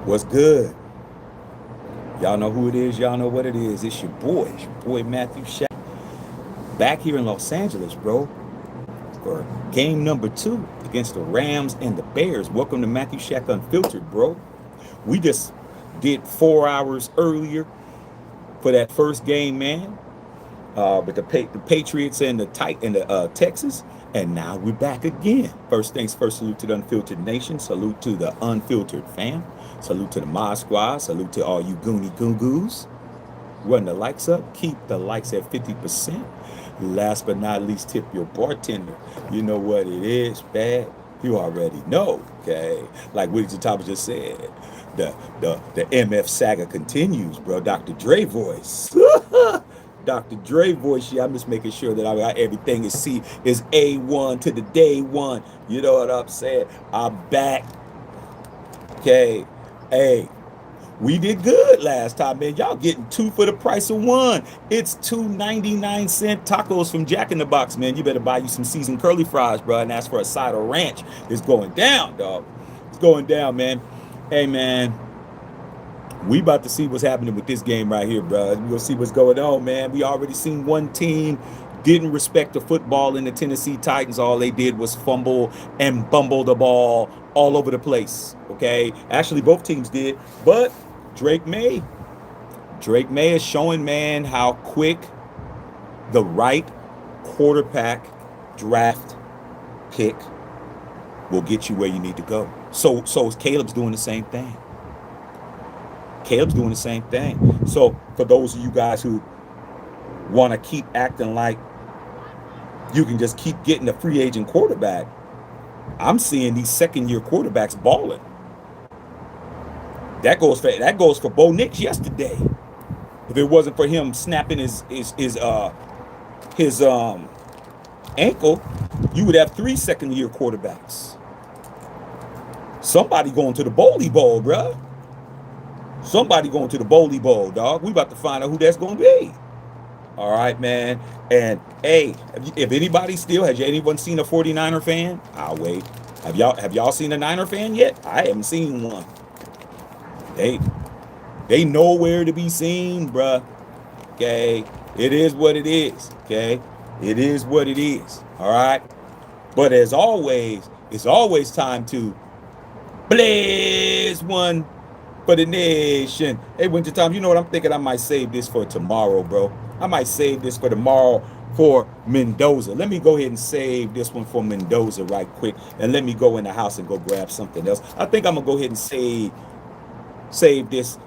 What's good? Y'all know who it is. Y'all know what it is. It's your boy. It's your boy Matthew Shack. Back here in Los Angeles, bro, for game number 2 against the Rams and the Bears. Welcome to Matthew Shack Unfiltered, bro. We just did 4 hours earlier for that first game, man. With the Patriots and the Texas, and now we're back again. First things first, salute to the Unfiltered Nation, salute to the Unfiltered fam, salute to the Mod Squad, salute to all you Goonie Goos. Run the likes up, keep the likes at 50%. Last but not least, tip your bartender. You know what it is, bad. You already know, okay? Like Willie Thomas just said, the MF saga continues, bro. Dr. Dre voice. Dr. Dre voice, yeah, I'm just making sure that I got everything is A1 to the day one. You know what I'm saying? I'm back. Okay. Hey, we did good last time, man. Y'all getting 2 for the price of 1. It's 2.99 tacos from Jack in the Box, man. You better buy you some seasoned curly fries, bro, and ask for a side of ranch. It's going down, dog. It's going down, man. Hey, man. We about to see what's happening with this game right here, bro. We're gonna see what's going on, man. We already seen one team didn't respect the football in the Tennessee Titans. All they did was fumble and bumble the ball all over the place. Okay, actually both teams did, but Drake May, Drake May is showing, man, how quick the right quarterback draft pick will get you where you need to go. So Caleb's doing the same thing. Caleb's doing the same thing. So for those of you guys who want to keep acting like you can just keep getting a free agent quarterback, I'm seeing these second-year quarterbacks balling. That goes for Bo Nix yesterday. If it wasn't for him snapping his ankle, you would have 3 second-year quarterbacks. Somebody going to the Bowley Bowl, bruh. Somebody going to the Bowley Bowl, dog. We about to find out who that's going to be. All right, man. And, hey, if anybody still, has anyone seen a 49er fan? I'll wait. Have y'all seen a Niner fan yet? I haven't seen one. They nowhere to be seen, bruh. Okay? It is what it is. Okay? It is what it is. All right? But as always, it's always time to blaze one for the nation. Hey, Winter Time, you know what I'm thinking? I might save this for tomorrow, bro. I might save this for tomorrow for Mendoza. Let me go ahead and save this one for Mendoza right quick, and let me go in the house and go grab something else. I think I'm gonna go ahead and save this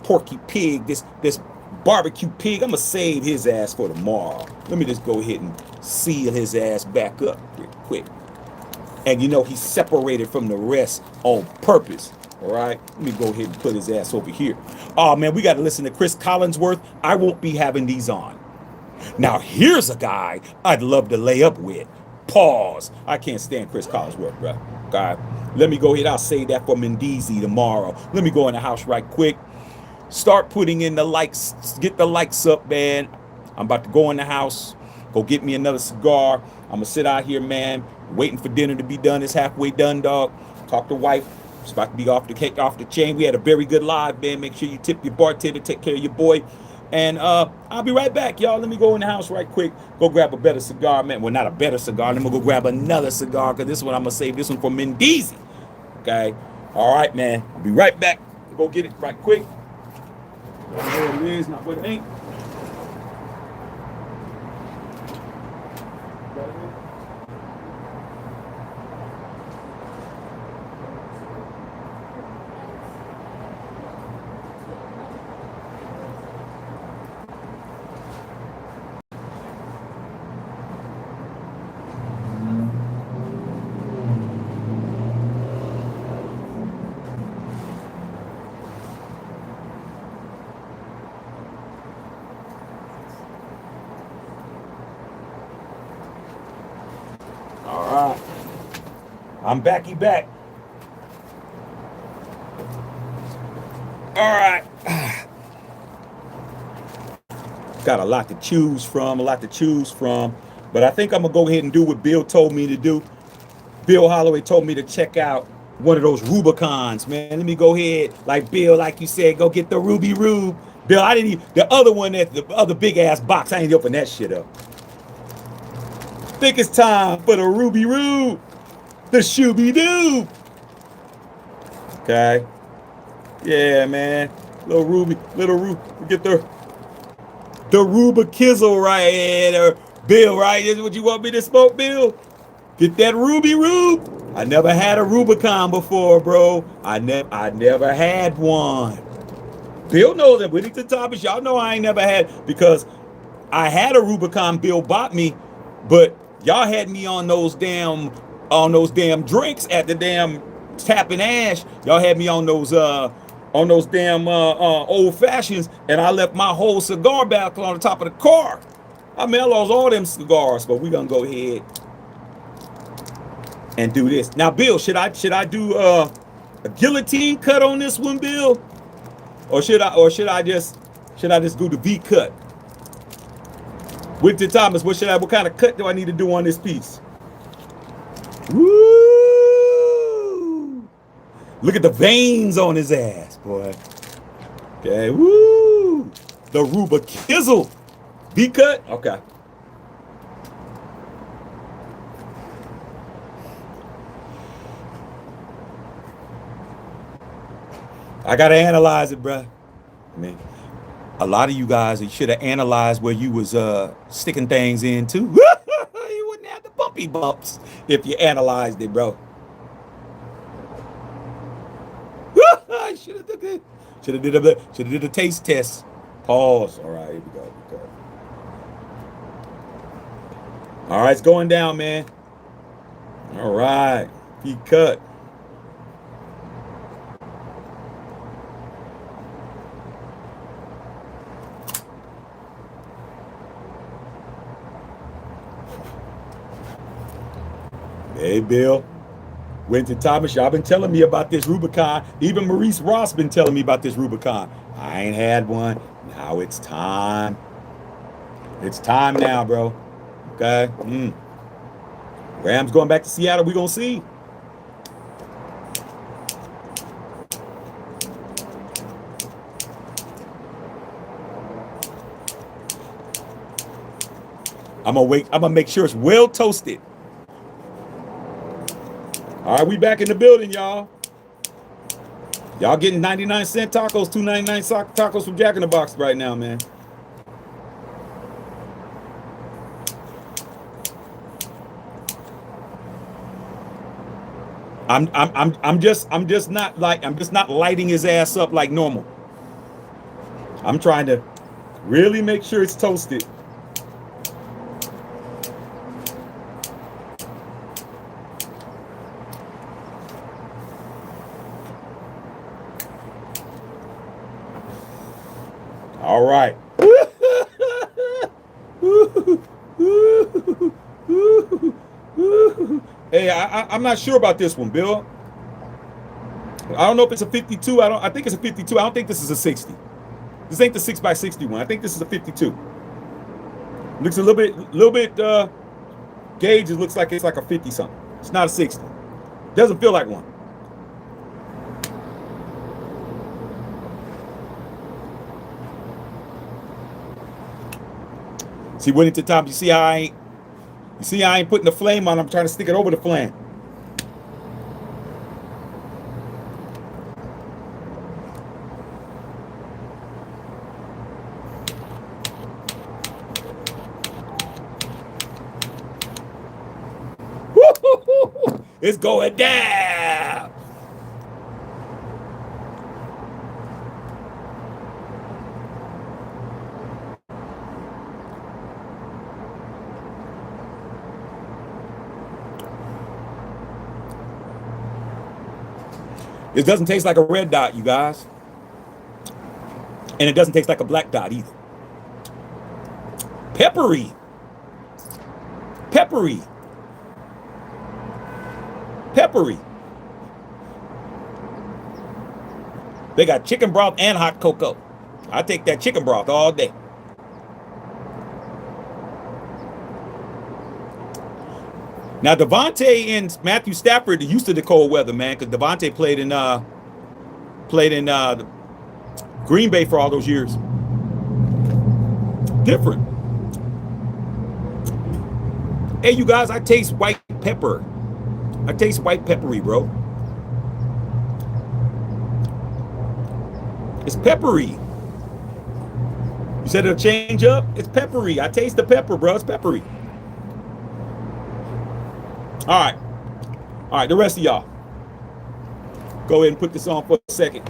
porky pig, this barbecue pig. I'm gonna save his ass for tomorrow. Let me just go ahead and seal his ass back up real quick. And you know he's separated from the rest on purpose. All right, let me go ahead and put his ass over here. Oh, man, we got to listen to Chris Collinsworth. I won't be having these on. Now, here's a guy I'd love to lay up with. Pause. I can't stand Chris Collinsworth, bro. Okay, let me go ahead. I'll say that for Mendeezy tomorrow. Let me go in the house right quick. Start putting in the likes. Get the likes up, man. I'm about to go in the house. Go get me another cigar. I'm going to sit out here, man, waiting for dinner to be done. It's halfway done, dog. Talk to wife. It's about to be off the chain. We had a very good live, man. Make sure you tip your bartender, take care of your boy. And I'll be right back, y'all. Let me go in the house right quick. Go grab a better cigar, man. Well, not a better cigar. Let me go grab another cigar, because this one I'm going to save this one for Mendeezy. Okay? All right, man. I'll be right back. Go get it right quick. What it is, not what it ain't. All right. I'm back. All right. Got a lot to choose from, But I think I'm going to go ahead and do what Bill told me to do. Bill Holloway told me to check out one of those Rubicons, man. Let me go ahead, like Bill, like you said, go get the Ruby Rube. Bill, I didn't even, the other one, that the other big ass box, I ain't open that shit up. Think it's time for the Ruby Rube, the Shooby Doo. Okay. Yeah, man. Little Ruby, get the Ruba Kizzle right here, Bill, right? This is what you want me to smoke, Bill? Get that Ruby Rube. I never had a Rubicon before, bro. I never had one. Bill knows that. Whittington Thomas, y'all know I ain't never had, because I had a Rubicon Bill bought me, but y'all had me on those damn drinks at the damn Tap and Ash. Y'all had me on those damn old fashions, and I left my whole cigar barrel on the top of the car. I mean, I lost all them cigars, but we gonna go ahead and do this. Now, Bill, should I do a guillotine cut on this one, Bill? Or should I just do the V cut? Whittington Thomas, what kind of cut do I need to do on this piece? Woo! Look at the veins on his ass, boy. Okay, woo! The Ruba Kizzle. V cut? Okay. I gotta analyze it, bruh. I mean, a lot of you guys, you should have analyzed where you was sticking things in too. You wouldn't have the bumpy bumps if you analyzed it, bro. I should have did it. Should have did a taste test. Pause. All right, here we go. All right, it's going down, man. All right, he cut. Hey, Bill. Whittington Thomas, y'all been telling me about this Rubicon. Even Maurice Ross been telling me about this Rubicon. I ain't had one. Now it's time. It's time now, bro. Okay? Rams going back to Seattle. We gonna see. I'm gonna make sure it's well toasted. All right, we back in the building, y'all. Y'all getting 99-cent tacos, $2.99 tacos from Jack in the Box right now, man. I'm just not lighting his ass up like normal. I'm trying to really make sure it's toasted. All right. Hey, I'm not sure about this one, Bill. I don't know if it's a 52. I think it's a 52. I don't think this is a 60. This ain't the 6x60 one. I think this is a 52. Looks a little bit gauge. It looks like it's like a 50 something. It's not a 60. Doesn't feel like one. See, Whittington Thomas, you see how I ain't putting the flame on. I'm trying to stick it over the flame. It's going down. It doesn't taste like a red dot, you guys. And it doesn't taste like a black dot either. Peppery. Peppery. Peppery. They got chicken broth and hot cocoa. I take that chicken broth all day. Now Devontae and Matthew Stafford are used to the cold weather, man, because Devontae played in Green Bay for all those years. Different. Hey, you guys, I taste white pepper. I taste white peppery, bro. It's peppery. You said it'll change up? It's peppery. I taste the pepper, bro. It's peppery. All right. All right, the rest of y'all. Go ahead and put this on for a second.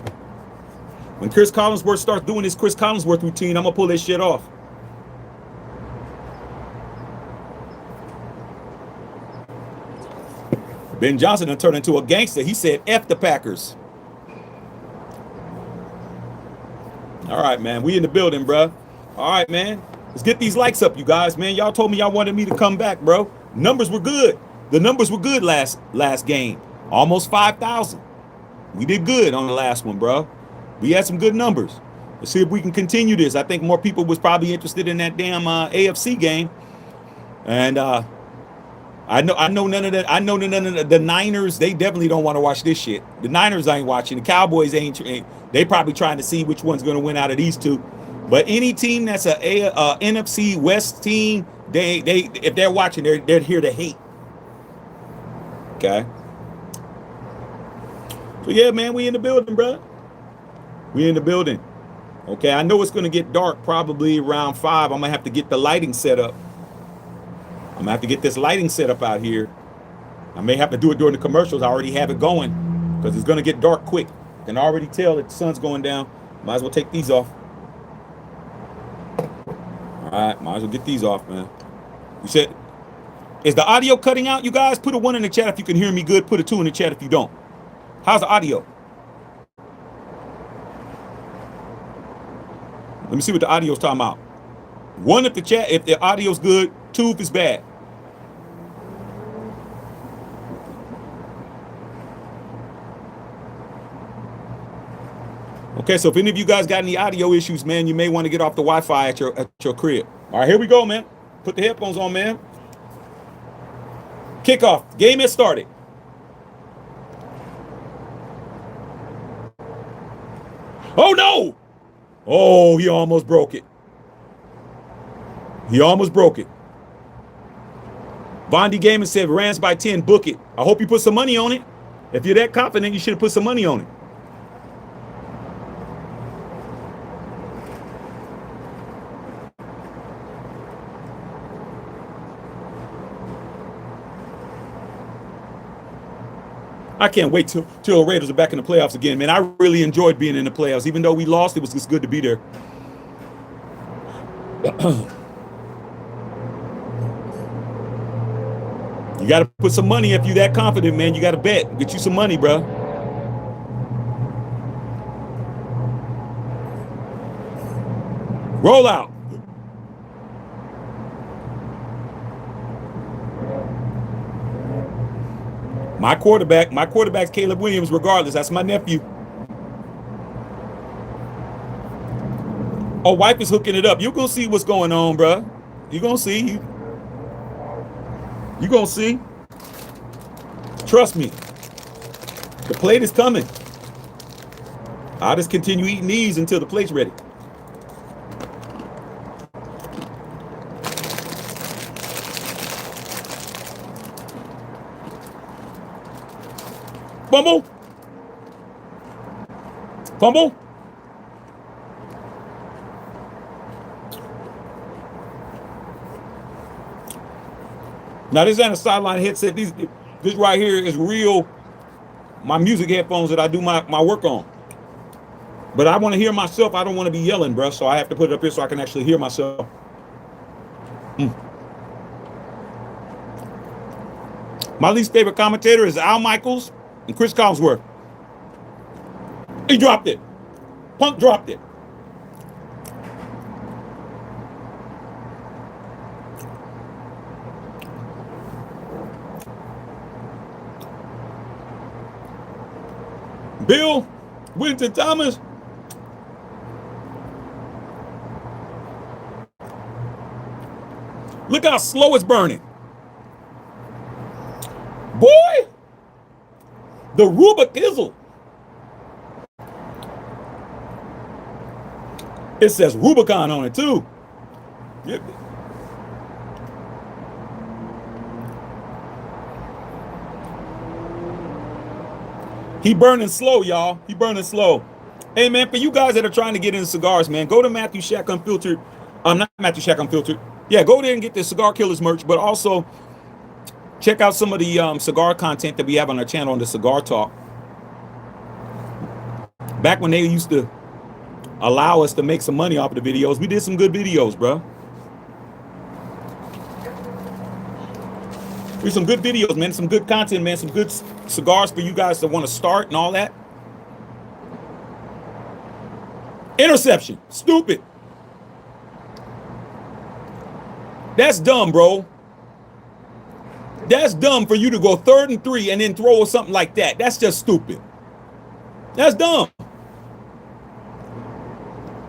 When Chris Collinsworth starts doing his Chris Collinsworth routine, I'm going to pull this shit off. Ben Johnson done turned into a gangster. He said, F the Packers. All right, man. We in the building, bro. All right, man. Let's get these likes up, you guys, man. Y'all told me y'all wanted me to come back, bro. Numbers were good. The numbers were good last game. Almost 5,000. We did good on the last one, bro. We had some good numbers. Let's see if we can continue this. I think more people was probably interested in that damn AFC game. And I know none of that. I know none of the Niners. They definitely don't want to watch this shit. The Niners ain't watching. The Cowboys ain't. They probably trying to see which one's going to win out of these two. But any team that's a NFC West team, they if they're watching, they're here to hate. Okay. So yeah, man, we in the building, bro. We in the building. Okay, I know it's going to get dark probably around 5. I'm gonna have to get the lighting set up. I'm gonna have to get this lighting set up out here. I may have to do it during the commercials. I already have it going because it's gonna get dark quick. I can already tell that the sun's going down. Might as well take these off. All right, might as well get these off, man. You said, is the audio cutting out, you guys? Put a 1 in the chat if you can hear me good. Put a 2 in the chat if you don't. How's the audio? Let me see what the audio's talking about. 1 if the audio's good. 2 if it's bad. Okay, so if any of you guys got any audio issues, man, you may want to get off the Wi-Fi at your crib. All right, here we go, man. Put the headphones on, man. Kickoff. Game has started. Oh, no! Oh, he almost broke it. He almost broke it. Vondi Gaming said Rams by 10, book it. I hope you put some money on it. If you're that confident, you should have put some money on it. I can't wait till the Raiders are back in the playoffs again, man. I really enjoyed being in the playoffs. Even though we lost, it was just good to be there. You got to put some money if you're that confident, man. You got to bet. Get you some money, bro. Roll out. My quarterback's Caleb Williams, regardless. That's my nephew. Oh, wife is hooking it up. You're going to see what's going on, bro. You're going to see. You're going to see. Trust me. The plate is coming. I'll just continue eating these until the plate's ready. Fumble. Fumble. Now this ain't a sideline headset. This right here is real. My music headphones that I do my work on. But I want to hear myself. I don't want to be yelling, bro. So I have to put it up here so I can actually hear myself. My least favorite commentator is Al Michaels and Chris Collinsworth. He dropped it. Punk dropped it. Bill Winston Thomas. Look how slow it's burning. The Rubicizzle. It says Rubicon on it too. Yep. He burning slow, y'all. He burning slow. Hey, man, for you guys that are trying to get into cigars, man, go to Matthew Shack Unfiltered. Not Matthew Shack Unfiltered. Yeah, go there and get the Cigar Killers merch, but also check out some of the cigar content that we have on our channel on the Cigar Talk. Back when they used to allow us to make some money off of the videos, we did some good videos, bro. We some good videos, man. Some good content, man. Some good cigars for you guys that want to start and all that. Interception. Stupid. That's dumb, bro. That's dumb for you to go 3rd and 3 and then throw something like that. That's just stupid. That's dumb.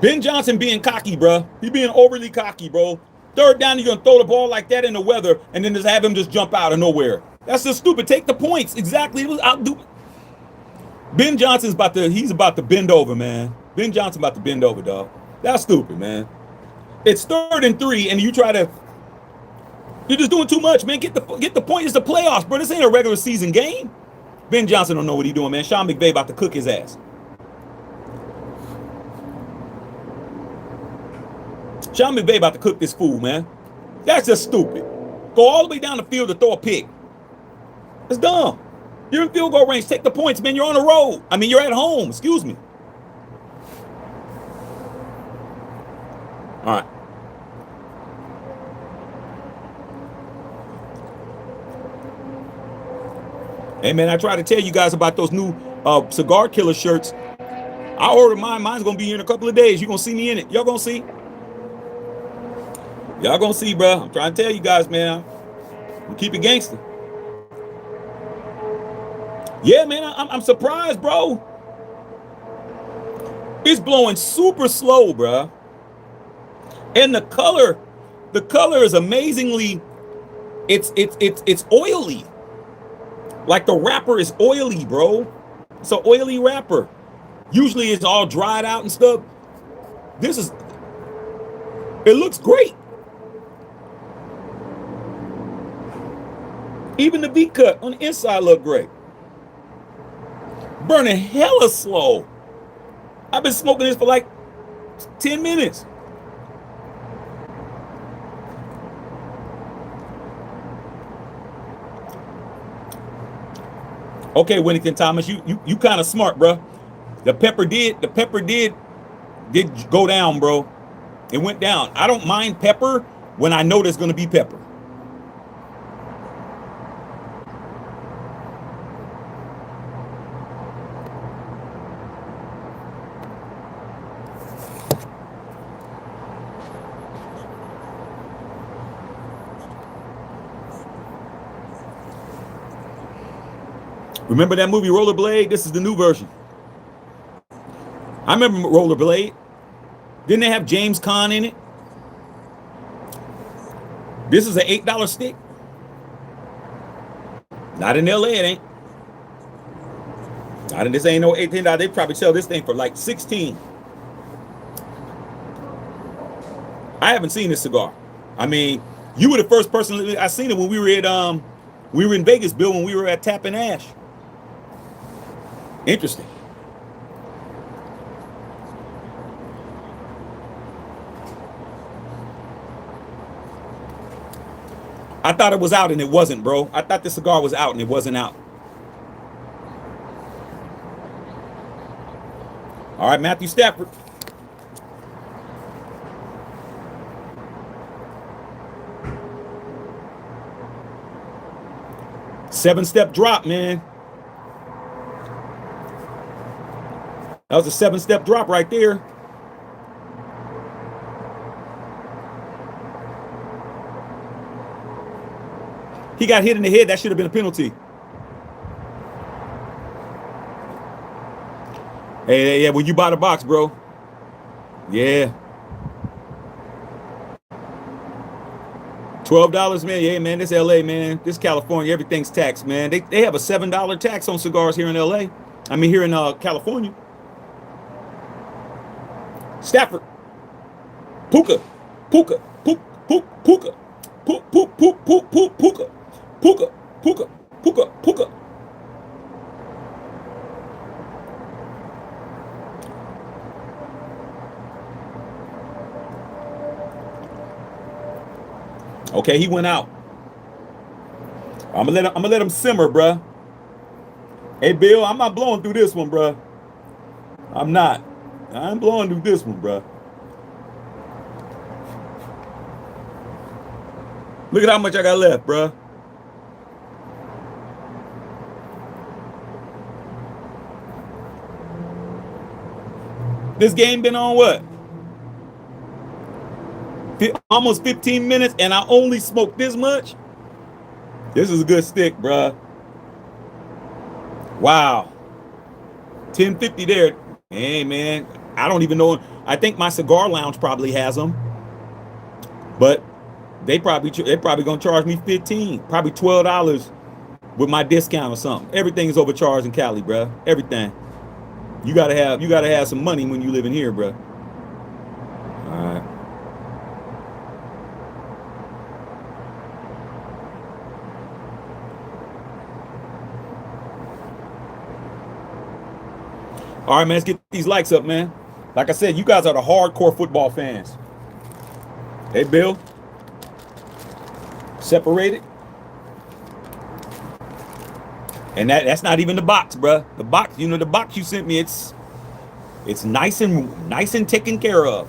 Ben Johnson being cocky, bro. He being overly cocky, bro. 3rd down, you're going to throw the ball like that in the weather and then just have him just jump out of nowhere. That's just stupid. Take the points. Exactly. Ben Johnson's he's about to bend over, man. Ben Johnson about to bend over, dog. That's stupid, man. It's 3rd and 3 and you're just doing too much, man. Get the point. It's the playoffs, bro. This ain't a regular season game. Ben Johnson don't know what he's doing, man. Sean McVay about to cook his ass. Sean McVay about to cook this fool, man. That's just stupid. Go all the way down the field to throw a pick. It's dumb. You're in field goal range. Take the points, man. You're on the road. I mean, you're at home. Excuse me. All right. Hey, man, I try to tell you guys about those new Cigar Killer shirts. I ordered mine. Mine's going to be here in a couple of days. You're going to see me in it. Y'all going to see? Y'all going to see, bro. I'm trying to tell you guys, man. I'm keep it gangster. Yeah, man, I'm surprised, bro. It's blowing super slow, bro. And the color is amazingly, it's oily. Like the wrapper is oily, bro. It's an oily wrapper. Usually it's all dried out and stuff. It looks great. Even the V cut on the inside look great. Burning hella slow. I've been smoking this for like 10 minutes. Okay, Winnington Thomas, you kind of smart, bro. The pepper did go down, bro. It went down. I don't mind pepper when I know there's gonna be pepper. Remember that movie Rollerblade? This is the new version. I remember Rollerblade. Didn't they have James Caan in it? This is an $8 stick. Not in LA, it ain't. This ain't no $18. They probably sell this thing for like 16. I haven't seen this cigar. I mean, you were the first person I seen it when we were in Vegas, Bill, when we were at Tap and Ash. Interesting. I thought it was out and it wasn't, bro. I thought the cigar was out and it wasn't out. All right, Matthew Stafford. Seven-step drop, man. That was a 7-step drop right there. He got hit in the head. That should have been a penalty. Hey, yeah, when you buy the box, bro. Yeah. $12, man. Yeah, man. This LA, man. This California. Everything's taxed, man. They have a $7 tax on cigars here in LA. I mean, here in California. Stafford. Puka. Puka. Puka. Puka. Puka. Puka. Puka. Puka. Puka. Puka. Puka. Puka. Puka. Okay, he went out. I'm gonna let him simmer, bruh. Hey, Bill, I'm not blowing through this one, bruh. I'm not. I'm blowing through this one, bruh. Look at how much I got left, bruh. This game been on what? Almost 15 minutes, and I only smoked this much? This is a good stick, bruh. Wow. 1050 there. Hey, man. I don't even know. I think my cigar lounge probably has them. But they're probably gonna charge me 15, probably $12 with my discount or something. Everything is overcharged in Cali, bruh. Everything. You gotta have some money when you live in here, bruh. All right. All right, man, let's get these likes up, man. Like I said, you guys are the hardcore football fans. Hey, Bill. Separated. And that's not even the box, bruh. The box, the box you sent me, it's nice and taken care of.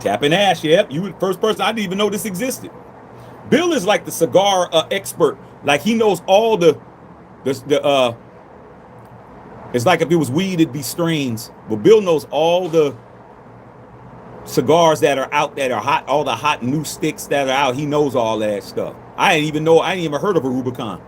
Tapping Ash, yep. You were the first person. I didn't even know this existed. Bill is like the cigar expert. Like he knows all the it's like if it was weed, it'd be strains. But Bill knows all the cigars that are out that are hot, all the hot new sticks that are out. He knows all that stuff. I didn't even heard of a Rubicon.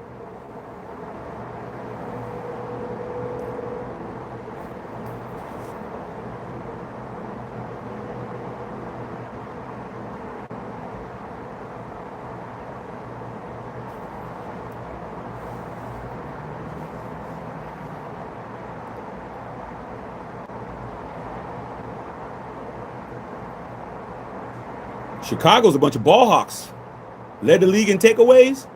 Chicago's a bunch of ball hawks. Led the league in takeaways.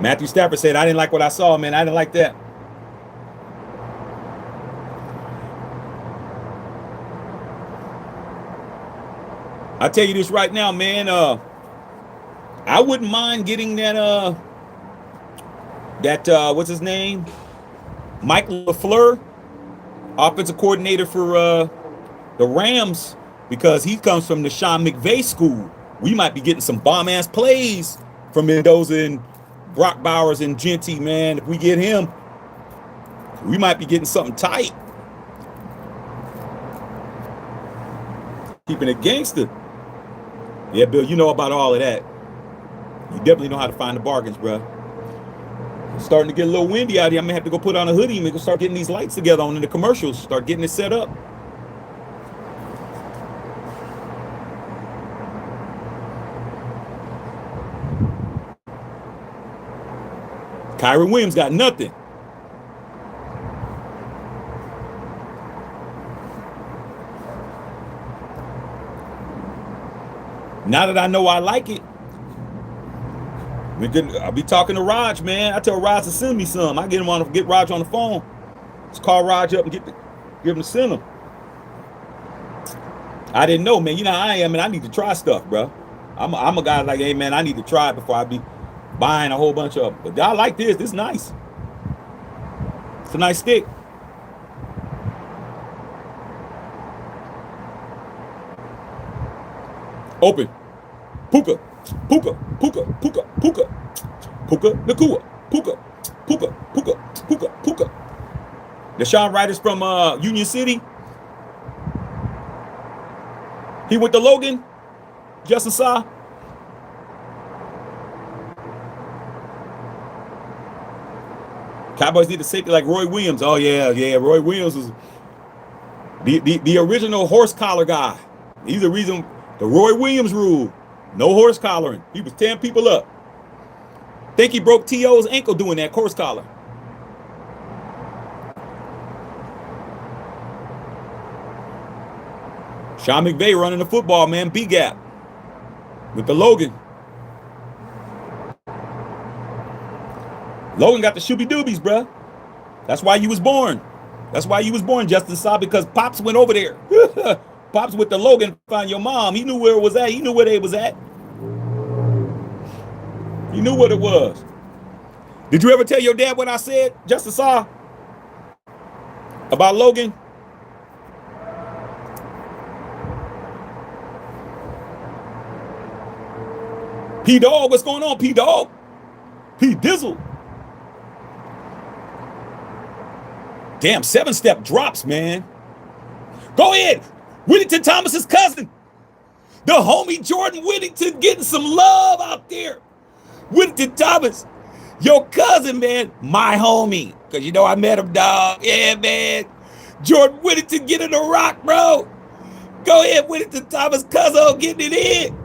Matthew Stafford said, I didn't like what I saw, man. I didn't like that. I'll tell you this right now, man. I wouldn't mind getting that what's his name? Mike LaFleur, offensive coordinator for the Rams, because he comes from the Sean McVay school. We might be getting some bomb-ass plays from Mendoza and Brock Bowers and Genty, man. If we get him, we might be getting something tight. Keeping it gangster. Yeah, Bill, you know about all of that. You definitely know how to find the bargains, bro. It's starting to get a little windy out here. I'm going to have to go put on a hoodie and we can start getting these lights together on in the commercials. Start getting it set up. Kyron Williams got nothing. Now that I know I like it, I'll be talking to Raj, man. I tell Raj to send me some. I get Raj on the phone. Just call Raj up and give him to send them. I didn't know, man. You know how I am, and I need to try stuff, bro. I'm a guy like, hey, man, I need to try it before I be buying a whole bunch of them. But I like this. This is nice. It's a nice stick. Open. Puka. Puka. Puka. Puka. Puka. Puka. Nakua. Puka. Puka. Puka. Puka. Puka. Deshaun Wright is from Union City. He went to Logan. Justin Sa. Cowboys need a safety like Roy Williams. Oh yeah, yeah. Roy Williams was the original horse collar guy. He's the reason the Roy Williams rule. No horse collaring. He was tearing people up. Think he broke T.O.'s ankle doing that horse collar. Sean McVay running the football, man. B-gap with the Logan. Logan got the shooby doobies, bruh. That's why you was born. That's why you was born, Justin Saw, because Pops went over there. Pops with the Logan find your mom. He knew where it was at. He knew where they was at. He knew what it was. Did you ever tell your dad what I said, Justin Saw, about Logan? P-Dog, what's going on, P-Dog? P-Dizzle. Damn, 7-step drops, man. Go ahead. Whittington Thomas's cousin. The homie Jordan Whittington getting some love out there. Whittington Thomas, your cousin, man. My homie. Because you know I met him, dog. Yeah, man. Jordan Whittington getting a rock, bro. Go ahead, Whittington Thomas, cuzzo, getting it in.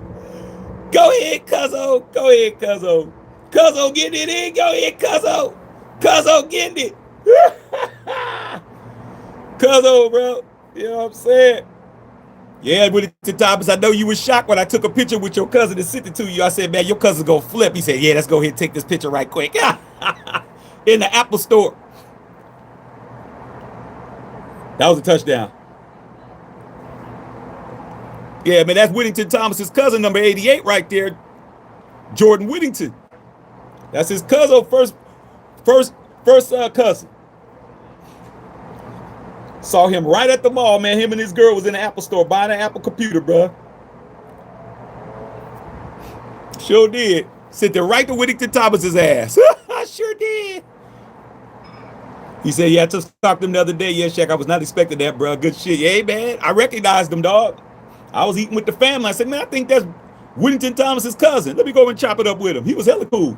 Go ahead, cuzzo. Go ahead, cuzzo. Cuzzo getting it in. Go ahead, cuzzo. Cuzzo getting it. Cuzzo, bro. You know what I'm saying? Yeah, Whittington Thomas, I know you were shocked when I took a picture with your cousin and sent it to you. I said, man, your cousin's gonna flip. He said, yeah, let's go ahead and take this picture right quick. In the Apple store. That was a touchdown. Yeah, man, that's Whittington Thomas's cousin, number 88 right there. Jordan Whittington. That's his cousin, first cousin. Saw him right at the mall, man. Him and his girl was in the Apple store buying an Apple computer, bro. Sure did. Sent it right to Whittington Thomas's ass. I sure did. He said, yeah, I just talked to him the other day. Yeah, Shaq, I was not expecting that, bro. Good shit. Yeah, man, I recognized him, dog. I was eating with the family. I said, man, I think that's Whittington Thomas's cousin. Let me go over and chop it up with him. He was hella cool.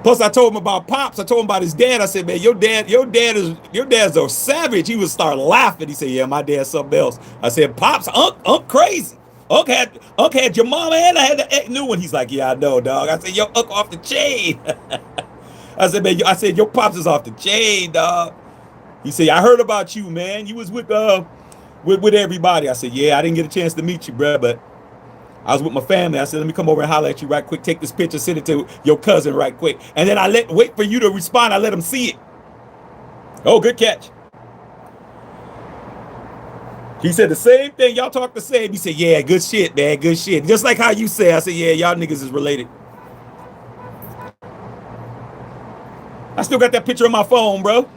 Plus, I told him about Pops. I told him about his dad. I said, man, your dad's a savage. He would start laughing. He said, yeah, my dad's something else. I said, Pops, Unc crazy. Unc had your mama and I had the new one. He's like, yeah, I know, dog. I said, your Unc off the chain. I said, man, your Pops is off the chain, dog. He said, I heard about you, man. You was with everybody. I said, yeah, I didn't get a chance to meet you, bro, but I was with my family. I said, let me come over and holler at you right quick. Take this picture, send it to your cousin right quick. And then wait for you to respond. I let him see it. Oh, good catch. He said the same thing. Y'all talk the same. He said, yeah, good shit, man. Good shit. Just like how you say. I said, yeah, y'all niggas is related. I still got that picture on my phone, bro.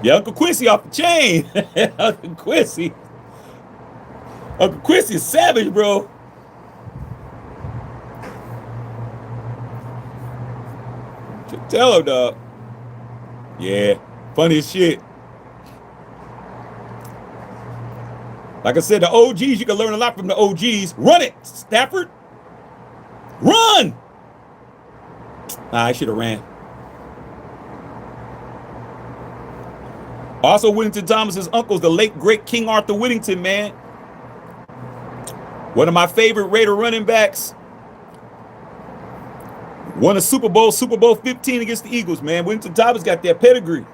Yeah, Uncle Quincy off the chain. Uncle Quincy. Uncle Quincy is savage, bro. Tell him, dog. Yeah, funny as shit. Like I said, the OGs, you can learn a lot from the OGs. Run it, Stafford. Run! Nah, I should have ran. Also, Whittington Thomas's uncle's the late, great King Arthur Whittington, man. One of my favorite Raider running backs. Won a Super Bowl 15 against the Eagles, man. Whittington Thomas got that pedigree.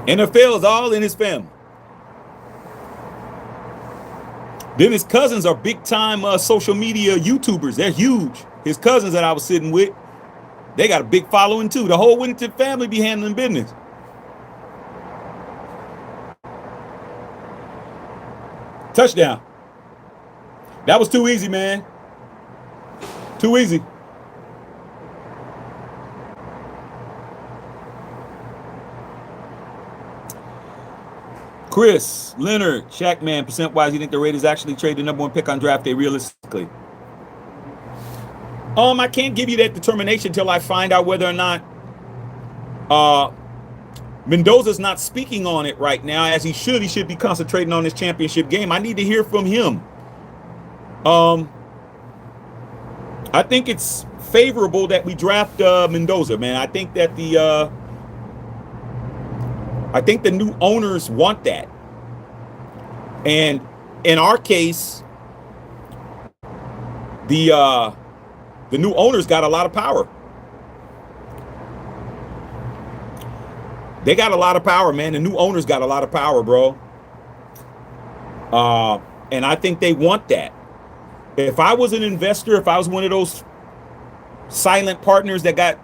NFL is all in his family. Then his cousins are big-time social media YouTubers. They're huge. His cousins that I was sitting with, they got a big following, too. The whole Whittington family be handling business. Touchdown. That was too easy, man. Too easy. Chris Leonard, Shaq, man, percent-wise, you think the Raiders actually trade the number 1 pick on draft day realistically? I can't give you that determination until I find out whether or not Mendoza's not speaking on it right now as he should. He should be concentrating on his championship game. I need to hear from him. I think it's favorable that we draft Mendoza, man. I think that the new owners want that. And in our case, the new owners got a lot of power. They got a lot of power, man. The new owners got a lot of power, bro. And I think they want that. If I was an investor, if I was one of those silent partners that got,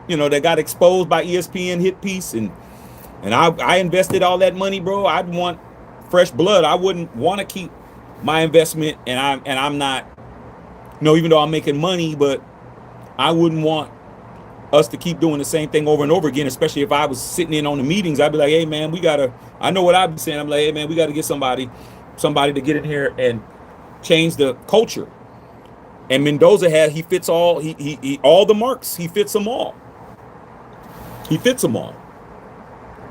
that got exposed by ESPN hit piece, and I invested all that money, bro, I'd want fresh blood. I wouldn't want to keep my investment, and I'm not, even though I'm making money, but I wouldn't want us to keep doing the same thing over and over again, especially if I was sitting in on the meetings. I'd be like, hey man, I know what I'd be saying. I'm like, hey man, we got to get somebody to get in here and change the culture. And Mendoza he fits all, he all the marks. He fits them all.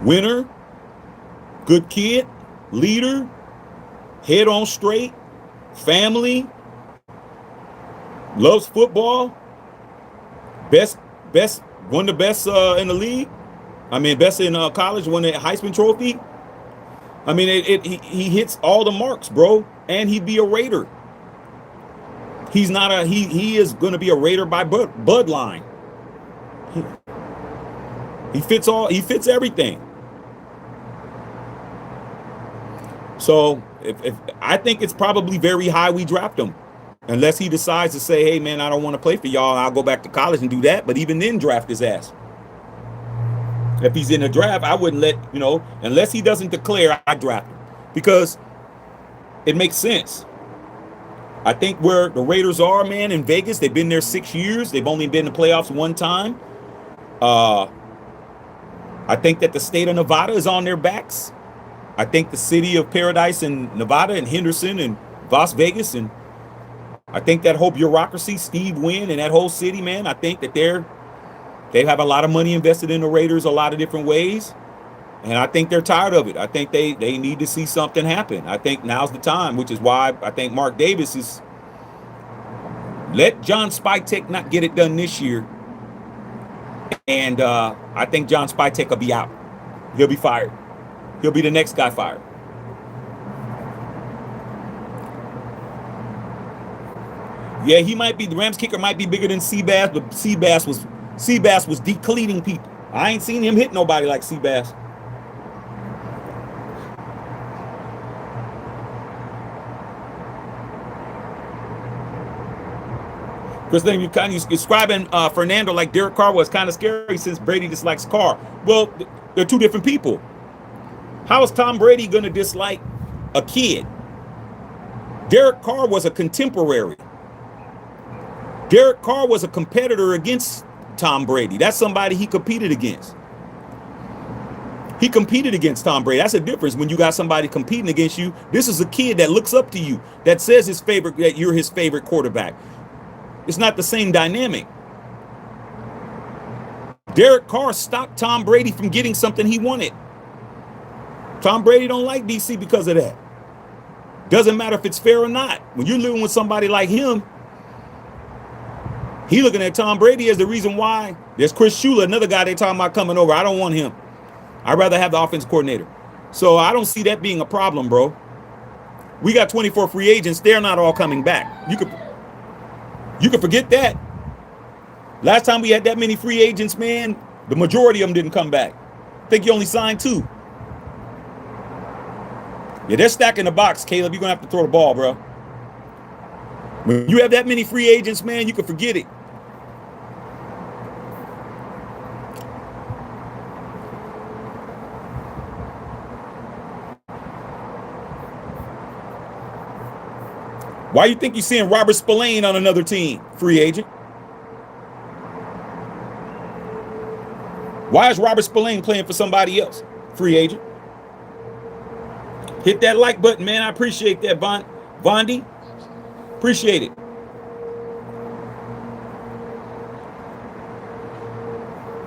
Winner, good kid, leader, head on straight, family, loves football, best, one of the best in the league. I mean, best in college, won the Heisman Trophy. I mean, he hits all the marks, bro. And he'd be a Raider. He's not he is going to be a Raider by bloodline. He fits everything. So if I think it's probably very high we draft him. Unless he decides to say, hey, man, I don't want to play for y'all. I'll go back to college and do that. But even then, draft his ass. If he's in a draft, I wouldn't let, unless he doesn't declare, I draft him. Because it makes sense. I think where the Raiders are, man, in Vegas, they've been there 6 years. They've only been in the playoffs one time. I think that the state of Nevada is on their backs. I think the city of Paradise and Nevada and Henderson and Las Vegas, and I think that whole bureaucracy, Steve Wynn and that whole city, man, I think that they have a lot of money invested in the Raiders a lot of different ways. And I think they're tired of it. I think they need to see something happen. I think now's the time, which is why I think Mark Davis is let John Spytek not get it done this year. And I think John Spytek will be out. He'll be fired. He'll be the next guy fired. Yeah, he might be, the Rams kicker might be bigger than Seabass, but Seabass was decleating people. I ain't seen him hit nobody like Seabass. Chris, then you kind of describing Fernando like Derek Carr was kind of scary since Brady dislikes Carr. Well, they're two different people. How is Tom Brady going to dislike a kid? Derek Carr was a contemporary. Derek Carr was a competitor against Tom Brady. That's somebody he competed against. He competed against Tom Brady. That's a difference when you got somebody competing against you. This is a kid that looks up to you, that says that you're his favorite quarterback. It's not the same dynamic. Derek Carr stopped Tom Brady from getting something he wanted. Tom Brady don't like DC because of that. Doesn't matter if it's fair or not. When you're living with somebody like him, he looking at Tom Brady as the reason why. There's Chris Shula, another guy they talking about coming over. I don't want him. I'd rather have the offense coordinator. So I don't see that being a problem, bro. We got 24 free agents. They're not all coming back. You could forget that. Last time we had that many free agents, man, the majority of them didn't come back. I think you only signed 2. Yeah, they're stacking the box, Caleb. You're going to have to throw the ball, bro. When you have that many free agents, man, you can forget it. Why you think you're seeing Robert Spillane on another team, free agent? Why is Robert Spillane playing for somebody else, free agent? Hit that like button, man. I appreciate that, Vondi. Appreciate it.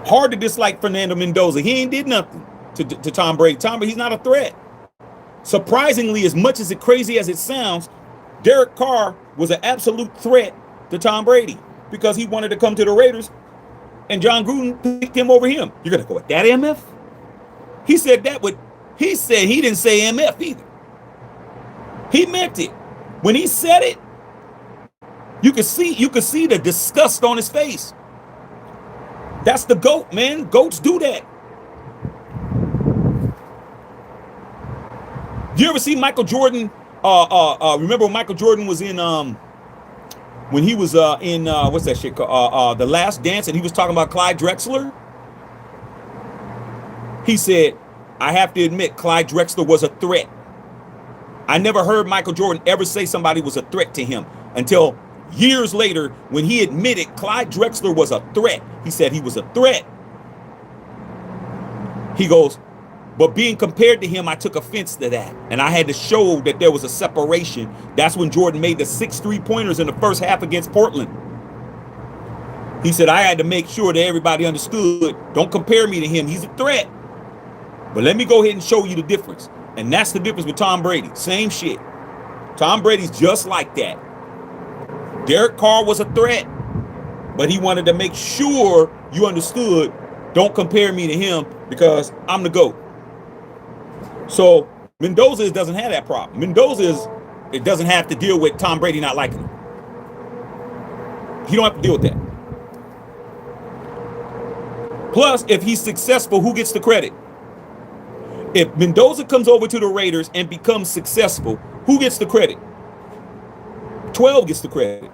Hard to dislike Fernando Mendoza. He ain't did nothing. to Tom Brady. Tom Brady, he's not a threat. Surprisingly, as much as it crazy as it sounds, Derek Carr was an absolute threat to Tom Brady because he wanted to come to the Raiders, and John Gruden picked him over him. You're gonna go with that MF? He said that with. He said he didn't say MF either. He meant it. When he said it, you could see the disgust on his face. That's the GOAT, man. GOATs do that. You ever see Michael Jordan? Remember when Michael Jordan was in when he was in what's that shit called? The Last Dance, and he was talking about Clyde Drexler. He said, I have to admit, Clyde Drexler was a threat. I never heard Michael Jordan ever say somebody was a threat to him until years later when he admitted Clyde Drexler was a threat. He said he was a threat. He goes, but being compared to him, I took offense to that. And I had to show that there was a separation. That's when Jordan made the 6 3-pointers in the first half against Portland. He said, I had to make sure that everybody understood, don't compare me to him. He's a threat. But let me go ahead and show you the difference. And that's the difference with Tom Brady. Same shit. Tom Brady's just like that. Derek Carr was a threat, but he wanted to make sure you understood, don't compare me to him because I'm the GOAT. So Mendoza doesn't have that problem. It doesn't have to deal with Tom Brady not liking him. He don't have to deal with that. Plus, if he's successful, who gets the credit? If Mendoza comes over to the Raiders and becomes successful, who gets the credit? 12 gets the credit.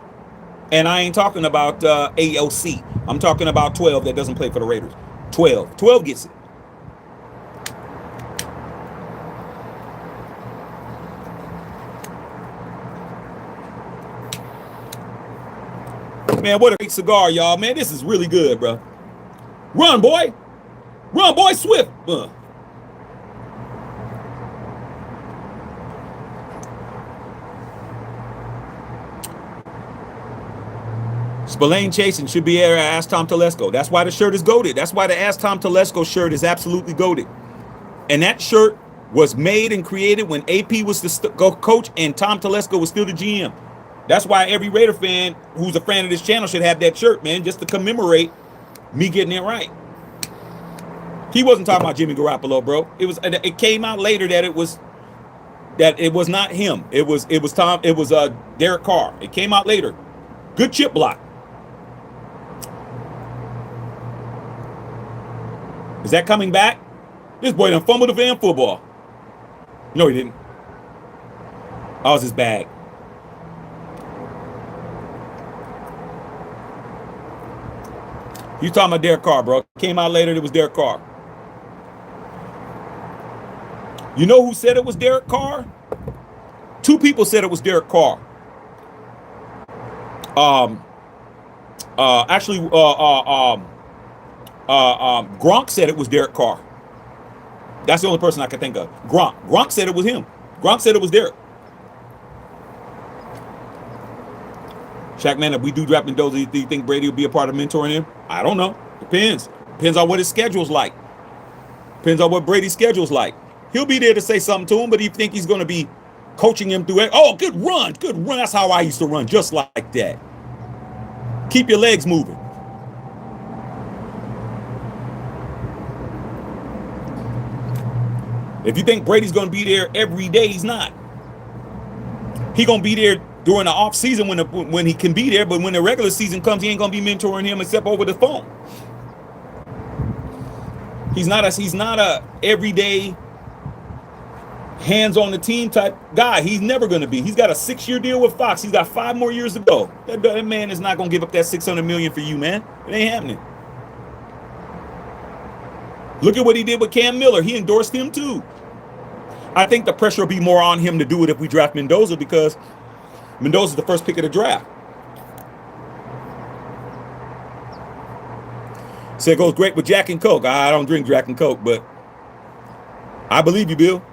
And I ain't talking about AOC. I'm talking about 12 that doesn't play for the Raiders. 12 gets it. Man, what a great cigar, y'all. Man, this is really good, bro. Run, boy. Run, boy, Swift. Spillane chasing should be air. Ask Tom Telesco. That's why the shirt is goated. That's why the Ask Tom Telesco shirt is absolutely goated. And that shirt was made and created when AP was the coach and Tom Telesco was still the GM. That's why every Raider fan who's a fan of this channel should have that shirt, man, just to commemorate me getting it right. He wasn't talking about Jimmy Garoppolo, bro. It came out later that it was not him. It was Derek Carr. It came out later. Good chip block. Is that coming back? This boy done fumbled the damn football. No, he didn't. Oh, it's his bag. You talking about Derek Carr, bro. Came out later, it was Derek Carr. You know who said it was Derek Carr? 2 people said it was Derek Carr. Gronk said it was Derek Carr. That's the only person I could think of. Gronk said it was him. Gronk said it was Derek. Shaq, man, if we do draft Mendoza, do you think Brady will be a part of mentoring him? I don't know. Depends. Depends on what his schedule's like. Depends on what Brady's schedule's like. He'll be there to say something to him, but you think he's going to be coaching him through it? Oh, good run. Good run. That's how I used to run, just like that. Keep your legs moving. If you think Brady's going to be there every day, he's not. He's going to be there during the off season when he can be there, but when the regular season comes, he ain't gonna be mentoring him except over the phone. He's not a everyday hands on the team type guy. He's never gonna be. He's got a 6-year deal with Fox. He's got 5 more years to go. That man is not gonna give up that $600 million for you, man. It ain't happening. Look at what he did with Cam Miller. He endorsed him too. I think the pressure will be more on him to do it if we draft Mendoza, because Mendoza's the first pick of the draft. So it goes great with Jack and Coke. I don't drink Jack and Coke, but I believe you, Bill.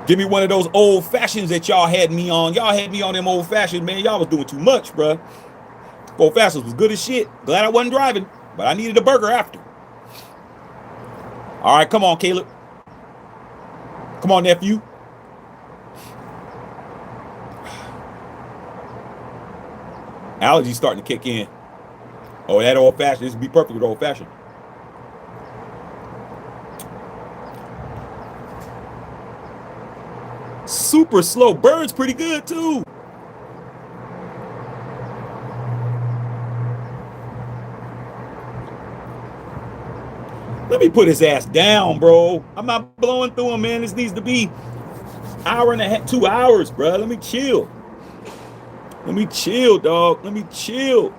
Give me one of those old fashions that y'all had me on. Y'all had me on them old fashions, man. Y'all was doing too much, bruh. Old fashions was good as shit. Glad I wasn't driving, but I needed a burger after. All right, come on, Caleb. Come on, nephew. Allergies starting to kick in. Oh, that old fashioned. This would be perfect with old fashioned. Super slow. Bird's pretty good too. Let me put his ass down, bro. I'm not blowing through him, man. This needs to be hour and a half, 2 hours, bro. Let me chill. Let me chill, dog. Let me chill.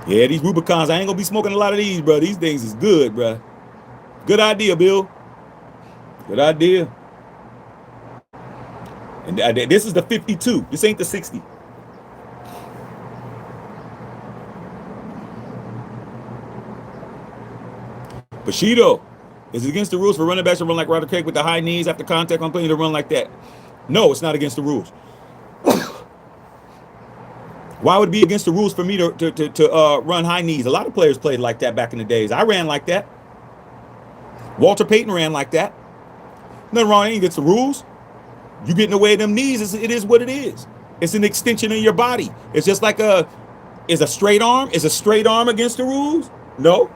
Yeah, these Rubicons, I ain't gonna be smoking a lot of these, bro. These things is good, bro. Good idea, Bill. Good idea. And this is the 52. This ain't the 60. Bushido, is it against the rules for running backs to run like Ryder Craig with the high knees after contact on playing to run like that? No, it's not against the rules. Why would it be against the rules for me to run high knees? A lot of players played like that back in the days. I ran like that. Walter Payton ran like that. Nothing wrong against the rules. You get in the way of them knees, it is what it is. It's an extension of your body. It's just like is a straight arm against the rules? No.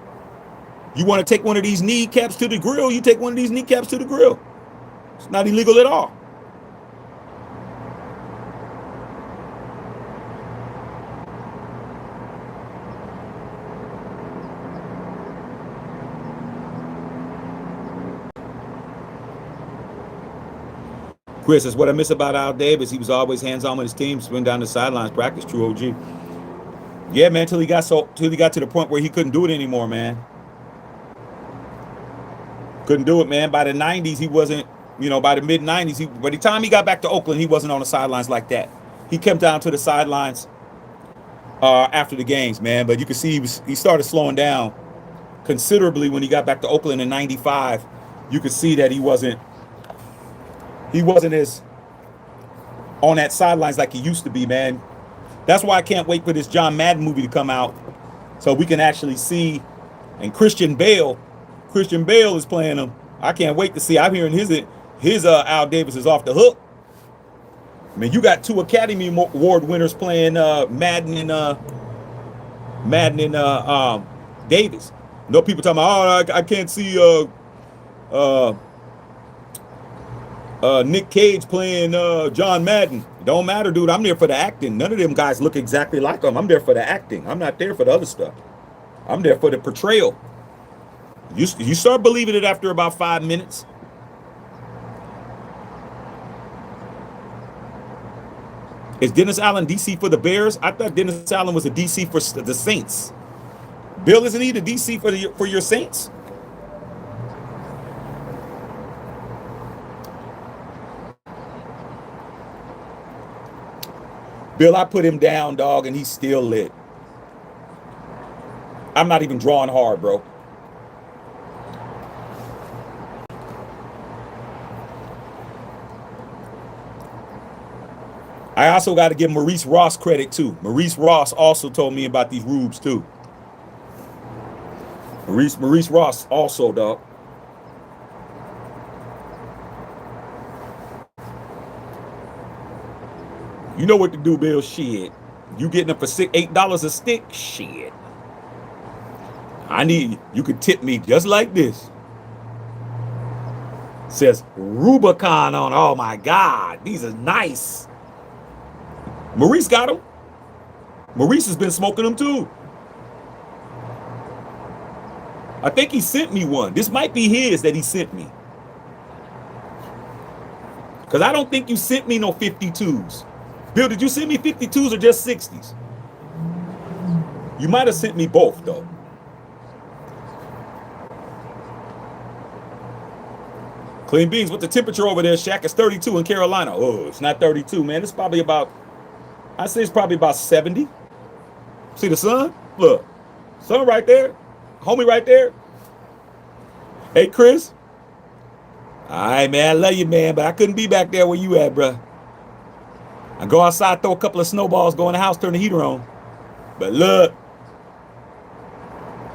You want to take one of these kneecaps to the grill, you take one of these kneecaps to the grill. It's not illegal at all. Chris says, what I miss about Al Davis, he was always hands-on with his team, swing down the sidelines, practice, true OG. Yeah, man, till he got to the point where he couldn't do it anymore, man. Couldn't do it, man. By the 90s, he wasn't, by the mid-90s, by the time he got back to Oakland, he wasn't on the sidelines like that. He came down to the sidelines after the games, man. But you can see he started slowing down considerably when he got back to Oakland in 95. You could see that he wasn't as on that sidelines like he used to be, man. That's why I can't wait for this John Madden movie to come out so we can actually see. And Christian Bale is playing him. I can't wait to see. I'm hearing his Al Davis is off the hook. I mean, you got 2 Academy Award winners playing Madden and Davis. No people talking about, I can't see Nick Cage playing John Madden. It don't matter, dude. I'm there for the acting. None of them guys look exactly like him. I'm there for the acting. I'm not there for the other stuff. I'm there for the portrayal. You start believing it after about 5 minutes. Is Dennis Allen DC for the Bears? I thought Dennis Allen was a DC for the Saints. Bill, isn't he the DC for your Saints? Bill, I put him down, dog, and he's still lit. I'm not even drawing hard, bro. I also got to give Maurice Ross credit, too. Maurice Ross also told me about these rubes, too. Maurice Ross also, dog. You know what to do, Bill. Shit. You getting them for $8 a stick? Shit. You could tip me just like this. Says Rubicon on. Oh, my God. These are nice. Maurice got them. Maurice has been smoking them, too. I think he sent me one. This might be his that he sent me. Because I don't think you sent me no 52s. Bill, did you send me 52s or just 60s? You might have sent me both, though. Clean beans, what's the temperature over there, Shaq? It's 32 in Carolina. Oh, it's not 32, man. It's probably I'd say it's probably about 70. See the sun? Look. Sun right there. Homie right there. Hey, Chris. All right, man. I love you, man. But I couldn't be back there where you at, bro. I go outside, throw a couple of snowballs, go in the house, turn the heater on. But look.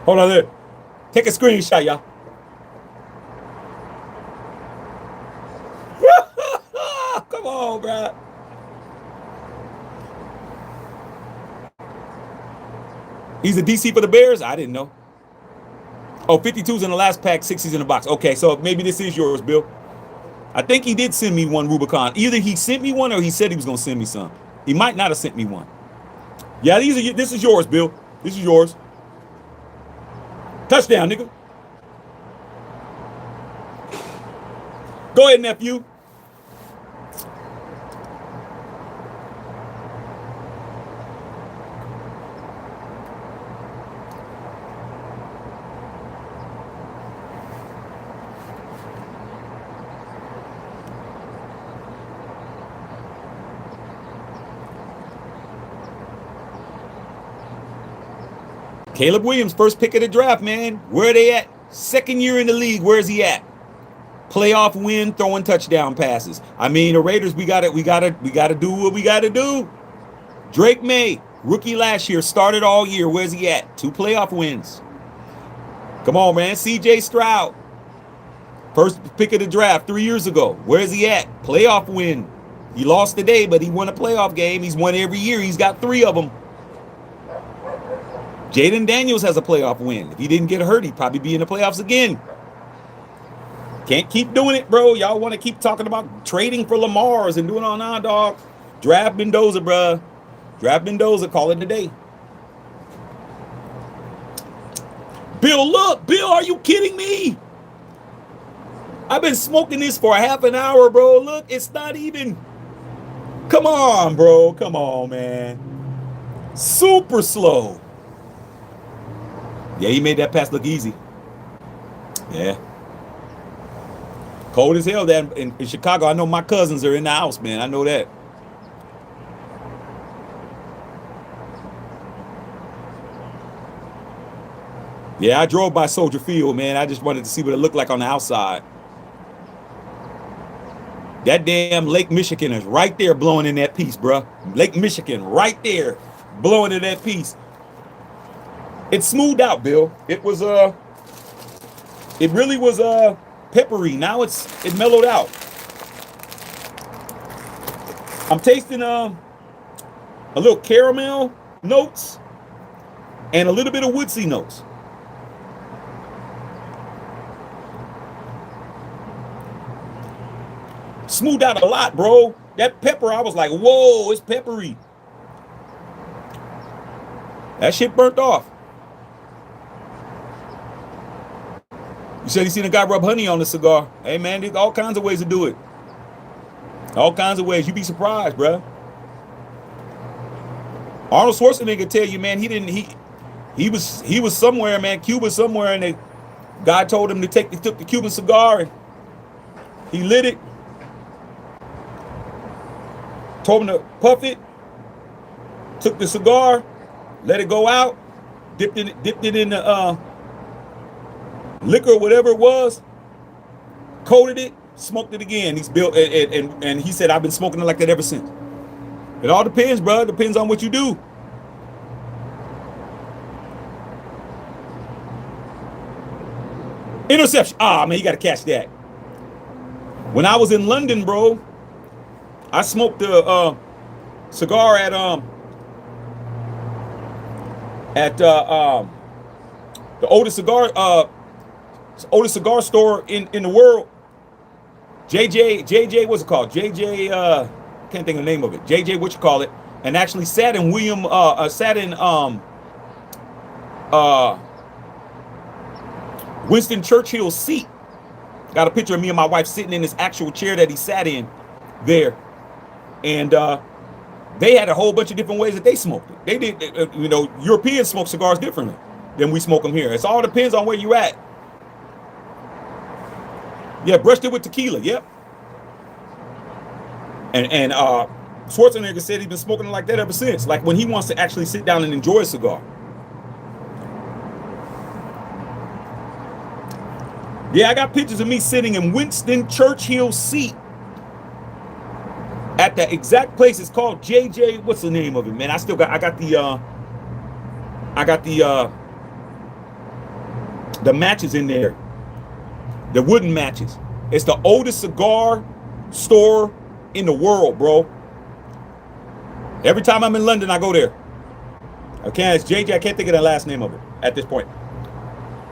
Hold on there. Take a screenshot, y'all. Come on, bro. He's a DC for the Bears? I didn't know. Oh, 52's in the last pack, 60's in the box. Okay, so maybe this is yours, Bill. I think he did send me one Rubicon. Either he sent me one or he said he was going to send me some. He might not have sent me one. Yeah, this is yours, Bill. This is yours. Touchdown, nigga. Go ahead, nephew. Caleb Williams, first pick of the draft, man. Where are they at? Second year in the league. Where is he at? Playoff win, throwing touchdown passes. I mean, the Raiders, we gotta do what we gotta do. Drake May, rookie last year, started all year. Where's he at? 2 playoff wins. Come on, man. CJ Stroud, first pick of the draft 3 years ago. Where's he at? Playoff win. He lost today, but he won a playoff game. He's won every year. He's got 3 of them. Jaden Daniels has a playoff win. If he didn't get hurt, he'd probably be in the playoffs again. Can't keep doing it, bro. Y'all want to keep talking about trading for Lamar's and doing all that, dog. Draft Mendoza, bro. Draft Mendoza. Call it a day. Bill, look. Bill, are you kidding me? I've been smoking this for a half an hour, bro. Look, it's not even. Come on, bro. Come on, man. Super slow. Yeah, he made that pass look easy. Yeah. Cold as hell that in Chicago. I know my cousins are in the house, man. I know that. Yeah, I drove by Soldier Field, man. I just wanted to see what it looked like on the outside. That damn Lake Michigan is right there blowing in that piece, bro. Lake Michigan right there blowing in that piece. It smoothed out, Bill. It was it really was peppery. Now it mellowed out. I'm tasting a little caramel notes and a little bit of woodsy notes. Smoothed out a lot, bro. That pepper, I was like, whoa, it's peppery. That shit burnt off. You said you seen a guy rub honey on the cigar. Hey, man, there's all kinds of ways to do it. All kinds of ways. You'd be surprised, bro. Arnold Schwarzenegger tell you, man, he was somewhere, man, Cuba somewhere, and the guy told him he took the Cuban cigar and he lit it. Told him to puff it. Took the cigar, let it go out, dipped it in the liquor or whatever it was, coated it, smoked it again. He's built and he said, I've been smoking it like that ever since. It all depends, bro. It depends on what you do. Interception. Ah, man, you got to catch that. When I was in London, bro, I smoked a cigar at the oldest cigar store in the world. JJ, what's it called? JJ, can't think of the name of it. JJ, what you call it? And actually sat in Winston Churchill's seat. Got a picture of me and my wife sitting in this actual chair that he sat in there. And they had a whole bunch of different ways that they smoked it. They did, Europeans smoke cigars differently than we smoke them here. It all depends on where you at. Yeah, brushed it with tequila. Yep. And Schwarzenegger said he's been smoking it like that ever since. Like when he wants to actually sit down and enjoy a cigar. Yeah, I got pictures of me sitting in Winston Churchill's seat at the exact place. It's called JJ. What's the name of it, man? I got the The matches in there, the wooden matches. It's the oldest cigar store in the world, bro. Every time I'm in London, I go there. Okay, it's JJ. I can't think of the last name of it at this point.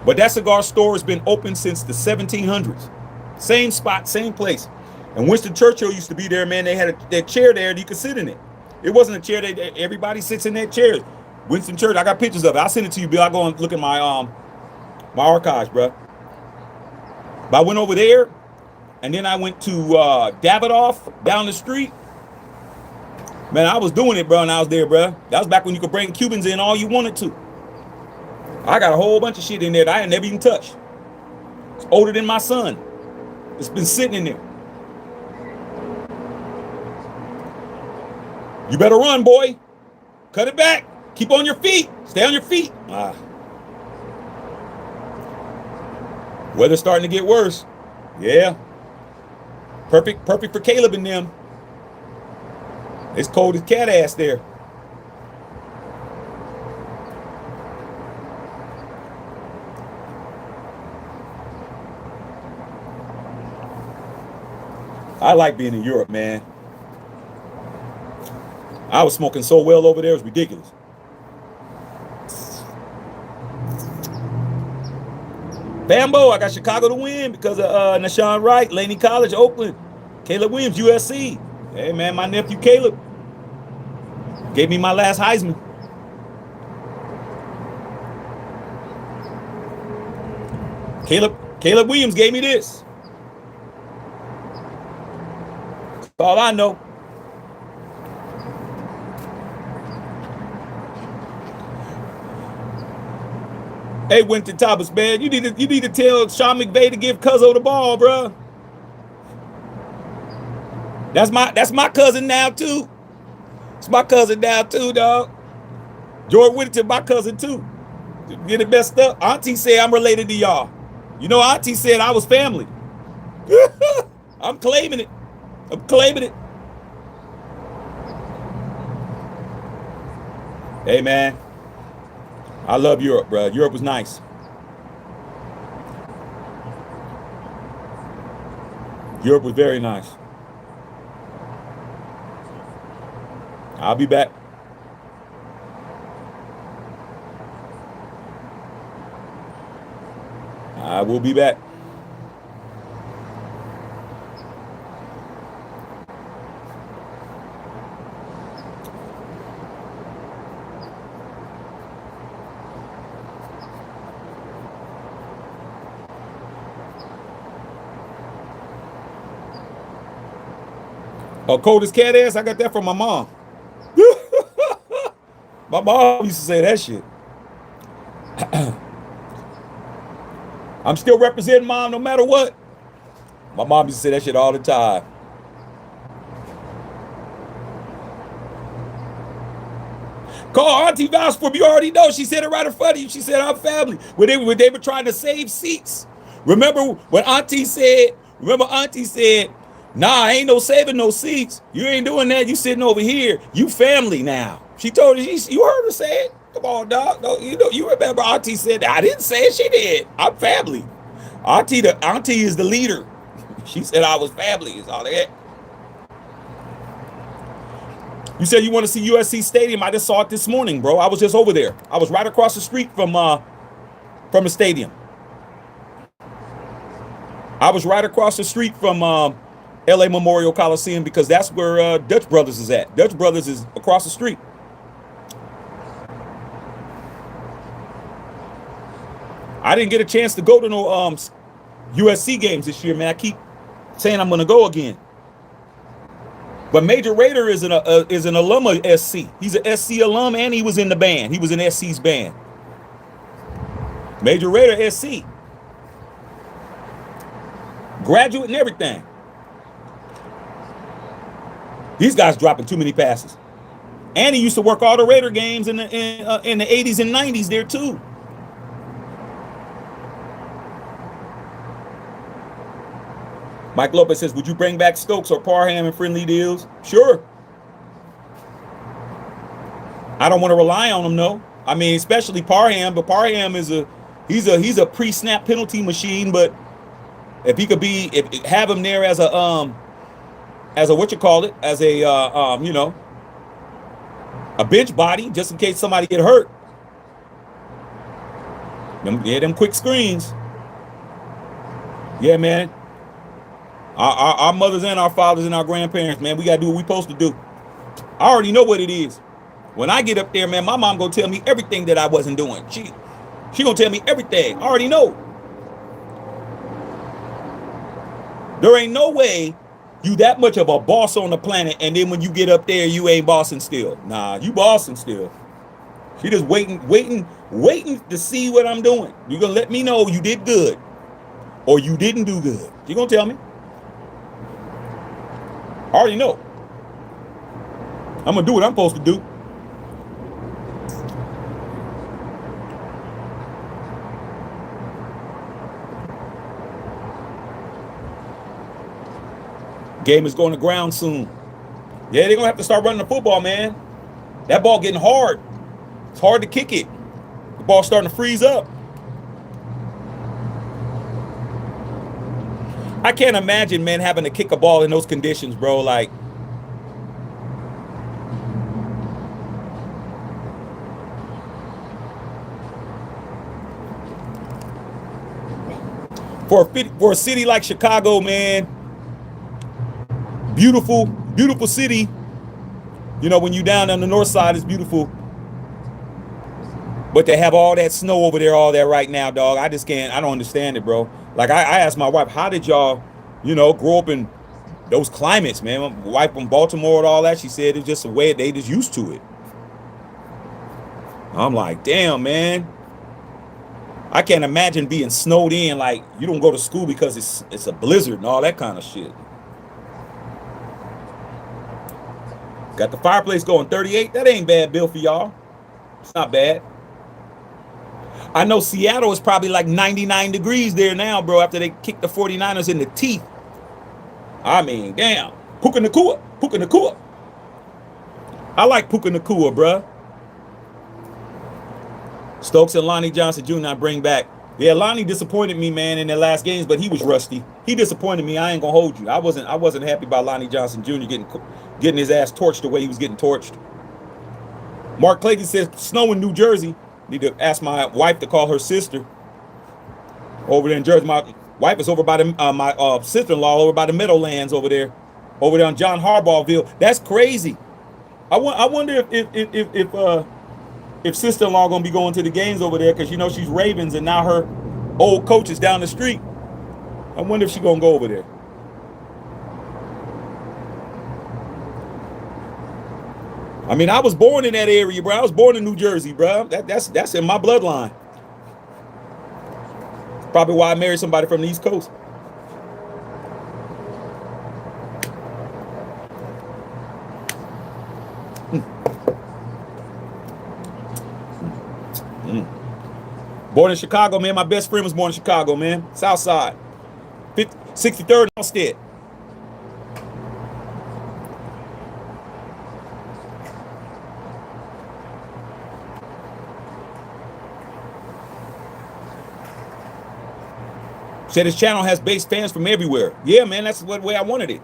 But that cigar store has been open since the 1700s. Same spot, same place. And Winston Churchill used to be there, man. They had that chair there and you could sit in it. It wasn't a chair that everybody sits in that chair. Winston Churchill, I got pictures of it. I'll send it to you, Bill. I'll go and look at my archives, bro. But I went over there, and then I went to Davidoff down the street. Man, I was doing it, bro, and I was there, bro. That was back when you could bring Cubans in all you wanted to. I got a whole bunch of shit in there that I had never even touched. It's older than my son. It's been sitting in there. You better run, boy. Cut it back. Keep on your feet. Stay on your feet. Weather's starting to get worse. Yeah. Perfect for Caleb and them. It's cold as cat ass there. I like being in Europe, man. I was smoking so well over there, it was ridiculous. Bambo, I got Chicago to win because of Nashawn Wright, Laney College, Oakland, Caleb Williams, USC. Hey, man, my nephew Caleb gave me my last Heisman. Caleb Williams gave me this. That's all I know. Hey, Winton Thomas, man, you need to tell Sean McVay to give Cuzzo the ball, bro. That's my cousin now too. It's my cousin now too, dog. George Whittington, my cousin too. Get it messed up. Auntie said I'm related to y'all. You know, Auntie said I was family. I'm claiming it. I'm claiming it. Hey, man. I love Europe, bro. Europe was nice. Europe was very nice. I'll be back. I will be back. Coldest cat ass, I got that from my mom. My mom used to say that shit. I'm still representing mom no matter what. My mom used to say that shit all the time. Call Auntie vouch for me. You already know. She said it right in front of you. She said I'm family. When they were trying to save seats. Remember when Auntie said, nah, ain't no saving no seats. You ain't doing that. You sitting over here. You family now. She told you, you heard her say it. Come on, dog. No, you remember Auntie said that. I didn't say it. She did. I'm family. Auntie is the leader. She said I was family. Is all that. You said you want to see USC Stadium. I just saw it this morning, bro. I was just over there. I was right across the street from the stadium. I was right across the street from LA Memorial Coliseum because that's where Dutch Brothers is at. Dutch Brothers is across the street. I didn't get a chance to go to no USC games this year, man. I keep saying I'm going to go again. But Major Raider is an alum of SC. He's an SC alum, and he was in the band. He was in SC's band. Major Raider, SC. Graduate and everything. These guys dropping too many passes. And he used to work all the Raider games in the 80s and 90s there too. Mike Lopez says, would you bring back Stokes or Parham in friendly deals? Sure. I don't want to rely on them, though. I mean, especially Parham, but Parham is He's a pre-snap penalty machine, but if he could have him there as a what you call it, as a a bench body, just in case somebody get hurt. Them quick screens. Yeah, man. Our mothers and our fathers and our grandparents, man, we gotta do what we supposed to do. I already know what it is. When I get up there, man, my mom gonna tell me everything that I wasn't doing. She gonna tell me everything. I already know. There ain't no way you that much of a boss on the planet, and then when you get up there, you ain't bossing still. Nah, you bossing still. She just waiting to see what I'm doing. You gonna let me know you did good or you didn't do good. You gonna tell me? I already know. I'm gonna do what I'm supposed to do. Game is going to ground soon. Yeah, they're gonna have to start running the football, man. That ball getting hard. It's hard to kick it. The ball's starting to freeze up. I can't imagine, man, having to kick a ball in those conditions, bro. Like, for a city like Chicago, man, beautiful city. You know, when you down on the north side, it's beautiful. But they have all that snow over there, all that right now, dog. I don't understand it, bro. Like, I asked my wife, how did y'all, grow up in those climates, man? My wife from Baltimore and all that, she said it's just a way they just used to it. I'm like, damn, man. I can't imagine being snowed in, like you don't go to school because it's a blizzard and all that kind of shit. Got the fireplace going 38. That ain't bad, Bill, for y'all. It's not bad. I know Seattle is probably like 99 degrees there now, bro, after they kicked the 49ers in the teeth. I mean, damn. Puka Nacua. I like Puka Nacua, bro. Stokes and Lonnie Johnson Jr. I bring back. Yeah, Lonnie disappointed me, man, in their last games, but he was rusty. He disappointed me. I ain't gonna hold you. I wasn't happy about Lonnie Johnson Jr. getting his ass torched the way he was getting torched. Mark Clayton says snow in New Jersey. Need to ask my wife to call her sister over there in Jersey. My wife is over by my sister-in-law over by the Meadowlands over there on John Harbaughville. That's crazy. I wonder if sister-in-law gonna be going to the games over there because she's Ravens and now her old coach is down the street. I wonder if she gonna go over there. I mean, I was born in that area, bro. I was born in New Jersey, bro. That's in my bloodline. Probably why I married somebody from the East Coast. Born in Chicago, man. My best friend was born in Chicago, man. South Side. 63rd Allsted. Said his channel has base fans from everywhere. Yeah, man, that's the way I wanted it.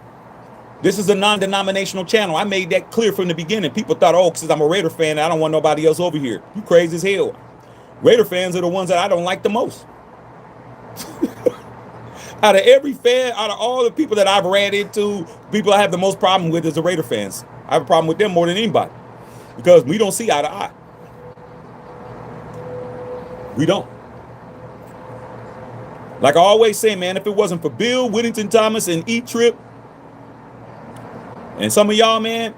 This is a non-denominational channel. I made that clear from the beginning. People thought, oh, because I'm a Raider fan, I don't want nobody else over here. You crazy as hell. Raider fans are the ones that I don't like the most. Out of every fan, out of all the people that I've ran into, people I have the most problem with is the Raider fans. I have a problem with them more than anybody because we don't see eye to eye. We don't. Like I always say, man, if it wasn't for Bill, Whittington Thomas, and E-Trip, and some of y'all, man,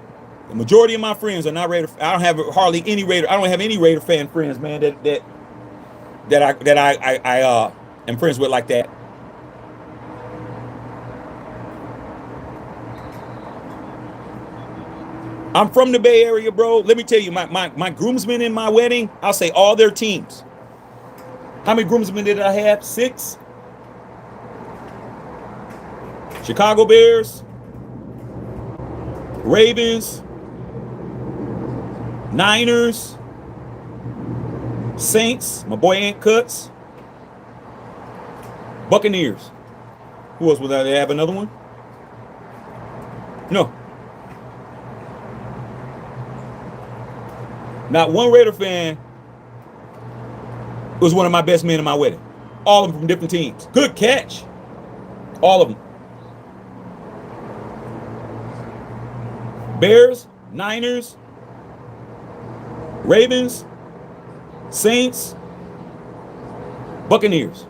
the majority of my friends are not Raider. I don't have hardly any Raider. I don't have any Raider fan friends, man, that I am friends with like that. I'm from the Bay Area, bro. Let me tell you, my groomsmen in my wedding, I'll say all their teams. How many groomsmen did I have? 6. Chicago Bears, Ravens, Niners, Saints, my boy Ant Cuts, Buccaneers. Who else would they have another one? No. Not one Raider fan was one of my best men in my wedding. All of them from different teams. Good catch. All of them. Bears, Niners, Ravens, Saints, Buccaneers.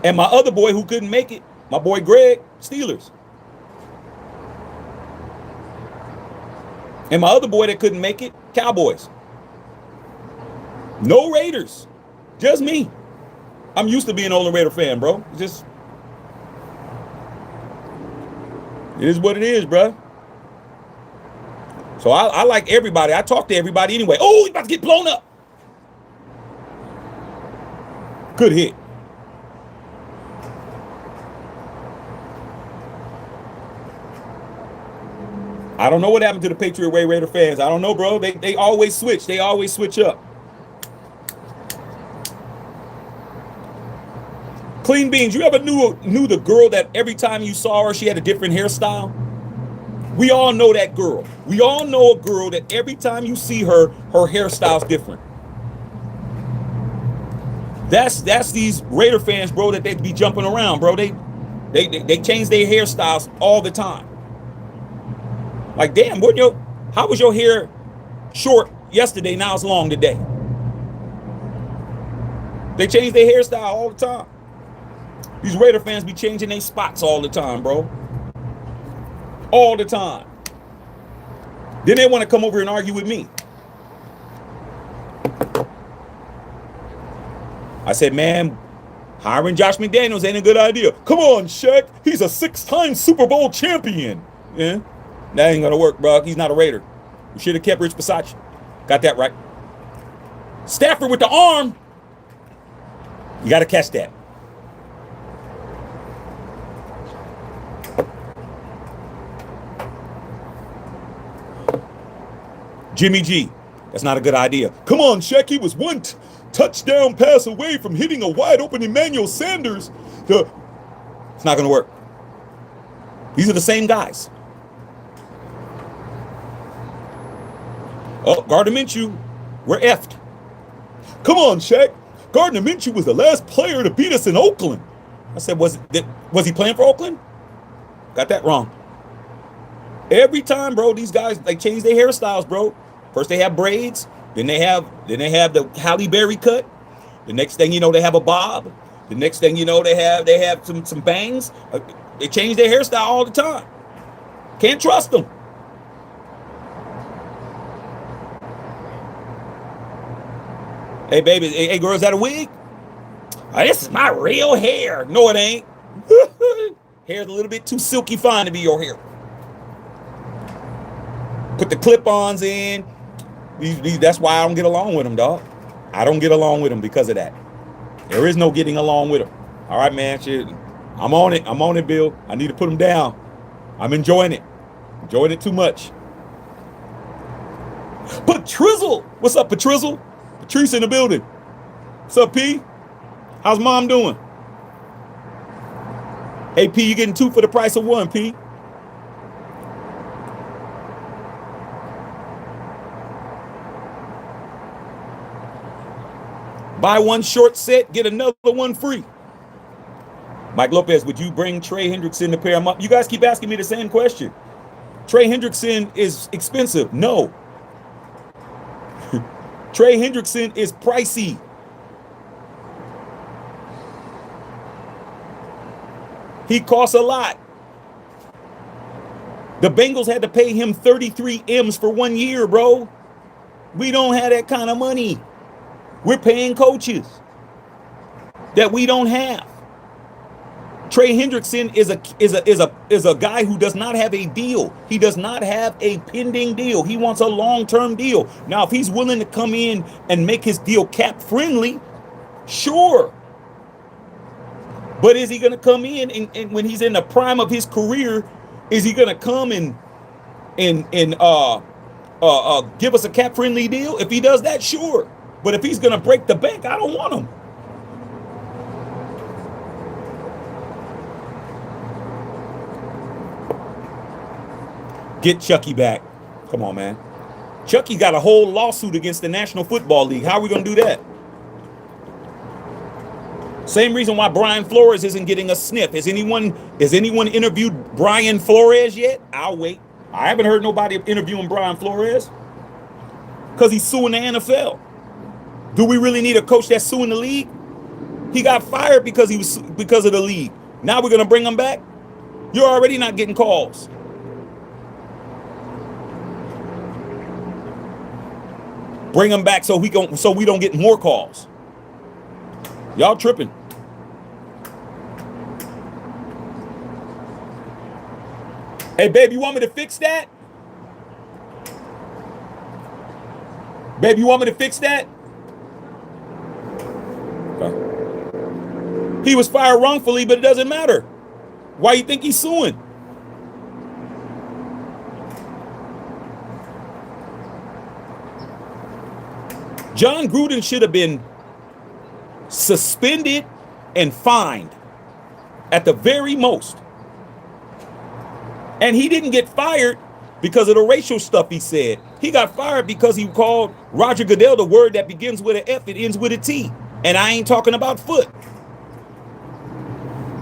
And my other boy who couldn't make it, my boy Greg, Steelers. And my other boy that couldn't make it, Cowboys. No Raiders. Just me. I'm used to being an Oakland Raider fan, bro. It is what it is, bro. So I like everybody. I talk to everybody anyway. Oh, he's about to get blown up. Good hit. I don't know what happened to the Patriot Way Raider fans. I don't know, bro. They always switch. They always switch up. Clean Beans, you ever knew the girl that every time you saw her, she had a different hairstyle? We all know that girl. We all know a girl that every time you see her, her hairstyle's different. That's these Raider fans, bro, that they be jumping around, bro. They change their hairstyles all the time. Like, damn, how was your hair short yesterday, now it's long today? They change their hairstyle all the time. These Raider fans be changing their spots all the time, bro. All the time. Then they want to come over and argue with me. I said, man, hiring Josh McDaniels ain't a good idea. Come on, Shaq. He's a 6-time Super Bowl champion. Yeah, that ain't going to work, bro. He's not a Raider. We should have kept Rich Bisaccia. Got that right. Stafford with the arm. You got to catch that. Jimmy G, that's not a good idea. Come on, Shaq, he was one touchdown pass away from hitting a wide open Emmanuel Sanders. It's not going to work. These are the same guys. Oh, Gardner Minshew, we're effed. Come on, Shaq. Gardner Minshew was the last player to beat us in Oakland. I said, was he playing for Oakland? Got that wrong. Every time, bro, these guys, they change their hairstyles, bro. First they have braids, then they have the Halle Berry cut. The next thing you know, they have a bob. The next thing you know, they have some bangs. They change their hairstyle all the time. Can't trust them. Hey, baby, hey, girl, is that a wig? Oh, this is my real hair. No, it ain't. Hair's a little bit too silky fine to be your hair. Put the clip-ons in. That's why I don't get along with them, dog. I don't get along with them because of that. There is no getting along with them. All right, man. Shit. I'm on it. I'm on it, Bill. I need to put them down. I'm enjoying it. Enjoying it too much. Patrizzle. What's up, Patrizzle? Patrice in the building. What's up, P? How's mom doing? Hey, P, you getting 2 for the price of 1, P? Buy one short set, get another one free. Mike Lopez, would you bring Trey Hendrickson to pair him up? You guys keep asking me the same question. Trey Hendrickson is expensive. No. Trey Hendrickson is pricey. He costs a lot. The Bengals had to pay him 33 M's for 1 year, bro. We don't have that kind of money. We're paying coaches that we don't have. Trey Hendrickson is a guy who does not have a deal. He does not have a pending deal. He wants a long-term deal. Now, if he's willing to come in and make his deal cap friendly, sure. But is he going to come in and when he's in the prime of his career, is he going to come and give us a cap friendly deal? If he does that, sure. But if he's going to break the bank, I don't want him. Get Chucky back. Come on, man. Chucky got a whole lawsuit against the National Football League. How are we going to do that? Same reason why Brian Flores isn't getting a sniff. Has anyone interviewed Brian Flores yet? I'll wait. I haven't heard nobody interviewing Brian Flores because he's suing the NFL. Do we really need a coach that's suing the league? He got fired because of the league. Now we're going to bring him back? You're already not getting calls. Bring him back so we don't get more calls. Y'all tripping. Hey, babe, you want me to fix that? Babe, you want me to fix that? Okay. He was fired wrongfully, but it doesn't matter. Why you think he's suing? John Gruden should have been suspended and fined at the very most. And he didn't get fired because of the racial stuff he said. He got fired because he called Roger Goodell the word that begins with an F, it ends with a T. And I ain't talking about foot.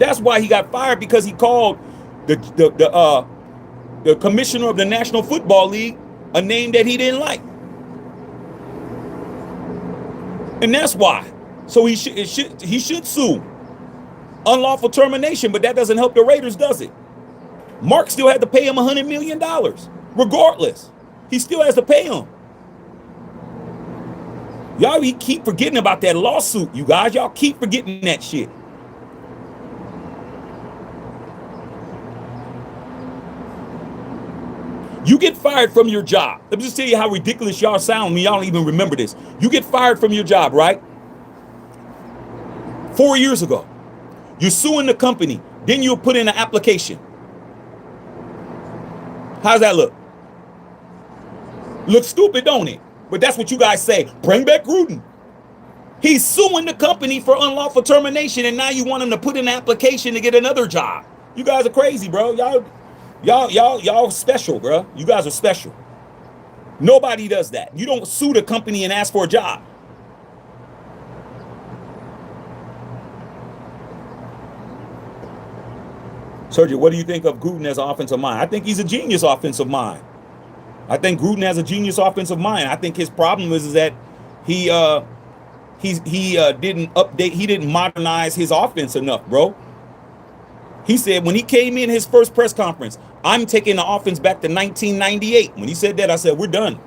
That's why he got fired, because he called the commissioner of the National Football League a name that he didn't like. And that's why. So he should sue. Unlawful termination, but that doesn't help the Raiders, does it? Mark still had to pay him $100 million. Regardless, he still has to pay him. Y'all keep forgetting about that lawsuit, you guys. Y'all keep forgetting that shit. You get fired from your job. Let me just tell you how ridiculous y'all sound when y'all don't even remember this. You get fired from your job, right? 4 years ago. You're suing the company. Then you'll put in an application. How's that look? Looks stupid, don't it? But that's what you guys say. Bring back Gruden. He's suing the company for unlawful termination, and now you want him to put in an application to get another job. You guys are crazy, bro. Y'all special, bro. You guys are special. Nobody does that. You don't sue the company and ask for a job. Sergio, what do you think of Gruden as an offensive mind? I think he's a genius offensive mind. I think Gruden has a genius offensive mind. I think his problem is that he didn't update, he didn't modernize his offense enough, bro. He said when he came in his first press conference, I'm taking the offense back to 1998. When he said that, I said, we're done.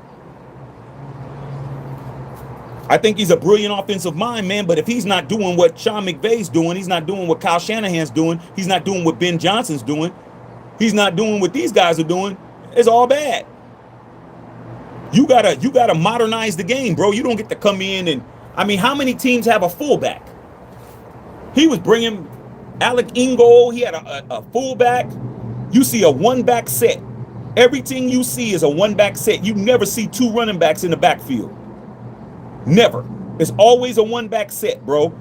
I think he's a brilliant offensive mind, man, but if he's not doing what Sean McVay's doing, he's not doing what Kyle Shanahan's doing, he's not doing what Ben Johnson's doing, he's not doing what these guys are doing, it's all bad. You gotta modernize the game, bro. You don't get to come in and, I mean, how many teams have a fullback? He was bringing Alec Ingold, he had a fullback. You see a one-back set. Everything you see is a one-back set. You never see two running backs in the backfield. Never. It's always a one-back set, bro.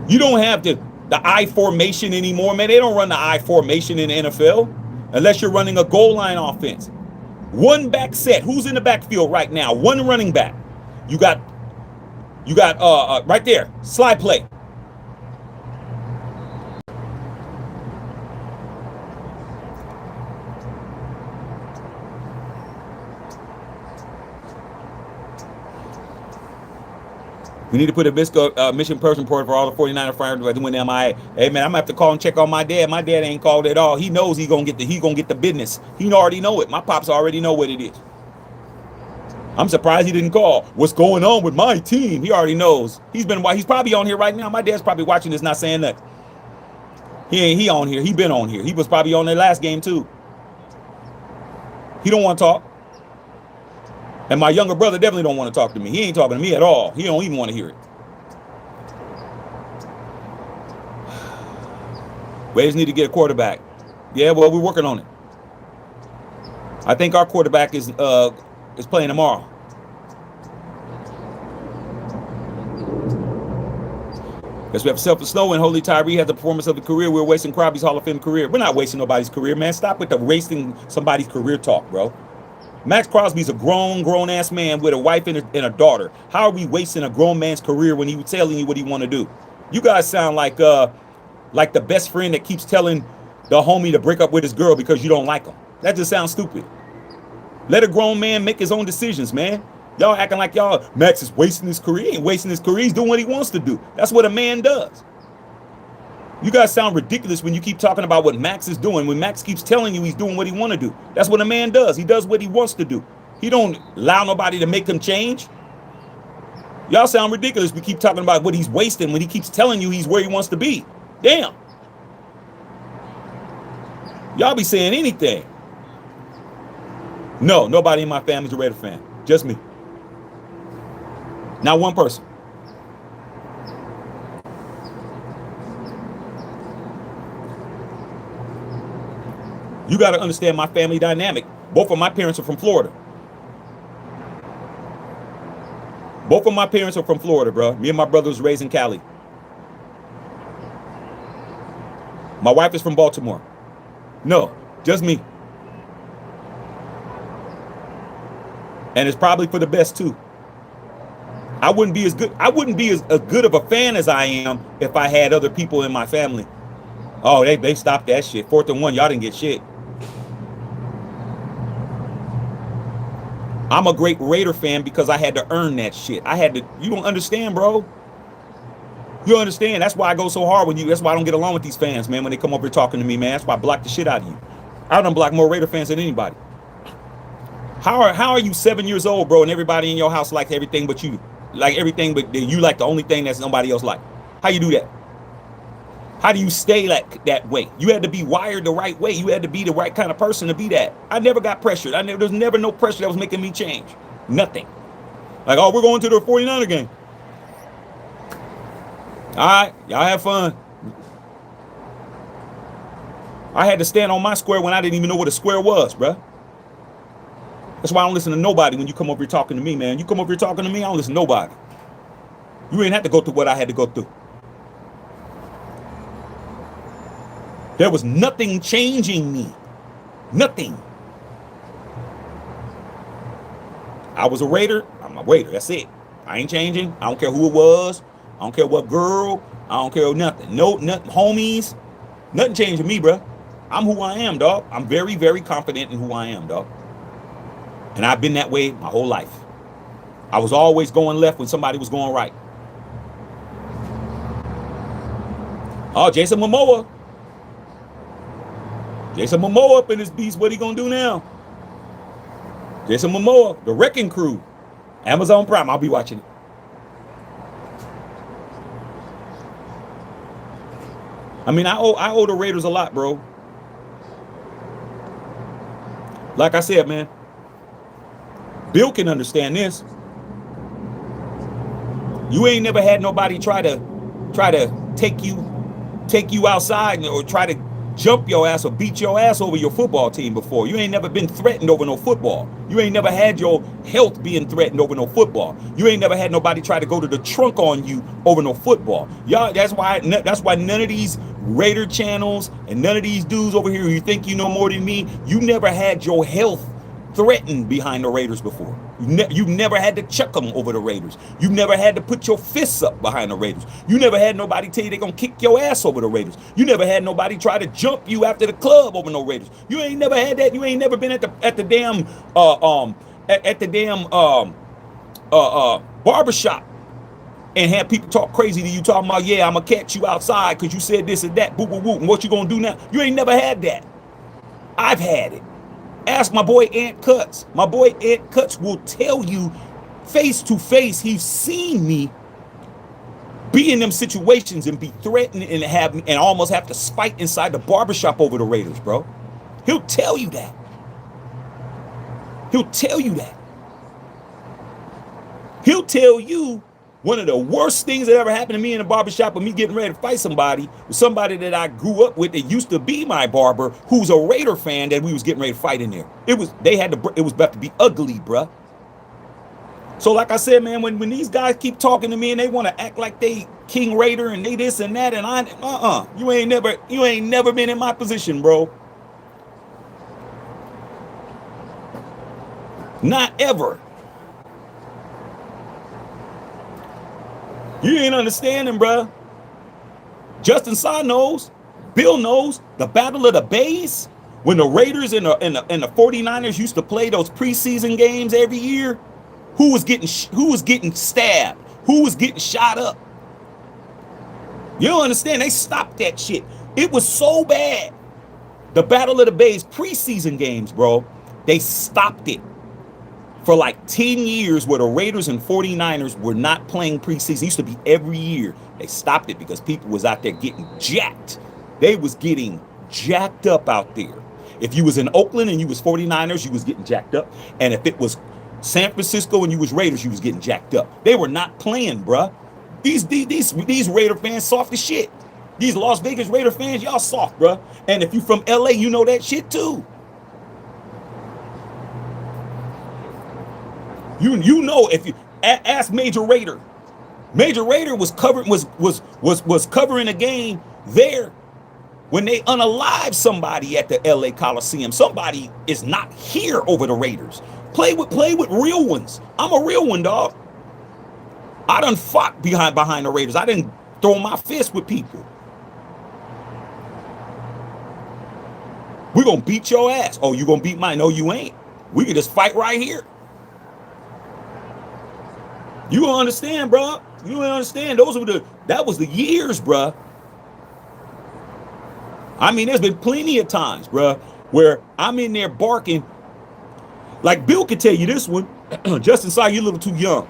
You don't have the I formation anymore, man. They don't run the I formation in the NFL unless you're running a goal line offense. One back set. Who's in the backfield right now? One running back. You got right there, slide play. We need to put a mission person report for all the 49er fires doing MIA. Hey man, I'm gonna have to call and check on my dad. My dad ain't called at all. He knows he gonna get the business. He already know it. My pops already know what it is. I'm surprised he didn't call. What's going on with my team? He already knows. He's probably on here right now. My dad's probably watching this, not saying nothing. He on here. He been on here. He was probably on their last game too. He don't want to talk. And my younger brother definitely don't want to talk to me. He ain't talking to me at all. He don't even want to hear it. We just need to get a quarterback. Yeah, well, we're working on it. I think our quarterback is playing tomorrow. Let's have Self Snow and Holy Tyree has the performance of the career. We're wasting Crosby's Hall of Fame career. We're not wasting nobody's career, man. Stop with the wasting somebody's career talk, bro. Max Crosby's a grown ass man with a wife and a daughter. How are we wasting a grown man's career when he was telling you what he want to do? You guys sound like the best friend that keeps telling the homie to break up with his girl because you don't like him. That just sounds stupid. Let a grown man make his own decisions, man. Y'all acting like Max is wasting his career. He ain't wasting his career. He's doing what he wants to do. That's what a man does. You guys sound ridiculous when you keep talking about what Max is doing. When Max keeps telling you he's doing what he want to do. That's what a man does. He does what he wants to do. He don't allow nobody to make him change. Y'all sound ridiculous. We keep talking about what he's wasting when he keeps telling you he's where he wants to be. Damn. Y'all be saying anything. No, nobody in my family's a Raider fan. Just me. Not one person. You got to understand my family dynamic. Both of my parents are from Florida. Both of my parents are from Florida, bro. Me and my brother was raised in Cali. My wife is from Baltimore. No, just me. And it's probably for the best too. I wouldn't be as good of a fan as I am if I had other people in my family. Oh, they stopped that shit. 4th and 1, y'all didn't get shit. I'm a great Raider fan because I had to earn that shit. You don't understand, bro. You don't understand. That's why I go so hard that's why I don't get along with these fans, man, when they come over here talking to me, man. That's why I block the shit out of you. I done block more Raider fans than anybody. How are you 7 years old, bro, and everybody in your house likes everything but you? Like everything but you like the only thing that's nobody else like. How you do that? How do you stay like that way? You had to be wired the right way. You had to be the right kind of person to be that. I never got pressured. There's never no pressure that was making me change. Nothing. Like, oh, we're going to the 49er game. All right, y'all have fun. I had to stand on my square when I didn't even know what a square was, bruh. That's why I don't listen to nobody when you come over here talking to me, man. You come over here talking to me, I don't listen to nobody. You ain't have to go through what I had to go through. There was nothing changing me. Nothing. I was a Raider. I'm a Raider. That's it. I ain't changing. I don't care who it was. I don't care what girl. I don't care nothing. No, nothing. Homies. Nothing changing me, bro. I'm who I am, dog. I'm very, very confident in who I am, dog. And I've been that way my whole life. I was always going left when somebody was going right. Oh, Jason Momoa. Jason Momoa up in this beast. What he gonna do now? Jason Momoa, the Wrecking Crew. Amazon Prime. I'll be watching it. I mean, I owe the Raiders a lot, bro. Like I said, man, Bill can understand this. You ain't never had nobody try to take you outside or try to jump your ass or beat your ass over your football team before. You ain't never been threatened over no football. You ain't never had your health being threatened over no football. You ain't never had nobody try to go to the trunk on you over no football. Y'all, that's why none of these Raider channels and none of these dudes over here who you think you know more than me, you never had your health threatened behind the Raiders before. You never had to chuck them over the Raiders. You never had to put your fists up behind the Raiders. You never had nobody tell you they're gonna kick your ass over the Raiders. You never had nobody try to jump you after the club over no Raiders. You ain't never had that. You ain't never been at the damn barbershop and had people talk crazy to you talking about, yeah, I'm gonna catch you outside because you said this and that, boo boo boo, and what you gonna do now? You ain't never had that. I've had it. Ask my boy Ant Cuts. My boy Ant Cuts will tell you face to face he's seen me be in them situations and be threatened and almost have to fight inside the barbershop over the Raiders, bro. He'll tell you that. He'll tell you that. He'll tell you one of the worst things that ever happened to me in a barbershop with me getting ready to fight somebody was somebody that I grew up with that used to be my barber, who's a Raider fan, that we was getting ready to fight in there. It was about to be ugly, bruh. So like I said, man, when these guys keep talking to me and they want to act like they King Raider and they this and that, and you ain't never been in my position, bro. Not ever. You ain't understanding, bro. Justin Saw knows. Bill knows. The Battle of the Bays, when the Raiders and the 49ers used to play those preseason games every year, who was getting stabbed? Who was getting shot up? You don't understand? They stopped that shit. It was so bad. The Battle of the Bays preseason games, bro, they stopped it for like 10 years where the Raiders and 49ers were not playing preseason. It used to be every year. They stopped it because people was out there getting jacked. They was getting jacked up out there. If you was in Oakland and you was 49ers, you was getting jacked up. And if it was San Francisco and you was Raiders, you was getting jacked up. They were not playing, bruh. These Raider fans soft as shit. These Las Vegas Raider fans, y'all soft, bruh. And if you from LA, you know that shit too. You know, if you ask Major Raider. Major Raider was covering a game there when they unalived somebody at the LA Coliseum. Somebody is not here over the Raiders. Play with real ones. I'm a real one, dog. I done fought behind the Raiders. I didn't throw my fist with people. We're gonna beat your ass. Oh, you gonna beat mine? No, you ain't. We can just fight right here. You don't understand, bro. You don't understand. That was the years, bro. I mean, there's been plenty of times, bro, where I'm in there barking. Like Bill could tell you this one. Justin Saw, you're a little too young.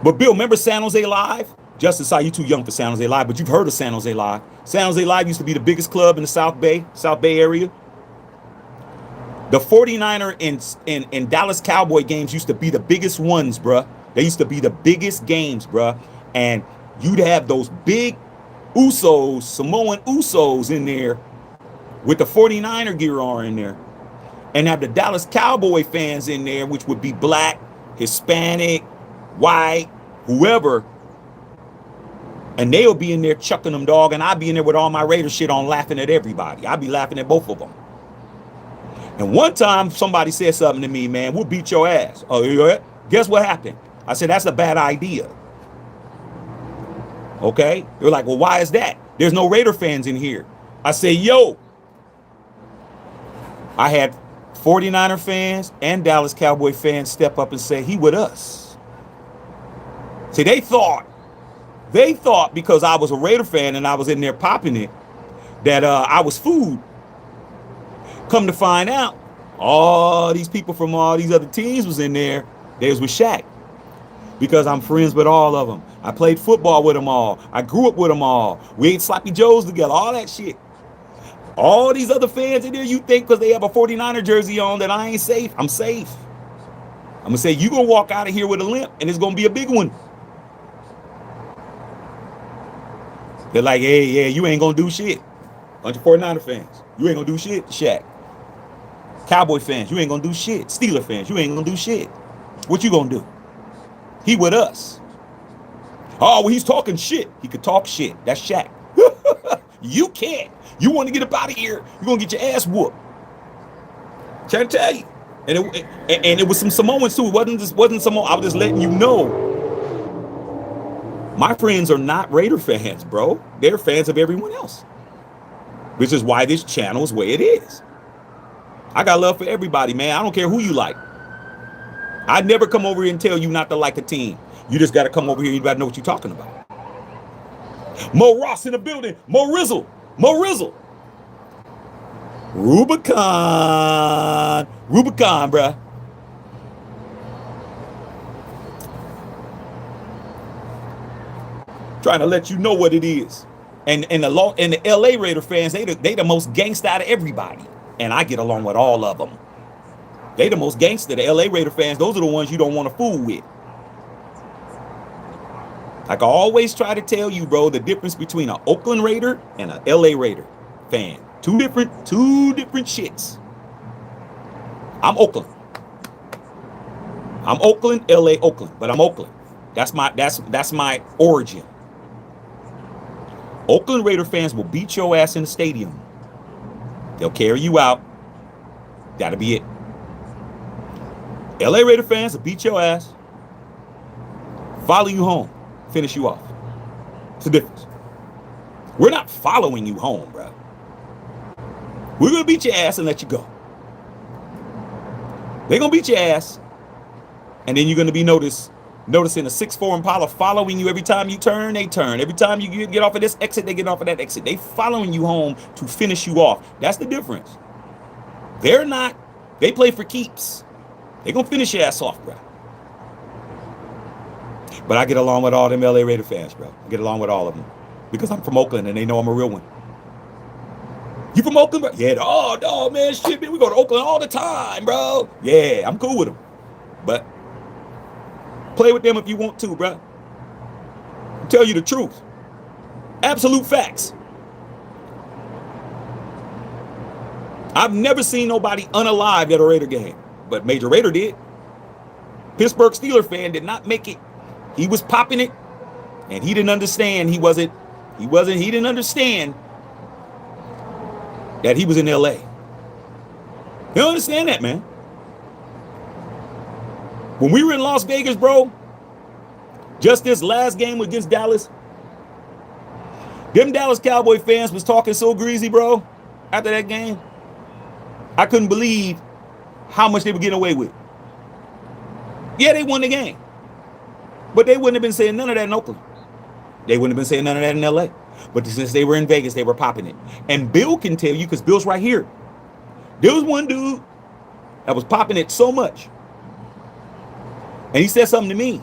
But Bill, remember San Jose Live? Justin Saw, you too young for San Jose Live, but you've heard of San Jose Live. San Jose Live used to be the biggest club in the South Bay area. The 49er and Dallas Cowboy games used to be the biggest ones, bruh. They used to be the biggest games, bruh. And you'd have those big Samoan Usos in there with the 49er gear on in there. And have the Dallas Cowboy fans in there, which would be black, Hispanic, white, whoever. And they'll be in there chucking them, dog. And I'll be in there with all my Raider shit on laughing at everybody. I'll be laughing at both of them. And one time somebody said something to me, man, we'll beat your ass. Oh, yeah? Guess what happened? I said, that's a bad idea. Okay? They're like, well, why is that? There's no Raider fans in here. I said, yo. I had 49er fans and Dallas Cowboy fans step up and say, he with us. See, they thought because I was a Raider fan and I was in there popping it, that I was food. Come to find out, all these people from all these other teams was in there. They was with Shaq. Because I'm friends with all of them. I played football with them all. I grew up with them all. We ate sloppy joes together, all that shit. All these other fans in there, you think because they have a 49er jersey on that I ain't safe. I'm safe. I'm going to say, you going to walk out of here with a limp, and it's going to be a big one. They're like, hey, yeah, you ain't going to do shit. Bunch of 49er fans. You ain't going to do shit, Shaq. Cowboy fans, you ain't going to do shit. Steeler fans, you ain't going to do shit. What you going to do? He with us. Oh, well, he's talking shit. He could talk shit. That's Shaq. You can't. You want to get up out of here, you're going to get your ass whooped. Trying to tell you. And it was some Samoans too. It wasn't Samoan. I was just letting you know. My friends are not Raider fans, bro. They're fans of everyone else. Which is why this channel is the way it is. I got love for everybody, man. I don't care who you like. I'd never come over here and tell you not to like a team. You just got to come over here and you got to know what you're talking about. Mo Ross in the building. Mo Rizzle. Rubicon, bruh. Trying to let you know what it is. And the LA Raider fans, they the most gangsta out of everybody. And I get along with all of them. They the most gangster. The LA Raider fans, those are the ones you don't want to fool with. Like I always try to tell you, bro, the difference between an Oakland Raider and an LA Raider fan. Two different shits. I'm Oakland. I'm Oakland, LA, Oakland, but I'm Oakland. That's my origin. Oakland Raider fans will beat your ass in the stadium. They'll carry you out. That'll be it. LA Raider fans will beat your ass, follow you home, finish you off. It's the difference. We're not following you home, bro. We're going to beat your ass and let you go. They're going to beat your ass, and then you're going to be noticing a 6'4" Impala following you every time you turn, they turn. Every time you get off of this exit, they get off of that exit. They following you home to finish you off. That's the difference. They're not. They play for keeps. They're going to finish your ass off, bro. But I get along with all them LA Raider fans, bro. I get along with all of them. Because I'm from Oakland and they know I'm a real one. You from Oakland, bro? Yeah, oh, man, shit, man. We go to Oakland all the time, bro. Yeah, I'm cool with them. But play with them if you want to, bro. I'll tell you the truth. Absolute facts. I've never seen nobody unalive at a Raider game. But Major Raider did. Pittsburgh Steelers fan did not make it. He was popping it, and he didn't understand. He didn't understand that he was in LA. You don't understand that, man. When we were in Las Vegas, bro, just this last game against Dallas, them Dallas Cowboy fans was talking so greasy, bro, after that game. I couldn't believe how much they were getting away with. Yeah, they won the game. But they wouldn't have been saying none of that in Oakland. They wouldn't have been saying none of that in LA. But since they were in Vegas, they were popping it. And Bill can tell you, because Bill's right here. There was one dude that was popping it so much. And he said something to me.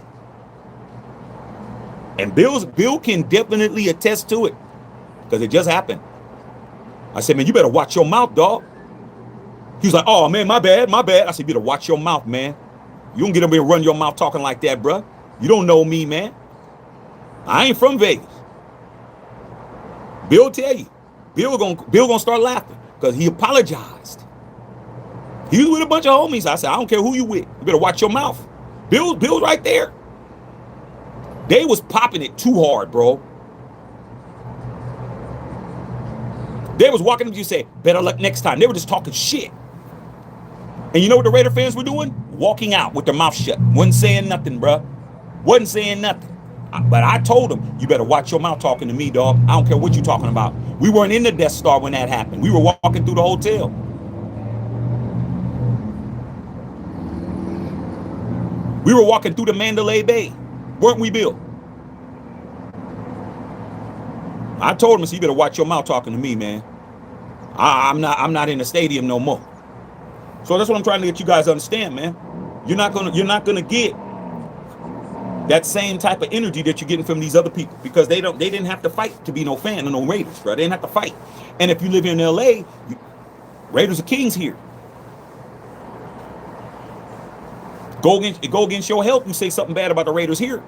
And Bill can definitely attest to it. Because it just happened. I said, man, you better watch your mouth, dog. He was like, oh, man, my bad. I said, you better watch your mouth, man. You don't get up here and run your mouth talking like that, bruh. You don't know me, man. I ain't from Vegas. Bill tell you. Bill gonna start laughing because he apologized. He was with a bunch of homies. I said, I don't care who you with. You better watch your mouth. Bill right there. They was popping it too hard, bro. They was walking up to you say, better luck next time. They were just talking shit. And you know what the Raider fans were doing? Walking out with their mouth shut. Wasn't saying nothing, bro. Wasn't saying nothing. But I told them, you better watch your mouth talking to me, dog. I don't care what you're talking about. We weren't in the Death Star when that happened. We were walking through the hotel. We were walking through the Mandalay Bay. Weren't we, Bill? I told him, so you better watch your mouth talking to me, man. I'm not in the stadium no more. So that's what I'm trying to get you guys to understand, man. You're not gonna get that same type of energy that you're getting from these other people because they didn't have to fight to be no fan of no Raiders, bro. They didn't have to fight. And if you live in LA, Raiders are kings here. Go against your health. You say something bad about the Raiders here.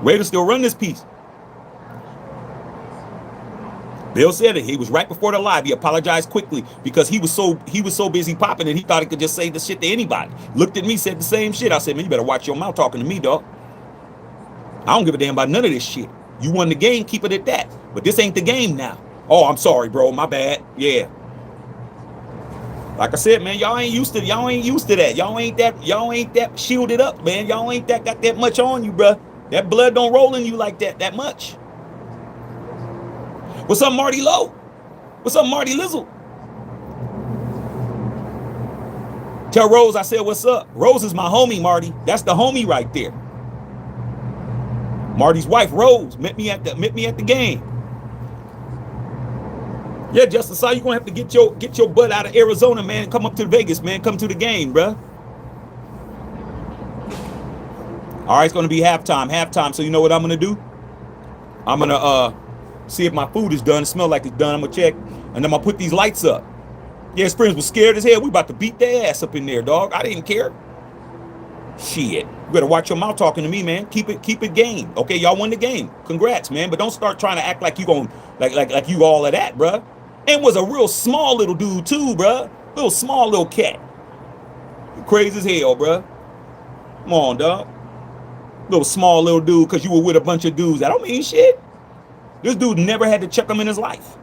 Raiders still run this piece. Bill said it. He was right before the live. He apologized quickly because he was so busy popping and he thought he could just say the shit to anybody. Looked at me, said the same shit. I said, man, you better watch your mouth talking to me, dog. I don't give a damn about none of this shit. You won the game, keep it at that. But this ain't the game now. Oh, I'm sorry, bro. My bad. Yeah. Like I said, man, y'all ain't used to that. Y'all ain't that shielded up, man. Y'all ain't got that much on you, bro. That blood don't roll in you like that much. What's up, Marty Lowe? What's up, Marty Lizzle? Tell Rose I said what's up. Rose is my homie, Marty. That's the homie right there. Marty's wife, Rose, met me at the game. Yeah, Justin, so you're gonna have to get your butt out of Arizona, man. Come up to Vegas, man. Come to the game, bruh. All right, it's gonna be halftime. So you know what I'm gonna do? I'm gonna see if my food is done. It smells like it's done. I'm gonna check, and I'm gonna put these lights up. Yeah, his friends was scared as hell. We about to beat their ass up in there, dog. I didn't care. Shit, you better watch your mouth talking to me, man. Keep it game. Okay, y'all won the game. Congrats, man. But don't start trying to act like you gon' like you all of that, bruh. And was a real small little dude too, bruh. Little small little cat. You crazy as hell, bruh. Come on, dog. Little small little dude because you were with a bunch of dudes. That don't mean shit. This dude never had to check him in his life.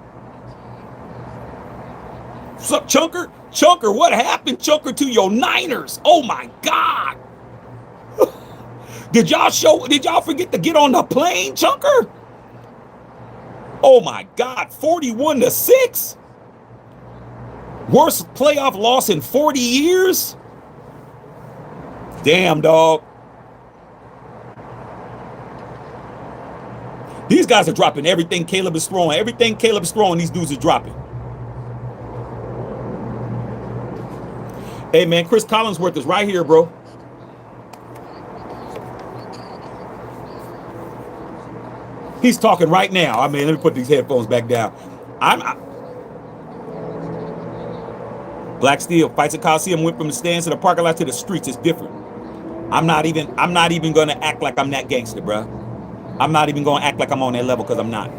What's up, Chunker? Chunker, what happened, Chunker, to your Niners? Oh, my God. Did y'all forget to get on the plane, Chunker? Oh, my God. 41-6? Worst playoff loss in 40 years? Damn, dog. These guys are dropping everything Caleb is throwing. Everything Caleb is throwing, these dudes are dropping. Hey, man, Chris Collinsworth is right here, bro. He's talking right now. I mean, let me put these headphones back down. Black Steel fights at Coliseum, went from the stands to the parking lot to the streets. It's different. I'm not even gonna act like I'm that gangster, bro. I'm not even gonna act like I'm on that level because I'm not.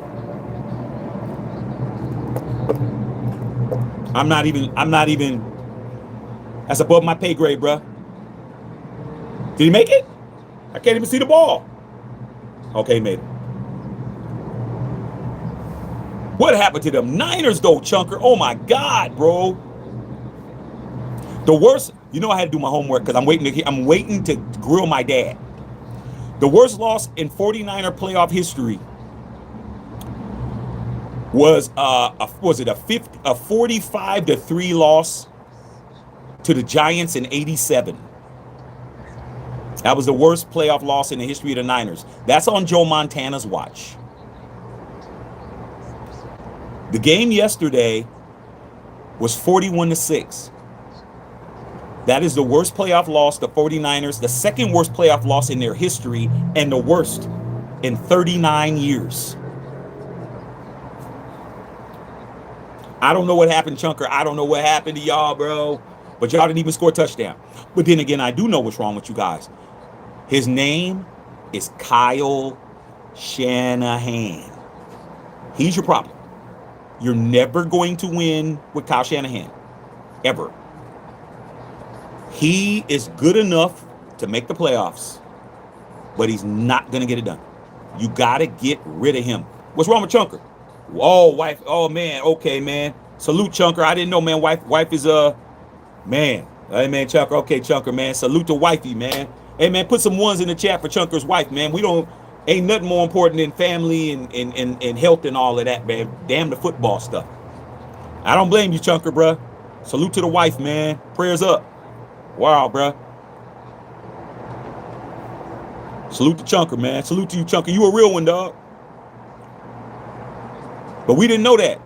I'm not even. That's above my pay grade, bro. Did he make it? I can't even see the ball. Okay, he made it. What happened to them Niners, though, Chunker? Oh, my God, bro. The worst, you know I had to do my homework because I'm waiting to grill my dad. The worst loss in 49er playoff history was a 45-3 loss to the Giants in '87. That was the worst playoff loss in the history of the Niners. That's on Joe Montana's watch. The game yesterday was 41-6. That is the worst playoff loss, the 49ers, the second worst playoff loss in their history, and the worst in 39 years. I don't know what happened, Chunker. I don't know what happened to y'all, bro. But y'all didn't even score a touchdown. But then again, I do know what's wrong with you guys. His name is Kyle Shanahan. He's your problem. You're never going to win with Kyle Shanahan. Ever. He is good enough to make the playoffs, but he's not going to get it done. You got to get rid of him. What's wrong with Chunker? Oh, wife. Oh, man. Okay, man. Salute, Chunker. I didn't know, man. Wife is, man. Hey, man, Chunker. Okay, Chunker, man. Salute to wifey, man. Hey, man, put some ones in the chat for Chunker's wife, man. Ain't nothing more important than family and health and all of that, man. Damn the football stuff. I don't blame you, Chunker, bruh. Salute to the wife, man. Prayers up. Wow, bruh. Salute to Chunker, man. Salute to you, Chunker. You a real one, dog. But we didn't know that.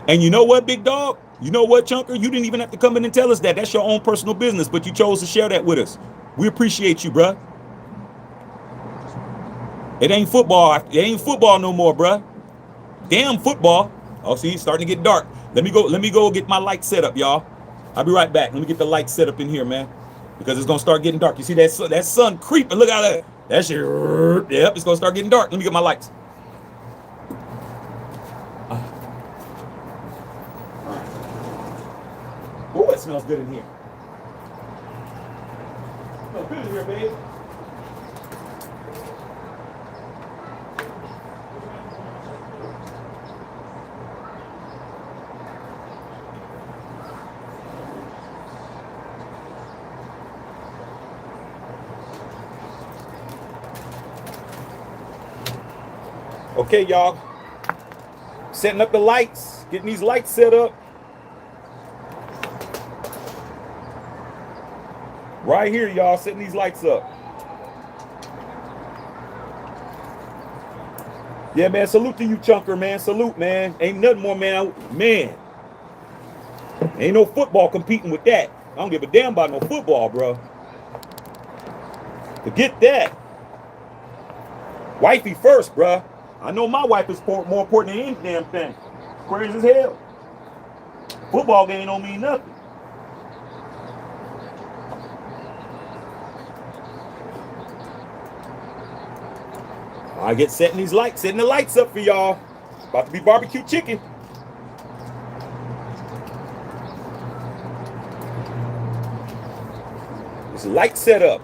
And you know what, big dog? You know what, Chunker? You didn't even have to come in and tell us that. That's your own personal business, but you chose to share that with us. We appreciate you, bruh. It ain't football. It ain't football no more, bruh. Damn football. Oh, see, it's starting to get dark. Let me go get my light set up, y'all. I'll be right back. Let me get the light set up in here, man. Because it's going to start getting dark. You see that sun creeping? Look at that. That shit. Yep, it's going to start getting dark. Let me get my lights. Oh, it smells good in here. It smells good in here, babe. Okay, y'all. Setting up the lights. Getting these lights set up. Right here, y'all. Setting these lights up. Yeah, man. Salute to you, Chunker, man. Salute, man. Ain't nothing more, man. Man. Ain't no football competing with that. I don't give a damn about no football, bro. Forget that. Wifey first, bro. I know my wife is more important than any damn thing. Crazy as hell. Football game don't mean nothing. I get setting the lights up for y'all. About to be barbecue chicken. It's light setup.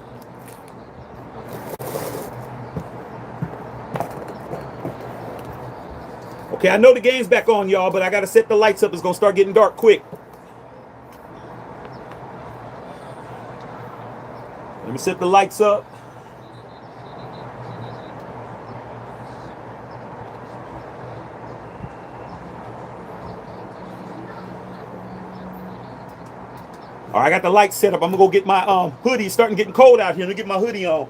Okay, I know the game's back on, y'all, but I gotta set the lights up. It's gonna start getting dark quick. Let me set the lights up. All right, I got the lights set up. I'm gonna go get my hoodie. It's starting getting cold out here. Let me get my hoodie on.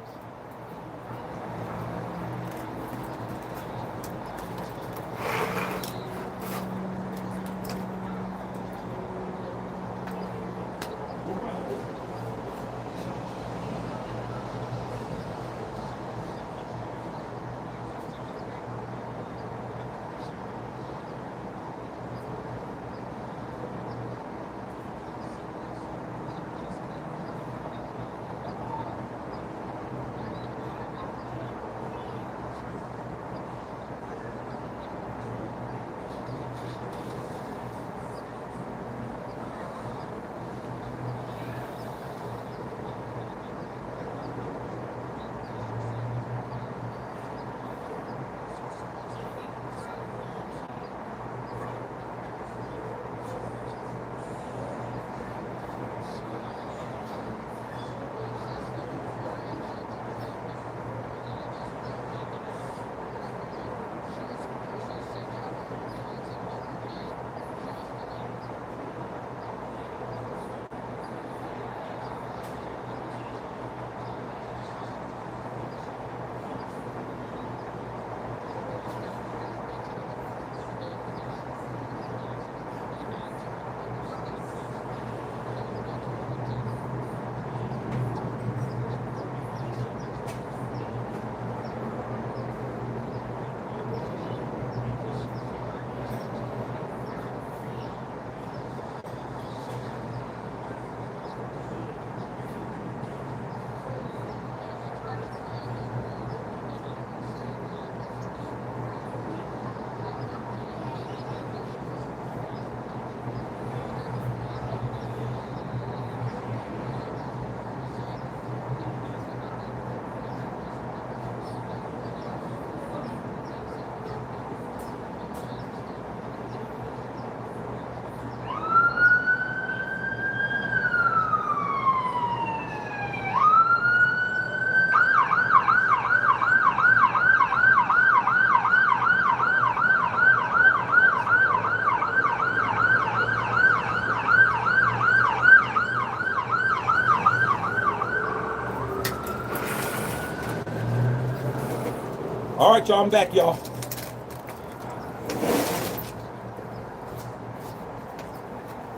All right, y'all, I'm back, y'all.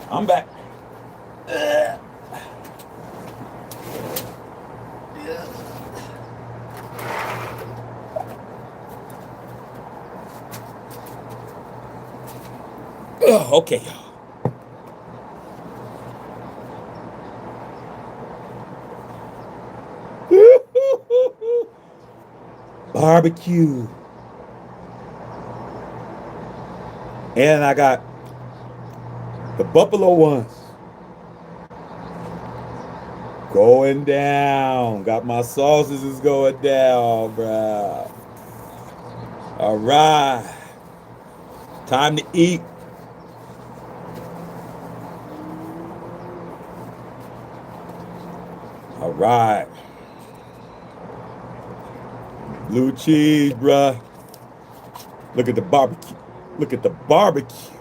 I'm back. Okay, y'all. Barbecue. And I got the buffalo ones going down. Got my sausages going down, bruh. All right. Time to eat. All right. Blue cheese, bruh. Look at the barbecue. Look at the barbecue.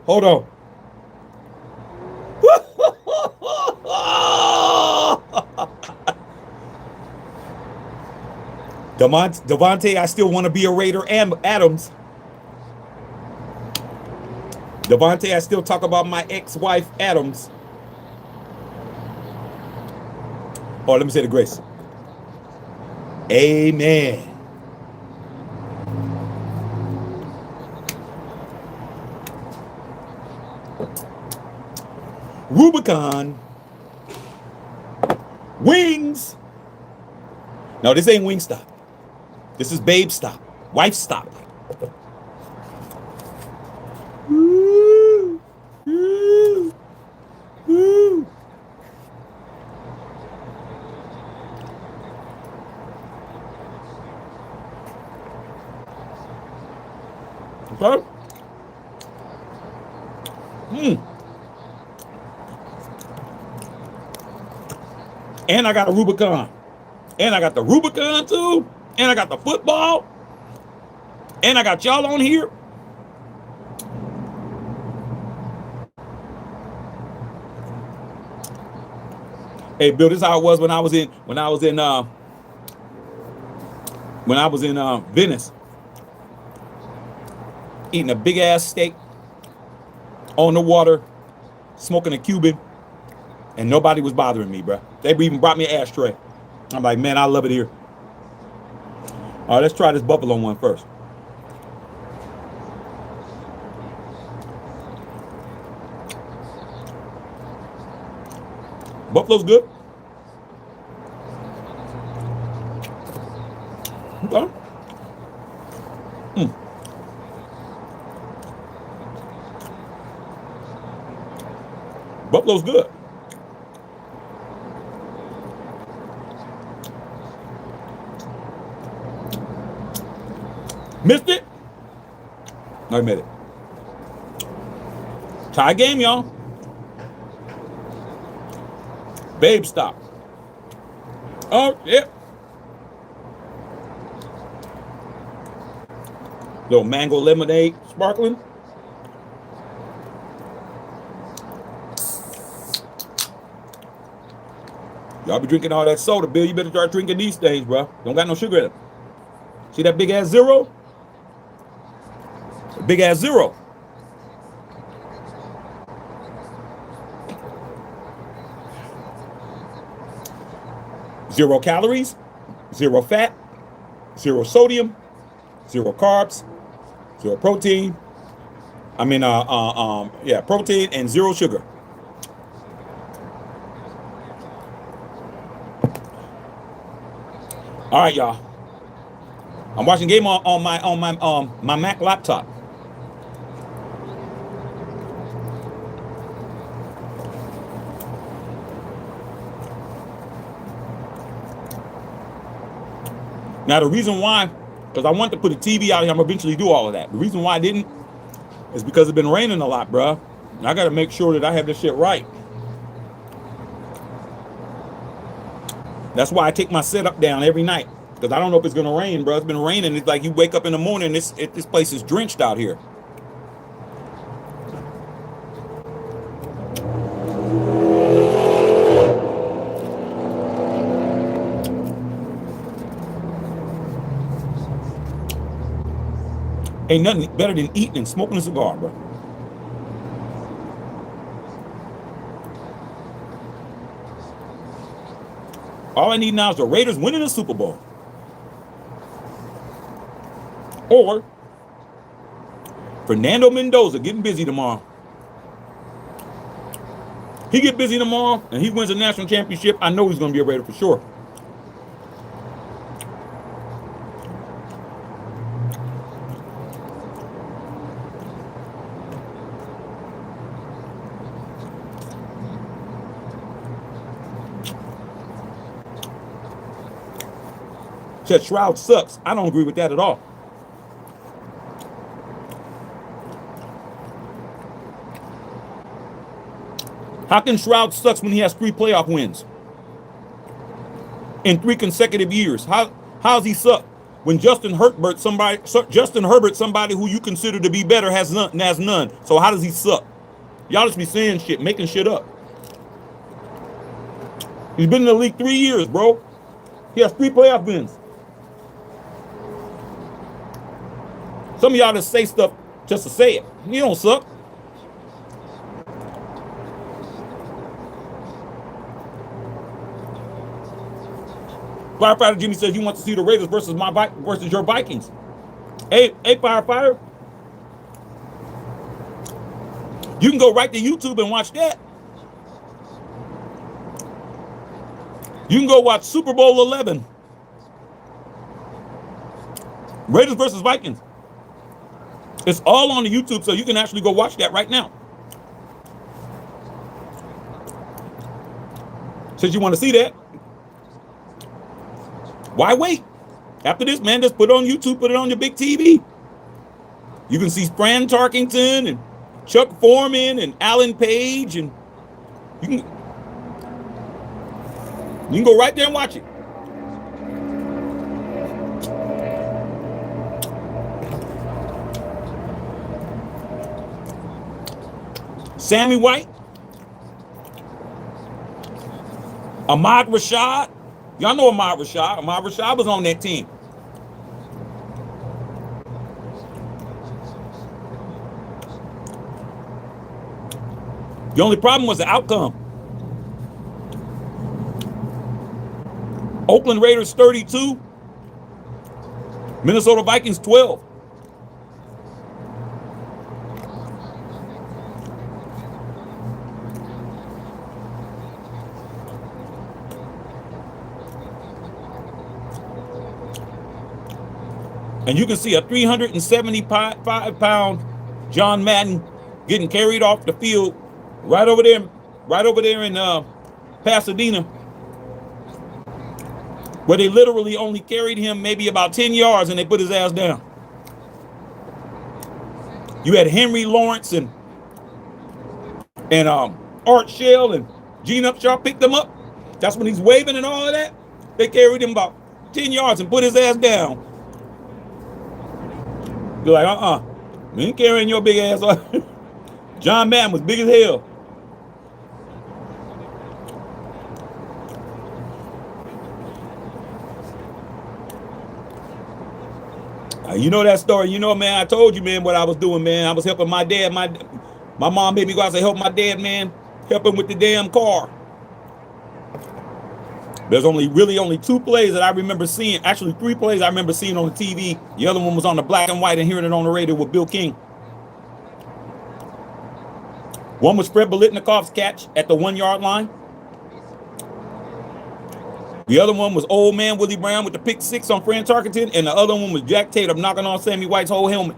Hold on. Devontae, I still want to be a Raider and Adams. Devontae, I still talk about my ex-wife Adams. Oh, let me say the grace. Amen. Rubicon. Wings. No, this ain't Wingstop. This is Babe Stop. Wife Stop. Woo. Okay. And I got a Rubicon. And I got the Rubicon too. And I got the football. And I got y'all on here. Hey, Bill, this is how it was when I was in Venice, eating a big ass steak on the water, smoking a Cuban, and nobody was bothering me, bro. They even brought me an ashtray. I'm like, man, I love it here. All right, let's try this buffalo one first. Buffalo's good. Okay. Buffalo's good. Missed it? I made it. Tie game, y'all. Babe, stop. Oh, yeah. Little mango lemonade, sparkling. Y'all be drinking all that soda, Bill. You better start drinking these things, bro. Don't got no sugar in them. See that big ass zero? Big ass zero. Zero calories, zero fat, zero sodium, zero carbs, zero protein. Protein and zero sugar. All right, y'all. I'm watching game on my Mac laptop. Now the reason why, because I want to put a TV out here, I'm gonna eventually do all of that. The reason why I didn't is because it's been raining a lot, bruh. And I gotta make sure that I have this shit right. That's why I take my setup down every night, because I don't know if it's gonna rain, bro. It's been raining. It's like you wake up in the morning, this place is drenched out here. Ain't nothing better than eating and smoking a cigar, bro. All I need now is the Raiders winning the Super Bowl. Or Fernando Mendoza getting busy tomorrow. He get busy tomorrow and he wins a national championship. I know he's going to be a Raider for sure. Said Shroud sucks. I don't agree with that at all. How can Shroud sucks when he has 3 playoff wins in 3 consecutive years? How's he suck when Justin Herbert, somebody who you consider to be better, has none? So how does he suck? Y'all just be saying shit, making shit up. He's been in the league 3 years, bro. He has 3 playoff wins. Some of y'all just say stuff just to say it. You don't suck. Firefighter Jimmy says you want to see the Raiders versus your Vikings. Hey, Firefighter. You can go right to YouTube and watch that. You can go watch Super Bowl 11. Raiders versus Vikings. It's all on the YouTube, so you can actually go watch that right now. Since you want to see that, why wait? After this, man, just put it on YouTube, put it on your big TV. You can see Fran Tarkington and Chuck Foreman and Alan Page, and you can go right there and watch it. Sammy White, Ahmad Rashad. Y'all know Ahmad Rashad. Ahmad Rashad was on that team. The only problem was the outcome. Oakland Raiders 32, Minnesota Vikings 12. And you can see a 375-pound John Madden getting carried off the field right over there in Pasadena, where they literally only carried him maybe about 10 yards and they put his ass down. You had Henry Lawrence and Art Shell and Gene Upshaw picked him up. That's when he's waving and all of that. They carried him about 10 yards and put his ass down. You're like, we ain't carrying your big ass. John Madden was big as hell. You know that story. You know, man, I told you, man, what I was doing, man. I was helping my dad. My mom made me go out and help my dad, man. Help him with the damn car. There's only 2 plays that I remember seeing. Actually, 3 plays I remember seeing on the TV. The other one was on the black and white and hearing it on the radio with Bill King. One was Fred Biletnikov's catch at the 1-yard line. The other one was old man Willie Brown with the pick 6 on Fran Tarkington. And the other one was Jack Tatum knocking on Sammy White's whole helmet.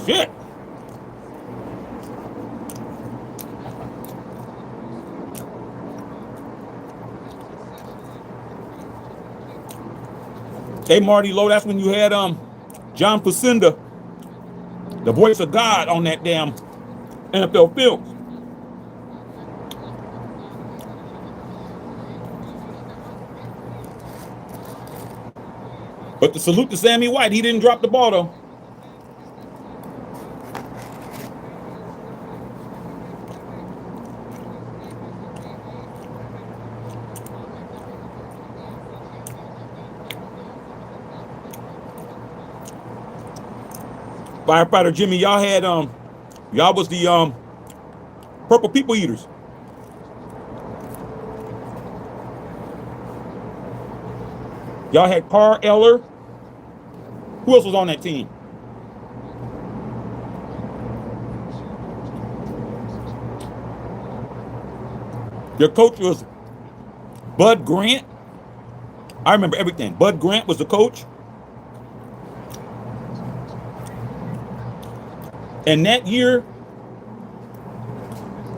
Shit. Hey, Marty Lowe, that's when you had John Facenda, the voice of God, on that damn NFL film. But the salute to Sammy White, he didn't drop the ball though. Firefighter Jimmy, y'all had y'all was the Purple People Eaters. Y'all had Carl Eller. Who else was on that team? Your coach was Bud Grant. I remember everything. Bud Grant was the coach. And that year,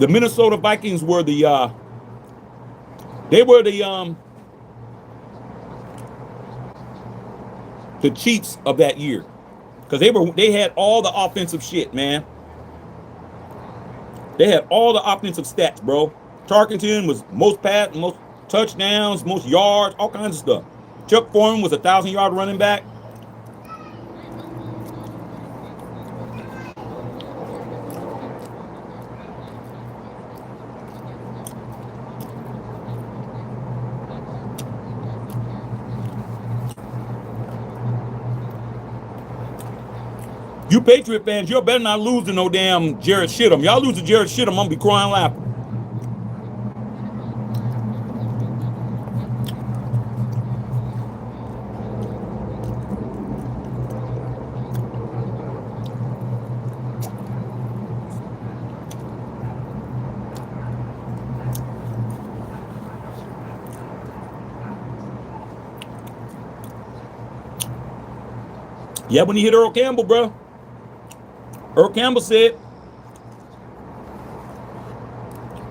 the Minnesota Vikings were the Chiefs of that year, because they had all the offensive shit, man. They had all the offensive stats, bro. Tarkington was most passes, most touchdowns, most yards, all kinds of stuff. Chuck Foreman was a 1,000-yard running back. You Patriot fans, you better not lose to no damn Jared Shittum. Y'all lose to Jared Shittum, I'm gonna be crying laughing. Yeah, when he hit Earl Campbell, bro. Earl Campbell said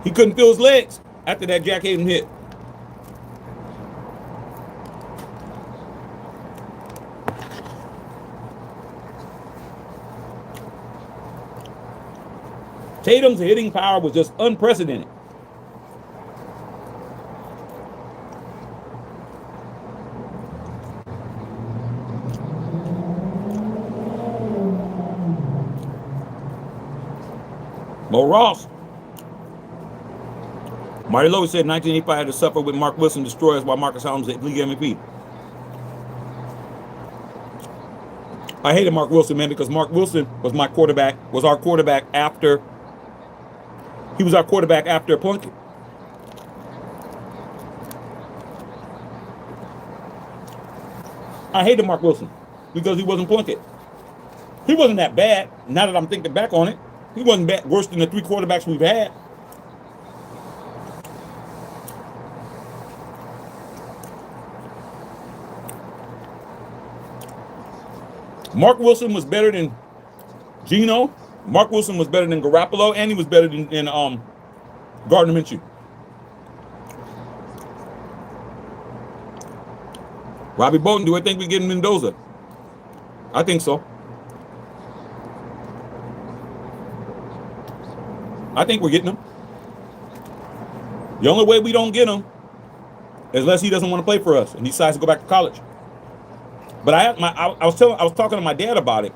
he couldn't feel his legs after that Jack Hayden hit. Tatum's hitting power was just unprecedented. Mo Ross. Marty Lowe said 1985 had to suffer with Mark Wilson destroy us while Marcus Holmes at league MVP. I hated Mark Wilson, man, because Mark Wilson was my quarterback, was our quarterback after, he was our quarterback after Plunkett. I hated Mark Wilson because he wasn't Plunkett. He wasn't that bad, now that I'm thinking back on it. He wasn't bad, worse than the 3 quarterbacks we've had. Mark Wilson was better than Geno. Mark Wilson was better than Garoppolo, and he was better than Gardner Minshew. Robbie Bolton, do I think we're getting Mendoza? I think so. I think we're getting him. The only way we don't get him is unless he doesn't want to play for us and he decides to go back to college. But I was talking to my dad about it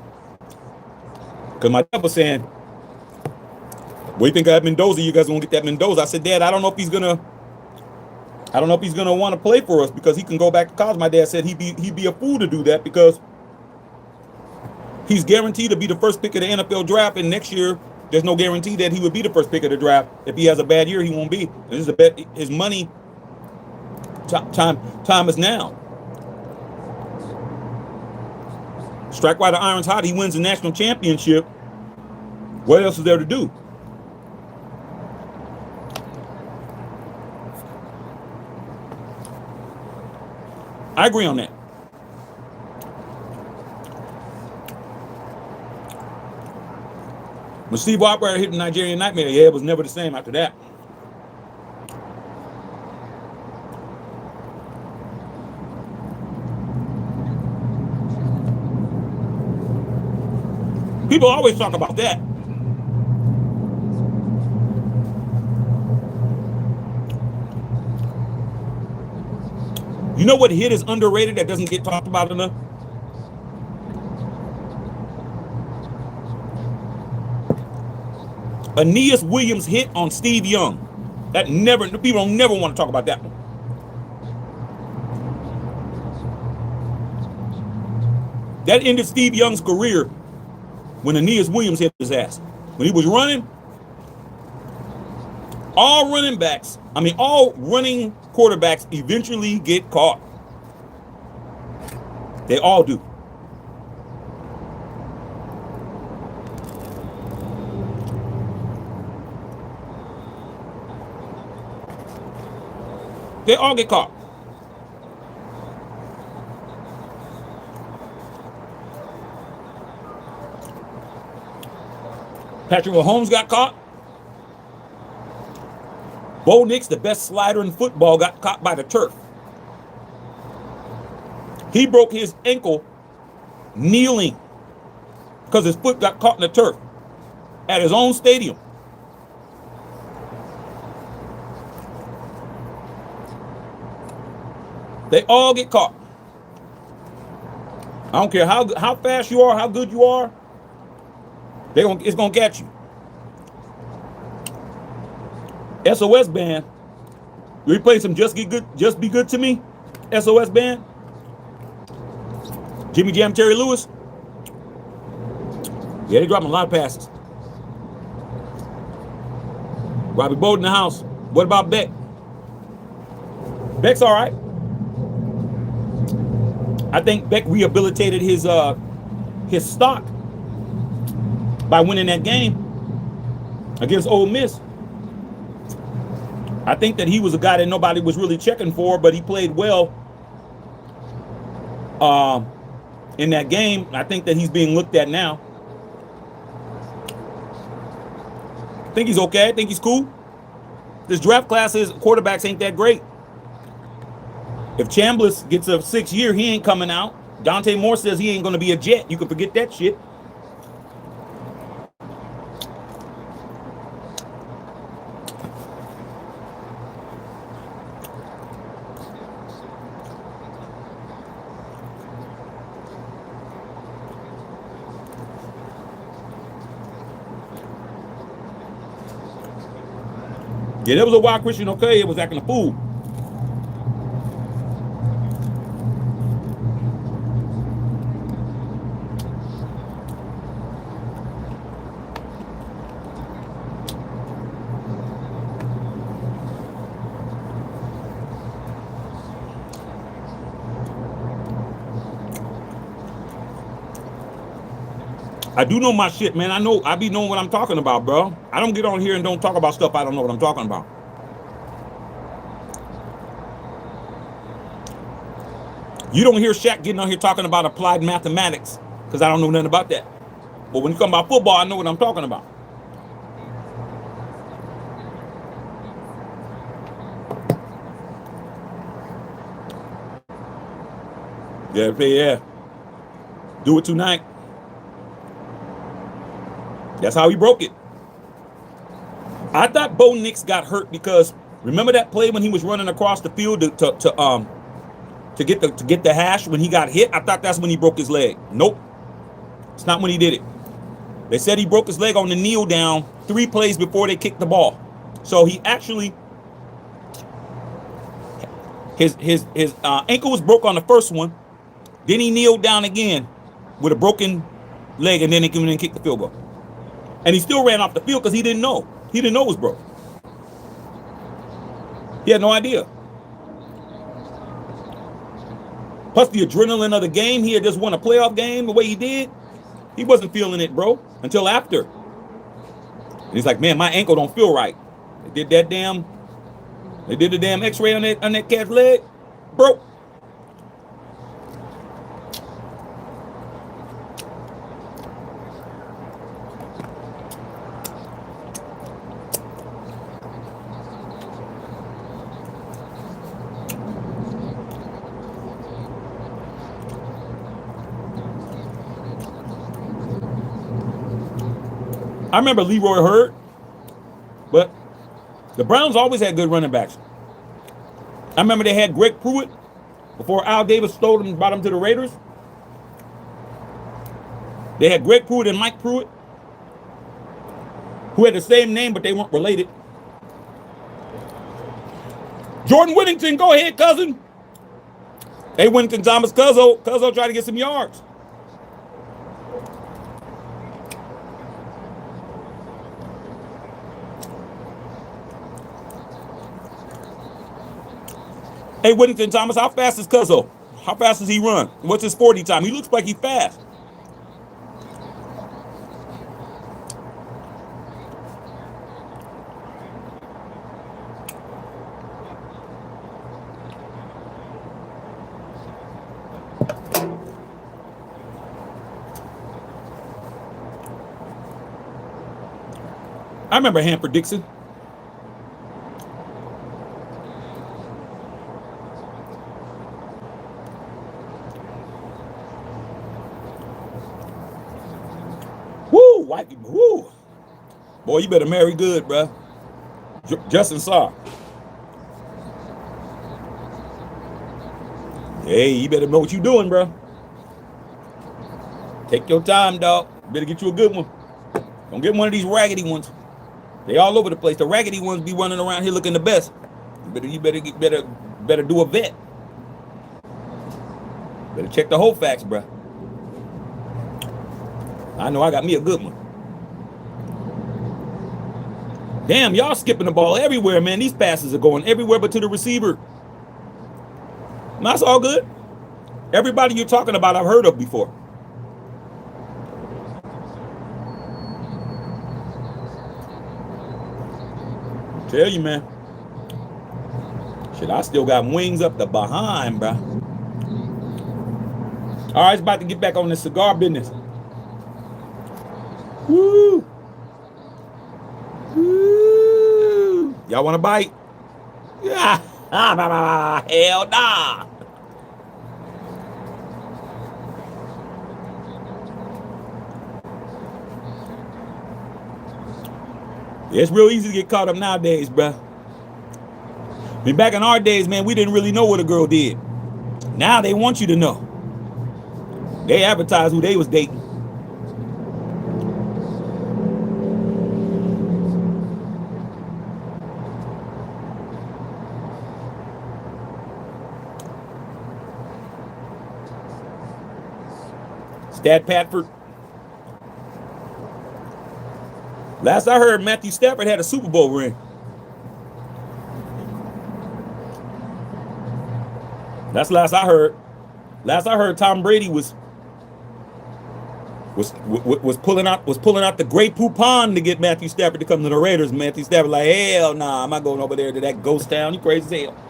because my dad was saying, "What do you think I have Mendoza? You guys want to get that Mendoza?" I said, "Dad, I don't know if he's gonna want to play for us because he can go back to college." My dad said he'd be a fool to do that because he's guaranteed to be the first pick of the NFL draft, and next year there's no guarantee that he would be the first pick of the draft. If he has a bad year, he won't be. And this is a bet. His money time is now. Strike while the iron's hot. He wins the national championship. What else is there to do? I agree on that. When Steve Walker hit the Nigerian Nightmare, yeah, it was never the same after that. People always talk about that. You know what hit is underrated that doesn't get talked about enough? Aeneas Williams hit on Steve Young. People don't never want to talk about that one. That ended Steve Young's career when Aeneas Williams hit his ass. When he was running, all running quarterbacks eventually get caught. They all do. They all get caught. Patrick Mahomes got caught. Bo Nix, the best slider in football, got caught by the turf. He broke his ankle kneeling because his foot got caught in the turf at his own stadium. They all get caught. I don't care how fast you are, how good you are. It's gonna catch you. SOS band. We play some Just Be Good to Me. SOS band. Jimmy Jam, Terry Lewis. Yeah, they dropping a lot of passes. Robbie Bowden in the house. What about Beck? Beck's all right. I think Beck rehabilitated his stock by winning that game against Ole Miss. I think that he was a guy that nobody was really checking for, but he played well in that game. I think that he's being looked at now. I think he's okay. I think he's cool. This draft class is quarterbacks ain't that great. If Chambliss gets a 6 year, he ain't coming out. Dante Moore says he ain't going to be a Jet. You can forget that shit. Yeah, that was a wild Christian okay. It was acting a fool. I do know my shit, man. I be knowing what I'm talking about, bro. I don't get on here and don't talk about stuff I don't know what I'm talking about. You don't hear Shaq getting on here talking about applied mathematics because I don't know nothing about that. But when you come about football, I know what I'm talking about. Yeah. Do it tonight. That's how he broke it. I thought Bo Nix got hurt because remember that play when he was running across the field to get the hash when he got hit? I thought that's when he broke his leg. Nope. It's not when he did it. They said he broke his leg on the kneel down 3 plays before they kicked the ball. So he actually his ankle was broke on the first one. Then he kneeled down again with a broken leg, and then they came in and kicked the field goal. And he still ran off the field because he didn't know. He didn't know it was broke. He had no idea. Plus the adrenaline of the game. He had just won a playoff game the way he did. He wasn't feeling it, bro, until after. And he's like, man, my ankle don't feel right. They did the damn x-ray on that cat's leg. Broke. I remember Leroy Hurd, but the Browns always had good running backs. I remember they had Greg Pruitt before Al Davis stole them and brought him to the Raiders. They had Greg Pruitt and Mike Pruitt, who had the same name, but they weren't related. Jordan Whittington, go ahead, cousin. Hey, Whittington Thomas, Cuzzo tried to get some yards. Hey, Whittington Thomas, how fast is Cuzzo? How fast does he run? What's his 40 time? He looks like he's fast. I remember Hanford Dixon. Woo! Boy, you better marry good, bruh. Justin Saar. Hey, you better know what you doing, bruh. Take your time, dog. Better get you a good one. Don't get one of these raggedy ones. They all over the place. The raggedy ones be running around here looking the best. You better do a vet. Better check the whole facts, bruh. I know I got me a good one. Damn, y'all skipping the ball everywhere, man. These passes are going everywhere but to the receiver. And that's all good. Everybody you're talking about, I've heard of before. Tell you, man. Shit, I still got wings up the behind, bro. All right, it's about to get back on the cigar business. Woo! Woo! Y'all want to bite? Yeah. Hell nah. It's real easy to get caught up nowadays, bruh. I mean, back in our days, man, we didn't really know what a girl did. Now they want you to know. They advertise who they was dating. Stat Patford. Last I heard, Matthew Stafford had a Super Bowl ring. That's last I heard. Last I heard, Tom Brady was pulling out the Grey Poupon to get Matthew Stafford to come to the Raiders. Matthew Stafford like, hell nah, I'm not going over there to that ghost town. You crazy as hell.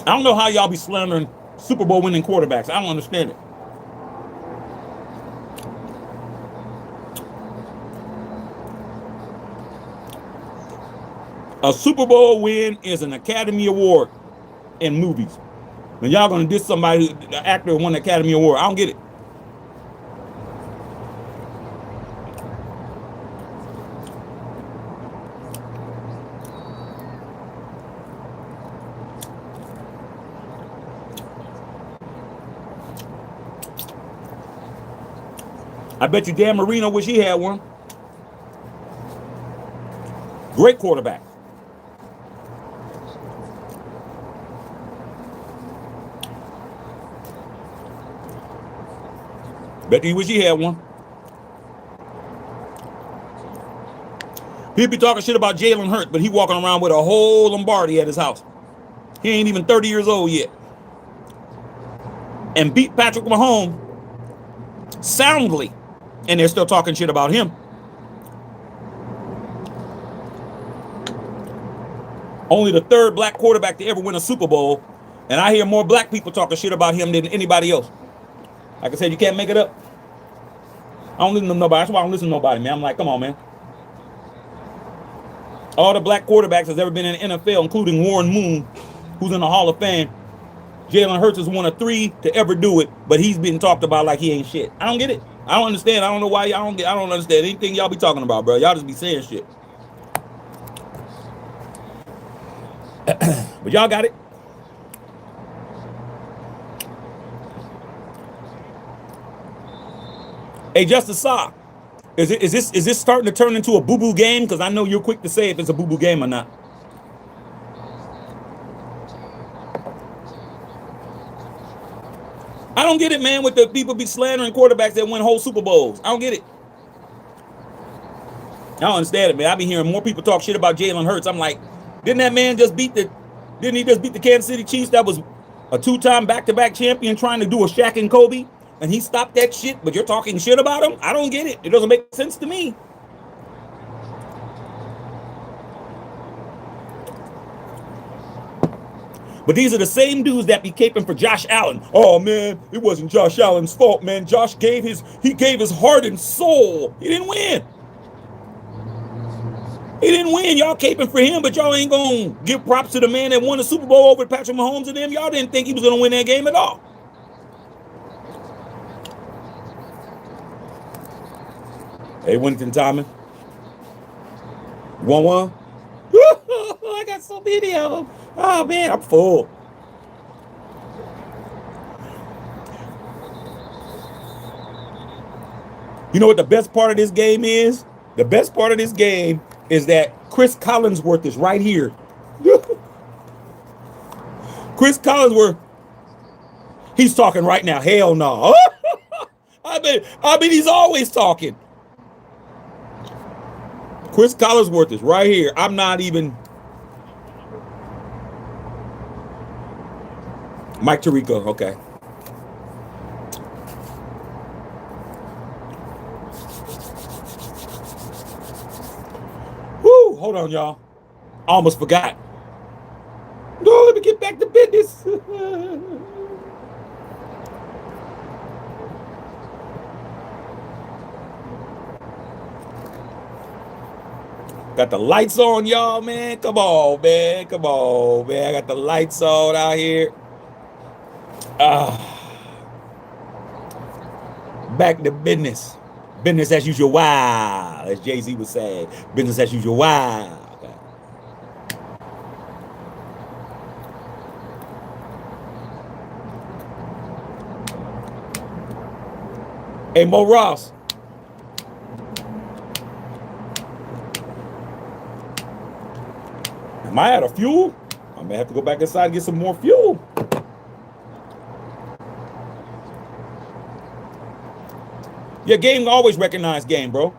I don't know how y'all be slandering Super Bowl winning quarterbacks. I don't understand it. A Super Bowl win is an Academy Award in movies. And y'all gonna diss somebody, the actor who won the Academy Award. I don't get it. I bet you Dan Marino wish he had one. Great quarterback. Bet you wish he had one. He'd be talking shit about Jalen Hurts, but he walking around with a whole Lombardi at his house. He ain't even 30 years old yet. And beat Patrick Mahomes soundly. And they're still talking shit about him. Only the third black quarterback to ever win a Super Bowl. And I hear more black people talking shit about him than anybody else. Like I said, you can't make it up. I don't listen to nobody. That's why I don't listen to nobody, man. I'm like, come on, man. All the black quarterbacks that's ever been in the NFL, including Warren Moon, who's in the Hall of Fame. Jalen Hurts is one of 3 to ever do it, but he's been talked about like he ain't shit. I don't get it. I don't understand. I don't know why y'all I don't understand anything y'all be talking about, bro. Y'all just be saying shit. But y'all got it. Hey, Justice Saw, is this starting to turn into a boo-boo game? Because I know you're quick to say if it's a boo-boo game or not. I don't get it, man, with the people be slandering quarterbacks that win whole Super Bowls. I don't get it. I don't understand it, man. I've been hearing more people talk shit about Jalen Hurts. I'm like, didn't he just beat the Kansas City Chiefs that was a 2-time back-to-back champion trying to do a Shaq and Kobe? And he stopped that shit, but you're talking shit about him? I don't get it. It doesn't make sense to me. But these are the same dudes that be caping for Josh Allen. Oh man, it wasn't Josh Allen's fault, man. Josh gave his heart and soul. He didn't win. He didn't win. Y'all caping for him, but y'all ain't gonna give props to the man that won the Super Bowl over Patrick Mahomes and them. Y'all didn't think he was gonna win that game at all. Hey, Winston Thomas. You want one? I got so many of them. Oh man, I'm full. You know what the best part of this game is? The best part of this game is that Chris Collinsworth is right here. Chris Collinsworth, he's talking right now. Hell no. I mean, he's always talking. Chris Collinsworth is right here. I'm not even. Mike Tirico, okay. hold on, y'all. Almost forgot. No, let me get back to business. Got the lights on, y'all, man. Come on, man. Come on, man. I got the lights on out here. Back to business. Business as usual. Wow. As Jay-Z would say. Business as usual. Wow. Hey, Mo Ross. Am I out of fuel? I may have to go back inside and get some more fuel. Yeah, game always recognize game, bro.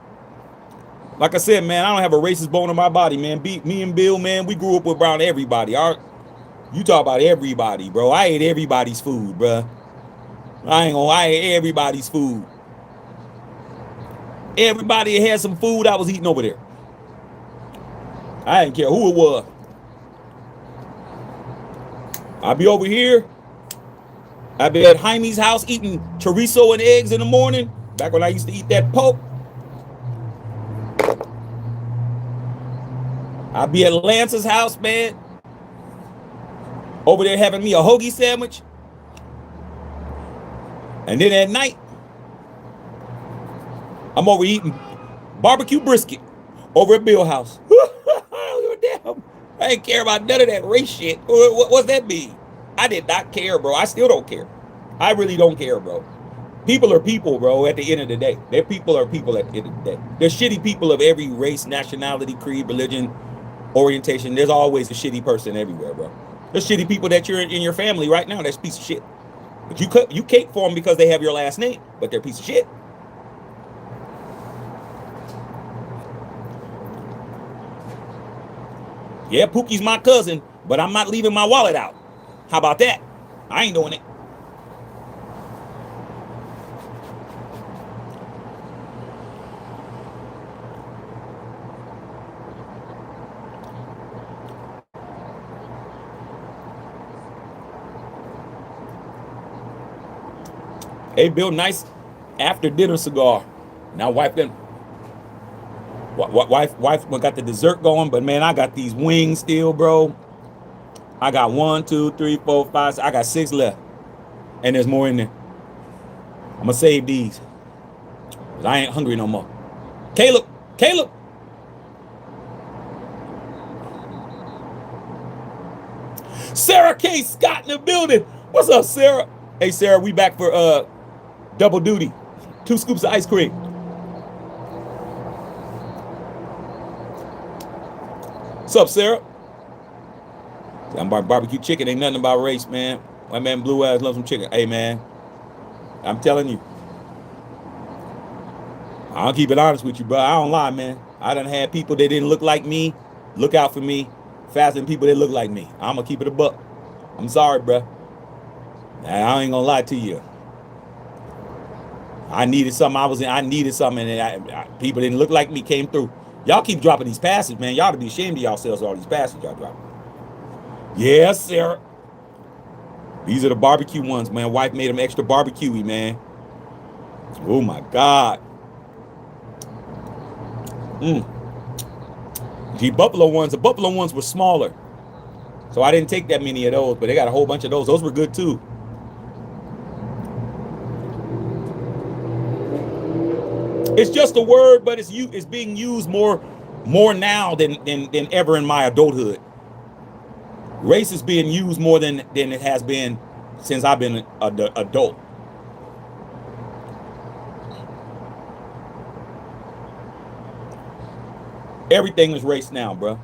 Like I said, man, I don't have a racist bone in my body, man. Me and Bill, man, we grew up around everybody. You talk about everybody, bro. I ate everybody's food, bro. I ate everybody's food. Everybody had some food I was eating over there. I didn't care who it was. I'd be over here. I'd be at Jaime's house eating chorizo and eggs in the morning. Back when I used to eat that pork. I'd be at Lance's house, man. Over there having me a hoagie sandwich. And then at night, I'm over eating barbecue brisket over at Bill's house. Damn. I didn't care about none of that race shit. What's that mean? I did not care, bro. I still don't care. I really don't care, bro. People are people, bro, at the end of the day. Their people are people at the end of the day. There's shitty people of every race, nationality, creed, religion, orientation. There's always a shitty person everywhere, bro. There's shitty people that you're in your family right now that's a piece of shit. But you cape for them because they have your last name, but they're a piece of shit. Yeah, Pookie's my cousin, but I'm not leaving my wallet out. How about that? I ain't doing it. Hey, Bill, nice after dinner cigar. Now wife got the dessert going, but man, I got these wings still, bro. I got 1, 2, 3, 4, 5. I got 6 left, and there's more in there. I'm gonna save these, cause I ain't hungry no more. Caleb. Sarah K. Scott in the building. What's up, Sarah? Hey, Sarah, we back for double duty. 2 scoops of ice cream. What's up, Sarah? I'm barbecue chicken. Ain't nothing about race, man. My man Blue Eyes loves some chicken. Hey, man, I'm telling you. I'll keep it honest with you, bro. I don't lie, man. I done had people that didn't look like me look out for me faster than people that look like me. I'm gonna keep it a buck. I'm sorry, bro. I ain't gonna lie to you. I needed something. I needed something, and people didn't look like me came through. Y'all keep dropping these passes, man. Y'all ought to be ashamed of yourselves all these passes y'all dropping. Yes, Sarah. These are the barbecue ones, man. Wife made them extra barbecuey, man. Oh my God. The buffalo ones were smaller, so I didn't take that many of those. But they got a whole bunch of those. Those were good too. It's just a word, but it's being used more now than ever in my adulthood. Race is being used more than it has been since I've been an adult. Everything is race now, bro.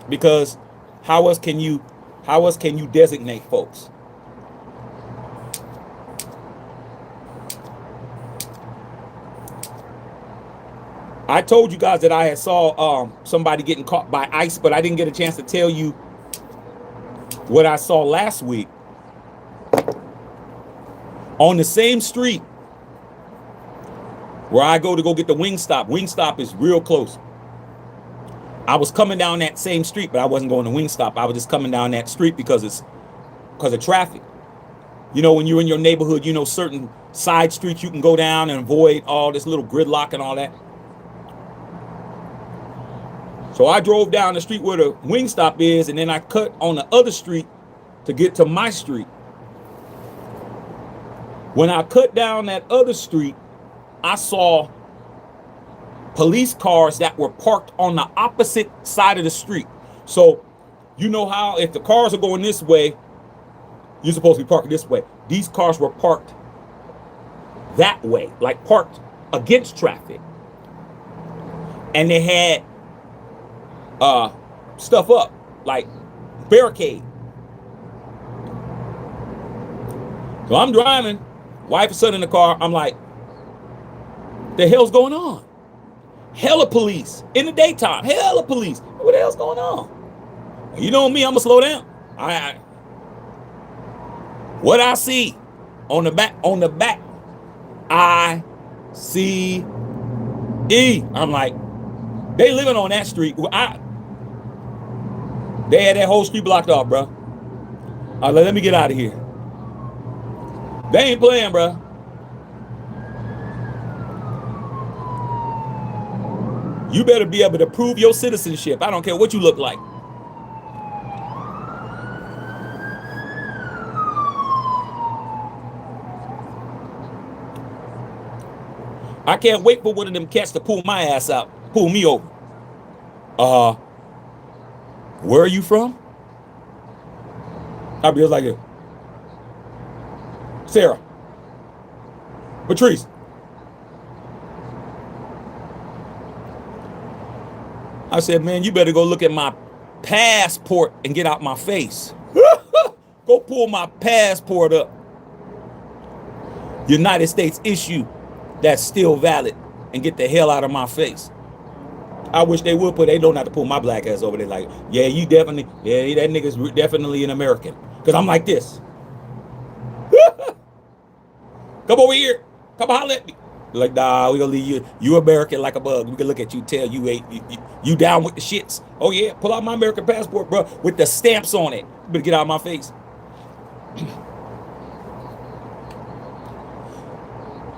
Because how else can you designate folks? I told you guys that I had saw somebody getting caught by ICE, but I didn't get a chance to tell you what I saw last week. On the same street where I go to get the Wingstop. Wingstop is real close. I was coming down that same street, but I wasn't going to Wingstop. I was just coming down that street because of traffic. You know, when you're in your neighborhood, you know certain side streets you can go down and avoid all this little gridlock and all that. So I drove down the street where the Wingstop is, and then I cut on the other street to get to my street. When I cut down that other street, I saw police cars that were parked on the opposite side of the street. So you know how if the cars are going this way, you're supposed to be parking this way. These cars were parked that way, like parked against traffic. And they had stuff up, like barricade. So I'm driving, wife and son in the car. I'm like, the hell's going on? Hella police in the daytime. Hella police. What the hell's going on? You know me, I'm gonna slow down. What I see on the back, I see E. I'm like, they living on that street. They had that whole street blocked off, bro. Let me get out of here. They ain't playing, bro. You better be able to prove your citizenship. I don't care what you look like. I can't wait for one of them cats to pull my ass out, pull me over. Where are you from? I'll be just like, Sarah, Patrice. I said, man, you better go look at my passport and get out my face. Go pull my passport up. United States issue that's still valid and get the hell out of my face. I wish they would they don't have to pull my black ass over there like, yeah, you definitely, yeah, that nigga's definitely an American. Because I'm like this. Come over here. Come holler at me. Like, nah, we gonna leave you. You American like a bug. We can look at you, tell you ain't you down with the shits. Oh yeah, pull out my American passport, bro, with the stamps on it. You better get out of my face.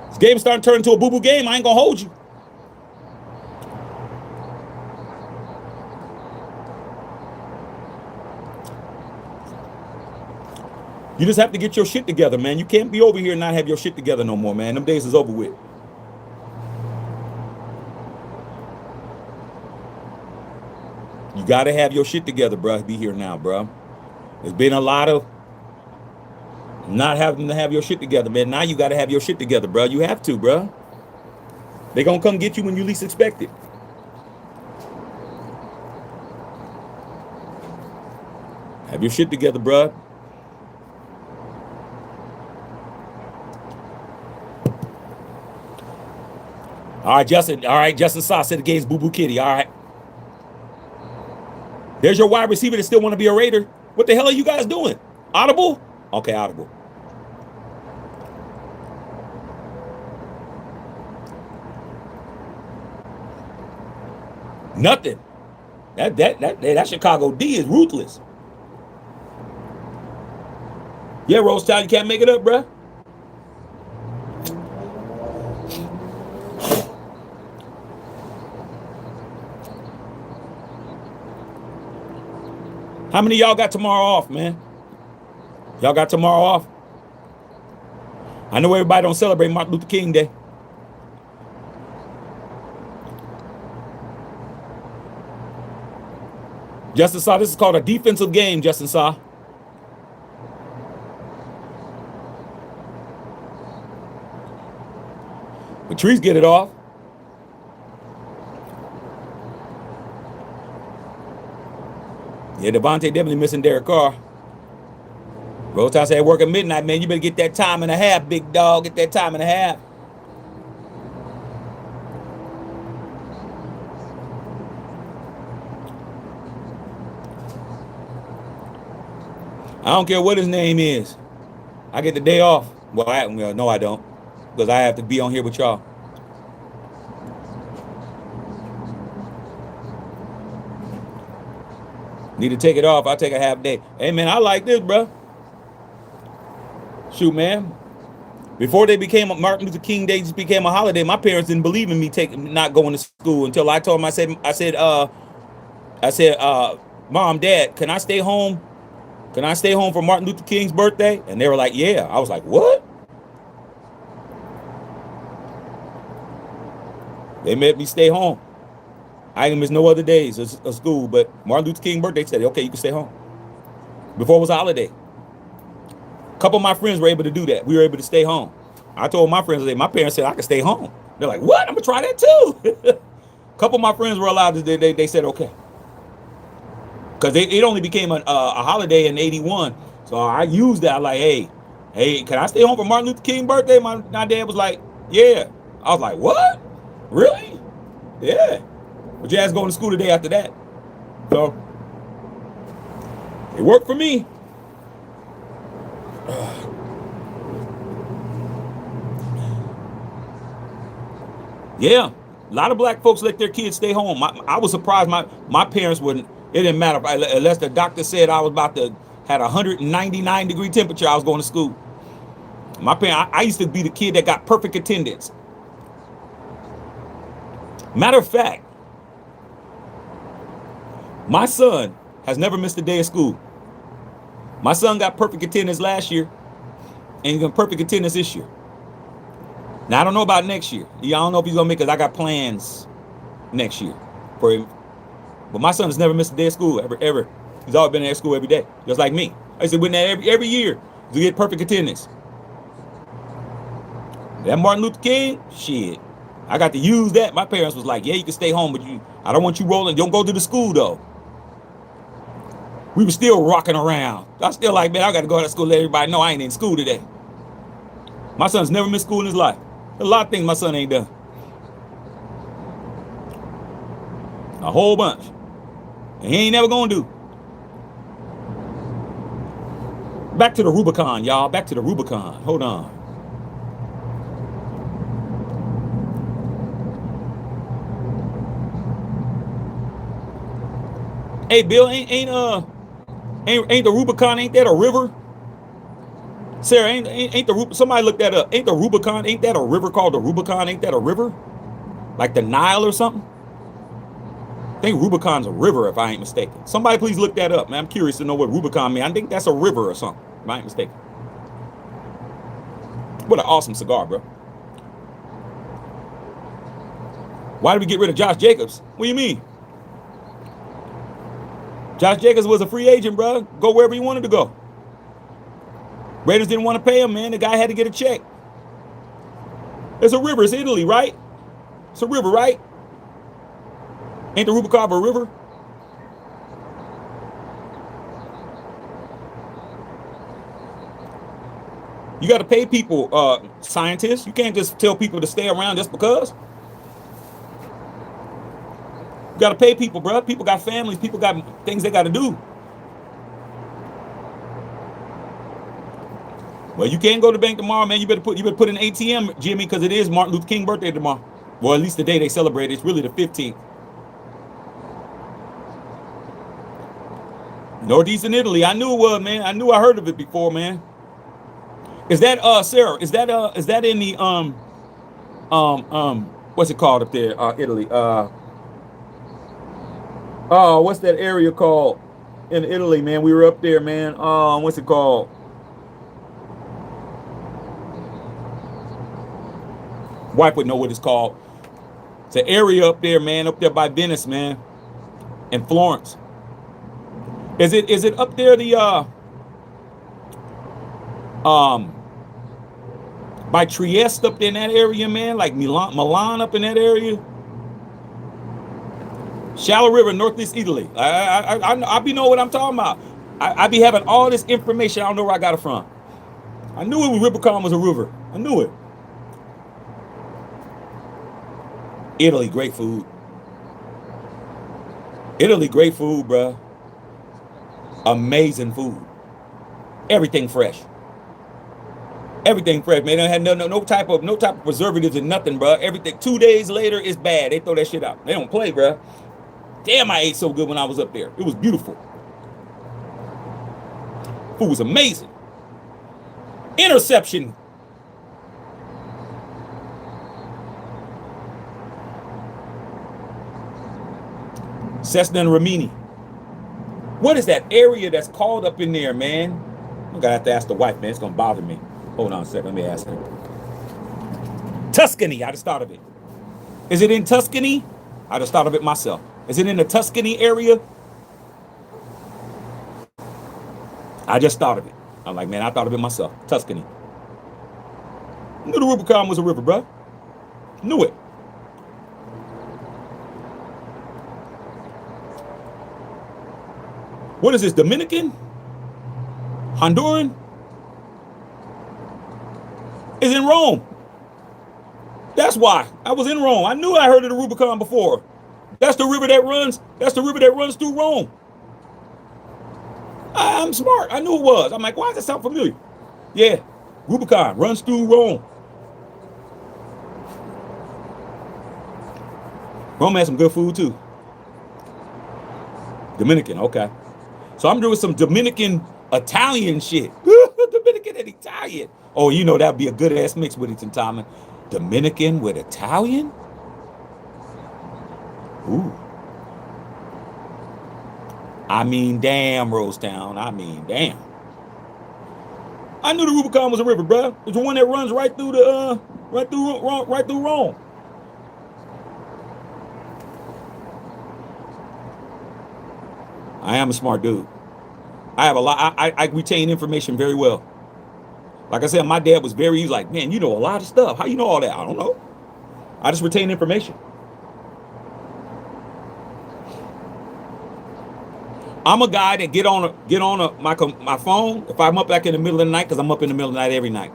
This game's starting to turn into a boo-boo game. I ain't gonna hold you. You just have to get your shit together, man. You can't be over here and not have your shit together no more, man. Them days is over with. You got to have your shit together, bro. Be here now, bro. There's been a lot of not having to have your shit together, man. Now you got to have your shit together, bro. You have to, bro. They gonna come get you when you least expect it. Have your shit together, bro. All right, Justin. All right, Justin Sauce said the game's Boo Boo Kitty. All right. There's your wide receiver that still want to be a Raider. What the hell are you guys doing? Audible? Okay, audible. Nothing. That Chicago D is ruthless. Yeah, Rose Town, you can't make it up, bruh. How many of y'all got tomorrow off, man? Y'all got tomorrow off? I know everybody don't celebrate Martin Luther King Day. Justin Saw, this is called a defensive game, Justin Saw. Patrice get it off. Yeah, Devontae definitely missing Derek Carr. Rotas said work at midnight, man. You better get that time and a half, big dog. Get that time and a half. I don't care what his name is. I get the day off. Well, no, I don't. Because I have to be on here with y'all. Need to take it off. I'll take a half day. Hey, man, I like this, bro. Shoot, man. Before they became a Martin Luther King Day, just became a holiday. My parents didn't believe in me not going to school until I told them. I said, Mom, Dad, can I stay home? Can I stay home for Martin Luther King's birthday? And they were like, yeah. I was like, what? They made me stay home. I didn't miss no other days of school, but Martin Luther King birthday said, okay, you can stay home. Before it was a holiday. A couple of my friends were able to do that. We were able to stay home. I told my friends, my parents said I could stay home. They're like, what? I'm gonna try that too. A couple of my friends were allowed to, they said, okay. Because it only became a holiday in 81. So I used that. Like, hey, can I stay home for Martin Luther King birthday? My dad was like, yeah. I was like, what? Really? Yeah. But your ass going to school the day after that. So it worked for me. Yeah. A lot of black folks let their kids stay home. I was surprised my parents wouldn't. It didn't matter unless the doctor said I was about to had 199-degree temperature. I was going to school. My parents, I used to be the kid that got perfect attendance. Matter of fact, my son has never missed a day of school. My son got perfect attendance last year, and he's got perfect attendance this year. Now I don't know about next year. I don't know if he's gonna make it. I got plans next year for him. But my son has never missed a day of school ever. He's always been at school every day, just like me. I used to win that every year to get perfect attendance. That Martin Luther King, shit, I got to use that. My parents was like, yeah, you can stay home, but I don't want you rolling. Don't go to the school though. We were still rocking around. I was still like, man, I got to go to school. Let everybody know I ain't in school today. My son's never missed school in his life. A lot of things my son ain't done. A whole bunch. And he ain't never gonna do. Back to the Rubicon, y'all. Back to the Rubicon. Hold on. Hey, Bill, ain't the Rubicon? Ain't that a river? Sarah, ain't the somebody look that up? Ain't the Rubicon? Ain't that a river called the Rubicon? Ain't that a river? Like the Nile or something? I think Rubicon's a river, if I ain't mistaken. Somebody please look that up, man. I'm curious to know what Rubicon means. I think that's a river or something, if I ain't mistaken. What an awesome cigar, bro. Why did we get rid of Josh Jacobs? What do you mean? Josh Jacobs was a free agent, bro. Go wherever he wanted to go. Raiders didn't want to pay him, man. The guy had to get a check. It's a river. It's Italy, right? It's a river, right? Ain't the Rubicon a river? You got to pay people, scientists. You can't just tell people to stay around just because. You got to pay people, bro. People got families. People got things they got to do. Well, you can't go to the bank tomorrow, man. You better put in ATM, Jimmy, because it is Martin Luther King birthday tomorrow. Well, at least the day they celebrate it. It's really the 15th. Northeastern Italy. I knew it was, man. I knew I heard of it before, man. Is that Sarah? Is that in the what's it called up there? Italy. What's that area called in Italy, man? We were up there, man. What's it called? Wife would know what it's called. It's an area up there, man, up there by Venice, man, and Florence. Is it up there by Trieste up there in that area, man? Like Milan up in that area? Shallow River, Northeast Italy. I be know what I'm talking about. I be having all this information. I don't know where I got it from. I knew Rubicon was a river. I knew it. Italy, great food. Italy, great food, bro. Amazing food. Everything fresh. Everything fresh, man. They had no type of preservatives and nothing, bro. Everything 2 days later is bad. They throw that shit out. They don't play, bro. Damn, I ate so good when I was up there. It was beautiful. Fool was amazing. Interception. Cessna and Ramini. What is that area that's called up in there, man? I'm gonna have to ask the wife, man. It's gonna bother me. Hold on a second. Let me ask her. Tuscany. I just thought of it. Is it in Tuscany? I just thought of it myself. Is it in the Tuscany area? I just thought of it. I'm like, man, I thought of it myself. Tuscany. Knew the Rubicon was a river, bro. Knew it. What is this, Dominican? Honduran? It's in Rome. That's why. I was in Rome. I knew I heard of the Rubicon before. That's the river that runs through Rome. I'm smart. I knew it was. I'm like, why does that sound familiar? Yeah, Rubicon runs through Rome. Rome has some good food too. Dominican, okay. So I'm doing some Dominican Italian shit. Dominican and Italian. Oh, you know that'd be a good ass mix with it in time. Dominican with Italian? Ooh. I mean, damn, Rosetown. I mean, damn. I knew the Rubicon was a river, bro. It's the one that runs right through the right through Rome. I am a smart dude. I have a lot. I retain information very well. Like I said, my dad was he's like, man, you know a lot of stuff. How you know all that? I don't know. I just retain information. I'm a guy that get on my phone if I'm up back in the middle of the night, because I'm up in the middle of the night every night.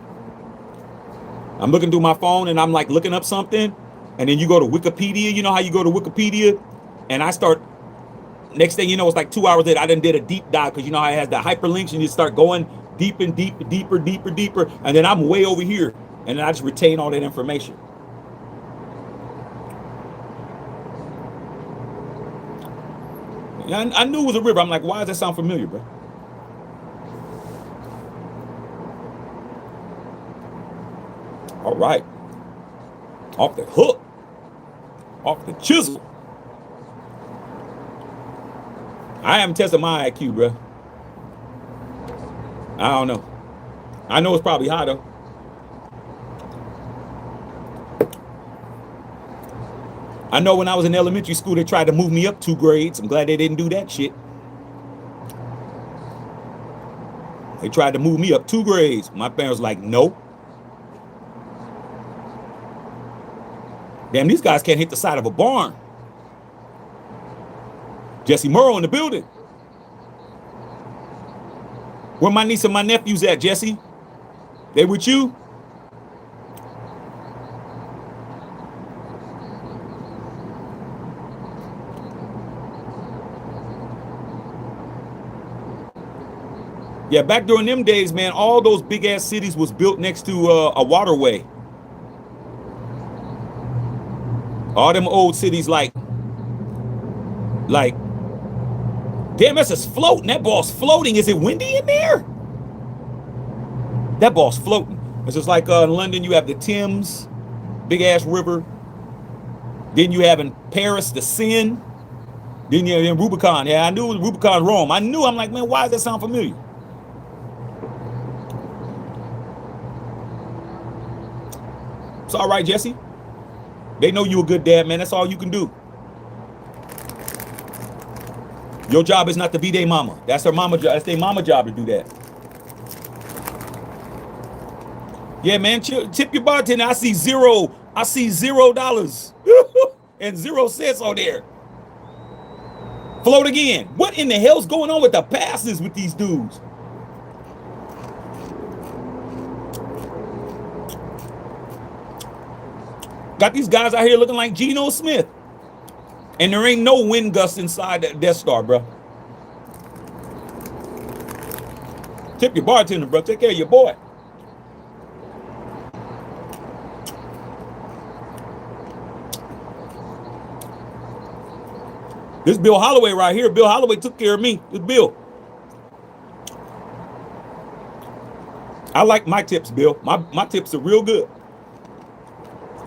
I'm looking through my phone and I'm like looking up something, and then you go to Wikipedia. You know how you go to Wikipedia, and I start. Next thing you know, it's like 2 hours later. I done did a deep dive, because you know how it has the hyperlinks, and you start going deep and deeper, and then I'm way over here, and then I just retain all that information. I knew it was a river. I'm like, why does that sound familiar, bro? All right. Off the hook. Off the chisel. I haven't tested my IQ, bro. I don't know. I know it's probably high, though. I know when I was in elementary school, they tried to move me up 2 grades. I'm glad they didn't do that shit. They tried to move me up 2 grades. My parents were like, no. Damn, these guys can't hit the side of a barn. Jesse Murrow in the building. Where my niece and my nephews at, Jesse? They with you? Yeah, back during them days, man, all those big ass cities was built next to a waterway. All them old cities like, damn, that's just floating. That ball's floating. Is it windy in there? That ball's floating. It's just like in London, you have the Thames, big ass river. Then you have in Paris the Seine. Then you have in Rubicon. Yeah, I knew it was Rubicon, Rome. I'm like, man, why does that sound familiar? It's all right, Jesse. They know you a good dad, man. That's all you can do. Your job is not to be their mama. That's their mama job. That's their mama job to do that. Yeah, man. Tip your bartender. I see $0 and 0 cents on there. Float again. What in the hell's going on with the passes with these dudes? Got these guys out here looking like Geno Smith. And there ain't no wind gusts inside that Death Star, bro. Tip your bartender, bro. Take care of your boy. This Bill Holloway right here. Bill Holloway took care of me. This Bill. I like my tips, Bill. My tips are real good.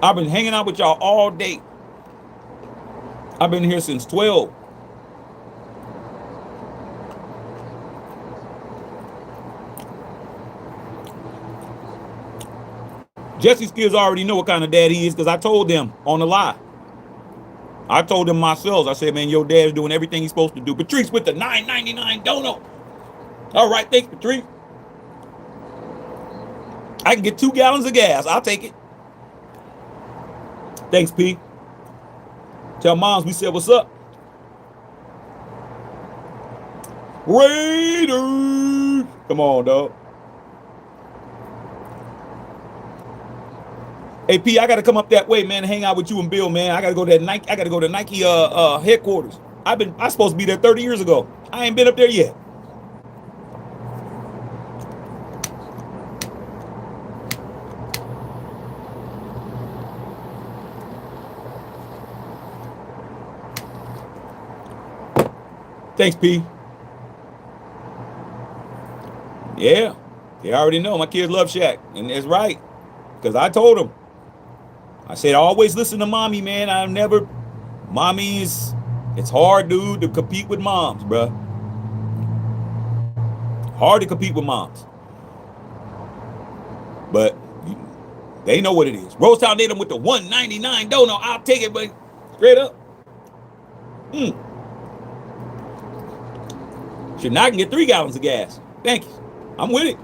I've been hanging out with y'all all day. I've been here since 12. Jesse's kids already know what kind of dad he is because I told them on the lie. I told them myself. I said, man, your dad's doing everything he's supposed to do. Patrice with the $9.99 donut. All right, thanks, Patrice. I can get 2 gallons of gas. I'll take it. Thanks, P. Tell moms we said what's up. Raiders. Come on, dog. Hey, P, I gotta come up that way, man, and hang out with you and Bill, man. I gotta go to that Nike. I gotta go to Nike headquarters. I supposed to be there 30 years ago. I ain't been up there yet. Thanks, P. Yeah, they already know my kids love Shaq, and that's right, because I told them. I said, always listen to mommy, man. I never, mommies, it's hard, dude, to compete with moms, bruh. Hard to compete with moms. But they know what it is. Rosetown did them with the $1.99 donut. I'll take it, but straight up. Shit, now I can get 3 gallons of gas. Thank you. I'm with it.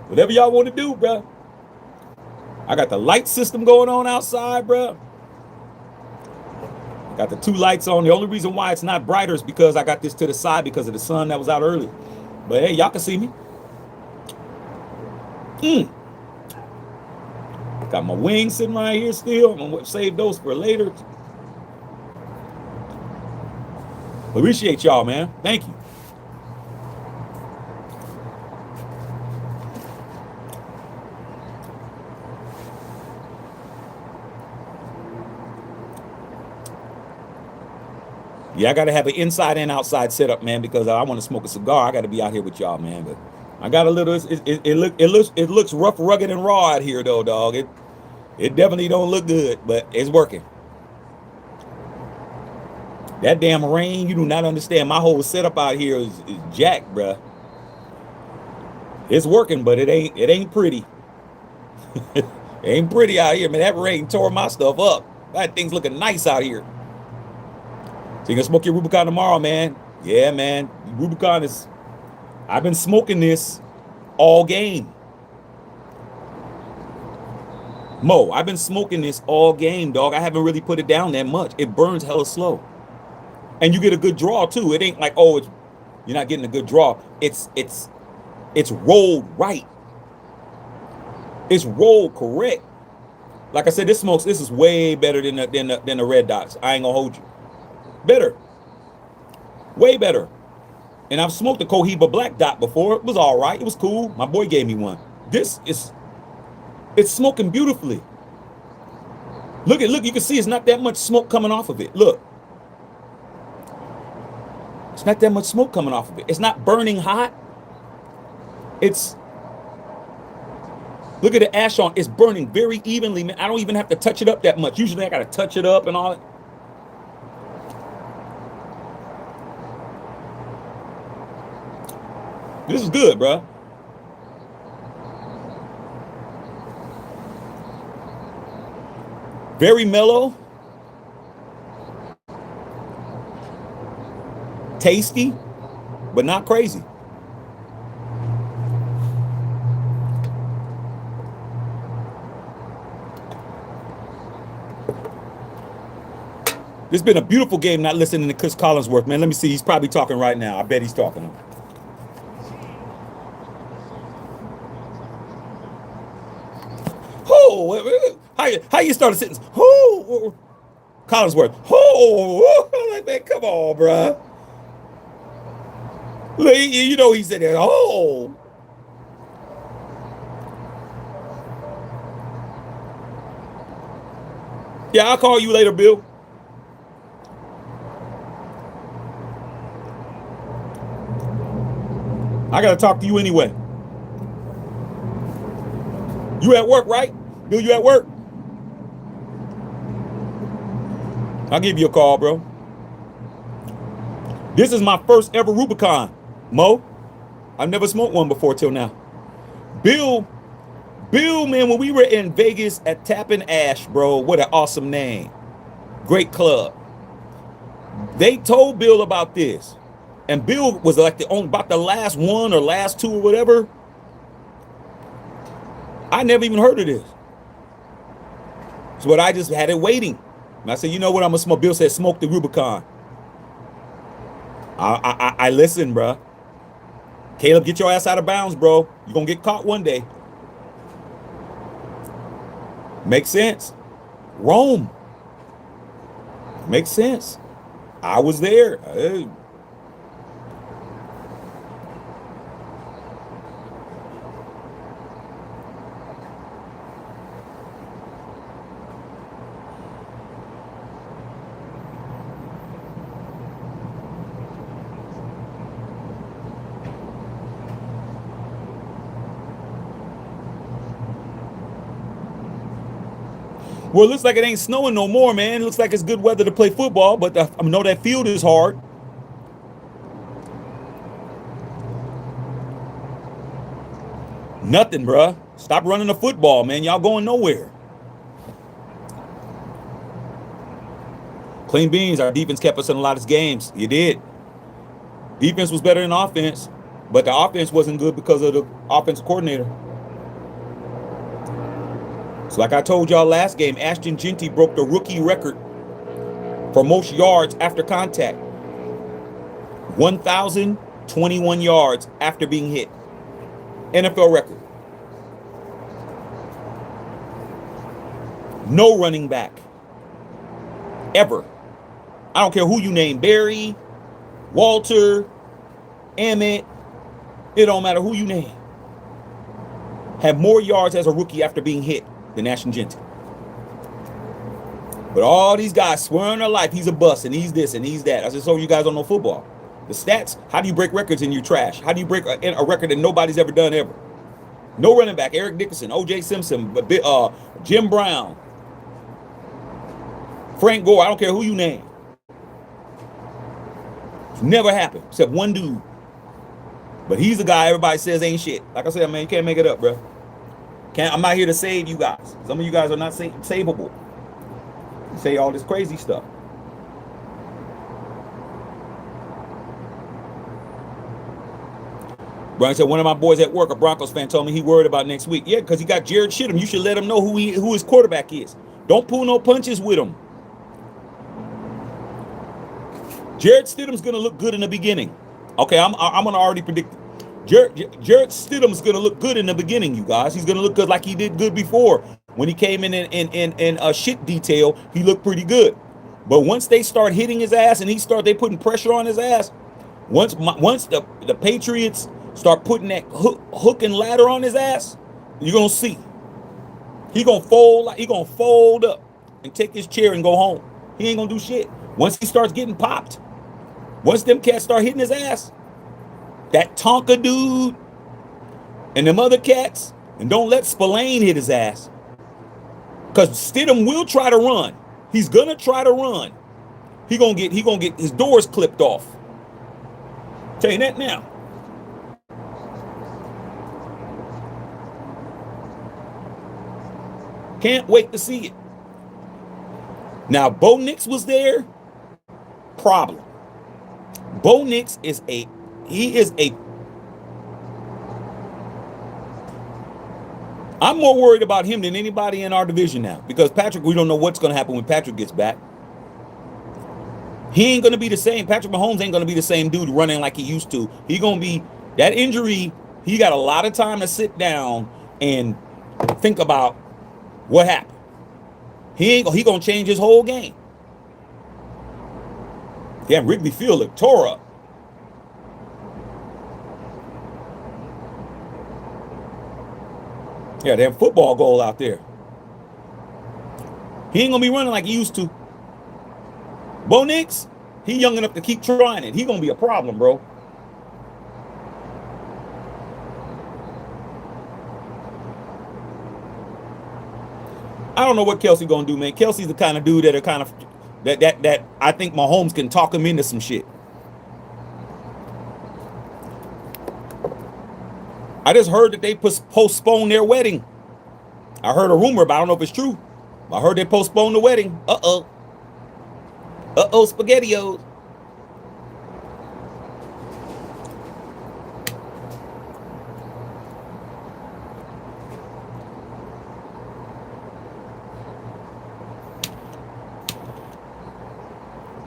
Whatever y'all want to do, bruh. I got the light system going on outside, bruh. Got the 2 lights on. The only reason why it's not brighter is because I got this to the side because of the sun that was out earlier. But hey, y'all can see me. Got my wings sitting right here still. I'm gonna save those for later. Appreciate y'all, man. Thank you. Yeah, I got to have an inside and outside setup, man, because I want to smoke a cigar. I got to be out here with y'all, man. But I got a little. It looks rough, rugged, and raw out here, though, dog. It definitely don't look good, but it's working. That damn rain, you do not understand. My whole setup out here is jacked, bruh. It's working, but it ain't pretty. It ain't pretty out here, man. That rain tore my stuff up. That thing's looking nice out here. So you gonna smoke your Rubicon tomorrow, man? Yeah, man. Rubicon is. I've been smoking this all game. Mo, I've been smoking this all game, dog. I haven't really put it down that much. It burns hella slow, and you get a good draw too. It ain't like, oh, you're not getting a good draw. It's rolled right. It's rolled correct. Like I said, this is way better than the red dots. I ain't gonna hold you. Better. Way better. And I've smoked a Cohiba Black Dot before. It was all right. It was cool. My boy gave me one. It's smoking beautifully. Look, you can see it's not that much smoke coming off of it. Look. It's not that much smoke coming off of it. It's not burning hot. Look at the ash on. It's burning very evenly, man. I don't even have to touch it up that much. Usually I got to touch it up and all that. This is good, bro. Very mellow. Tasty, but not crazy. It's been a beautiful game not listening to Chris Collinsworth, man. Let me see. He's probably talking right now. I bet he's talking. Oh, how you start a sentence? Oh, Collinsworth. Oh, like, man, come on, bro. You know he said that. Oh. Yeah, I'll call you later, Bill. I gotta talk to you anyway. You at work, right? Bill, you at work? I'll give you a call, bro. This is my first ever Rubicon, Mo. I've never smoked one before till now. Bill, man, when we were in Vegas at Tappin' Ash, bro, what an awesome name. Great club. They told Bill about this. And Bill was like about the last one or last two or whatever. I never even heard of this. So I just had it waiting. And I said, you know what, I'm gonna smoke. Bill said, smoke the Rubicon. I listened, bro. Caleb, get your ass out of bounds, bro. You're gonna get caught one day. Makes sense. Rome. Makes sense. I was there. Well, it looks like it ain't snowing no more, man. It looks like it's good weather to play football, but I know that field is hard. Nothing, bruh. Stop running the football, man. Y'all going nowhere. Clean beans. Our defense kept us in a lot of games. You did. Defense was better than offense, but the offense wasn't good because of the offensive coordinator. So like I told y'all last game, Ashton Genty broke the rookie record for most yards after contact. 1,021 yards after being hit. NFL record. No running back. Ever. I don't care who you name. Barry, Walter, Emmett. It don't matter who you name. Have more yards as a rookie after being hit than Ashton Genty. But all these guys swear on their life he's a bust and he's this and he's that. I said, so you guys don't know football. The stats, how do you break records in your trash? How do you break a record that nobody's ever done ever? No running back. Eric Dickerson, O.J. Simpson, Jim Brown, Frank Gore. I don't care who you name. It's never happened except one dude. But he's the guy everybody says ain't shit. Like I said, man, you can't make it up, bro. I'm not here to save you guys. Some of you guys are not savable. You say all this crazy stuff. Brian said, one of my boys at work, a Broncos fan, told me he worried about next week. Yeah, because he got Jared Stidham. You should let him know who his quarterback is. Don't pull no punches with him. Jared Stidham's going to look good in the beginning. Okay, I'm going to already predict it. Jared Stidham's going to look good in the beginning, you guys. He's going to look good like he did good before. When he came in a shit detail, he looked pretty good. But once they start hitting his ass and they putting pressure on his ass, once the Patriots start putting that hook and ladder on his ass, you're going to see. He going to fold up and take his chair and go home. He ain't going to do shit. Once he starts getting popped, once them cats start hitting his ass, that Tonka dude and them other cats, and don't let Spillane hit his ass. Because Stidham will try to run. He's gonna try to run. He gonna get his doors clipped off. Tell you that now. Can't wait to see it. Now, Bo Nix was there. Problem. Bo Nix is a I'm more worried about him than anybody in our division now, because Patrick, we don't know what's going to happen when Patrick gets back. He ain't going to be the same. Patrick Mahomes ain't going to be the same dude running like he used to. He going to be, that injury, he got a lot of time to sit down and think about what happened. He going to change his whole game. Damn, Wrigley Field looked tore up. Yeah, damn football goal out there. He ain't gonna be running like he used to. Bo Nix, he young enough to keep trying it. He gonna be a problem, bro. I don't know what Kelsey gonna do, man. Kelsey's the kind of dude that are kind of that I think Mahomes can talk him into some shit. I just heard that they postponed their wedding. I heard a rumor, but I don't know if it's true. I heard they postponed the wedding. Uh-oh. Uh-oh, SpaghettiOs.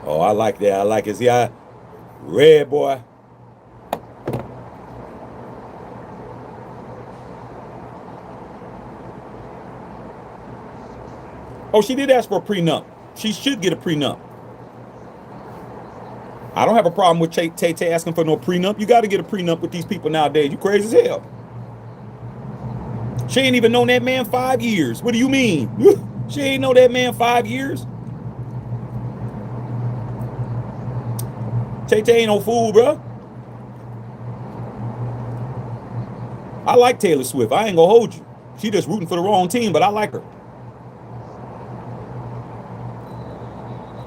Oh, I like that. I like it. See, red boy. Oh, she did ask for a prenup. She should get a prenup. I don't have a problem with Tay asking for no prenup. You got to get a prenup with these people nowadays. You crazy as hell. She ain't even known that man 5 years. What do you mean? She ain't know that man 5 years. Tay ain't no fool, bro. I like Taylor Swift. I ain't gonna hold you. She just rooting for the wrong team, but I like her.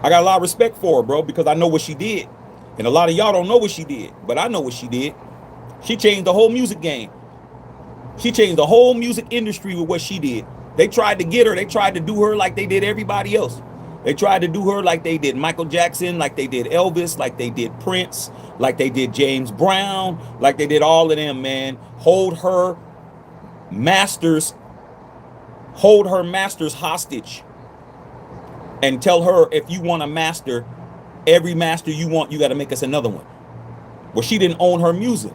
I got a lot of respect for her, bro, because I know what she did. And a lot of y'all don't know what she did, but I know what she did. She changed the whole music game. She changed the whole music industry with what she did. They tried to get her. They tried to do her like they did everybody else. They tried to do her like they did Michael Jackson, like they did Elvis, like they did Prince, like they did James Brown, like they did all of them, man. Hold her masters hostage and tell her, if you want a master, every master you want, you got to make us another one. Well, she didn't own her music.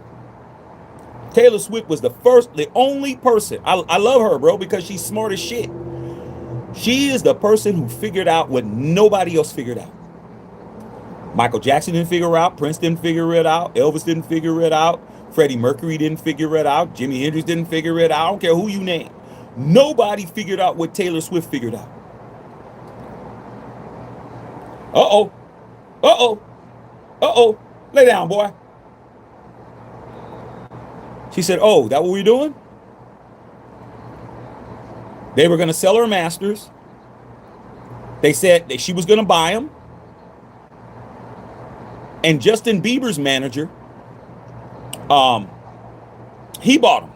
Taylor Swift was the only person. I love her, bro, because she's smart as shit. She is the person who figured out what nobody else figured out. Michael Jackson didn't figure it out. Prince didn't figure it out. Elvis didn't figure it out. Freddie Mercury didn't figure it out. Jimi Hendrix didn't figure it out. I don't care who you name. Nobody figured out what Taylor Swift figured out. Uh-oh. Uh-oh. Uh-oh. Lay down, boy. She said, oh, that what we're doing? They were going to sell her masters. They said that she was going to buy them. And Justin Bieber's manager, he bought them.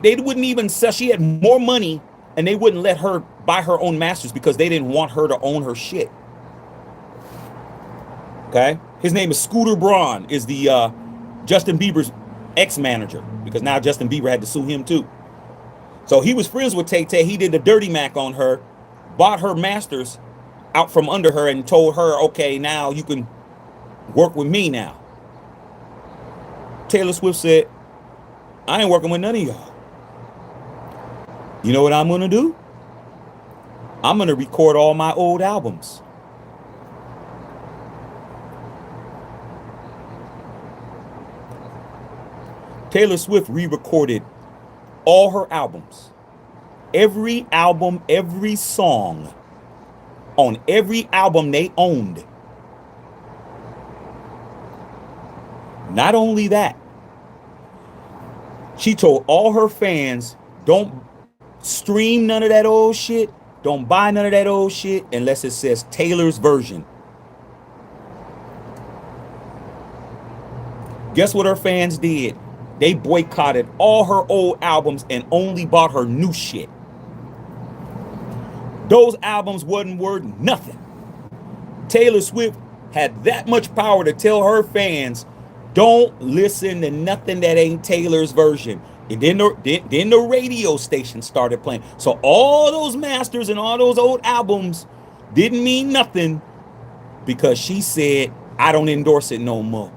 They wouldn't even sell. She had more money, and they wouldn't let her buy her own masters because they didn't want her to own her shit. Okay? His name is Scooter Braun, is the Justin Bieber's ex-manager, because now Justin Bieber had to sue him too. So he was friends with Tay. He did the dirty Mac on her, bought her masters out from under her, and told her, okay, now you can work with me now. Taylor Swift said, I ain't working with none of y'all. You know what I'm going to do? I'm going to record all my old albums. Taylor Swift re-recorded all her albums. Every album, every song on every album they owned. Not only that, she told all her fans, don't stream none of that old shit. Don't buy none of that old shit unless it says Taylor's version. Guess what her fans did? They boycotted all her old albums and only bought her new shit. Those albums wasn't worth nothing. Taylor Swift had that much power to tell her fans, don't listen to nothing that ain't Taylor's version. And then the radio station started playing. So all those masters and all those old albums didn't mean nothing because she said, I don't endorse it no more.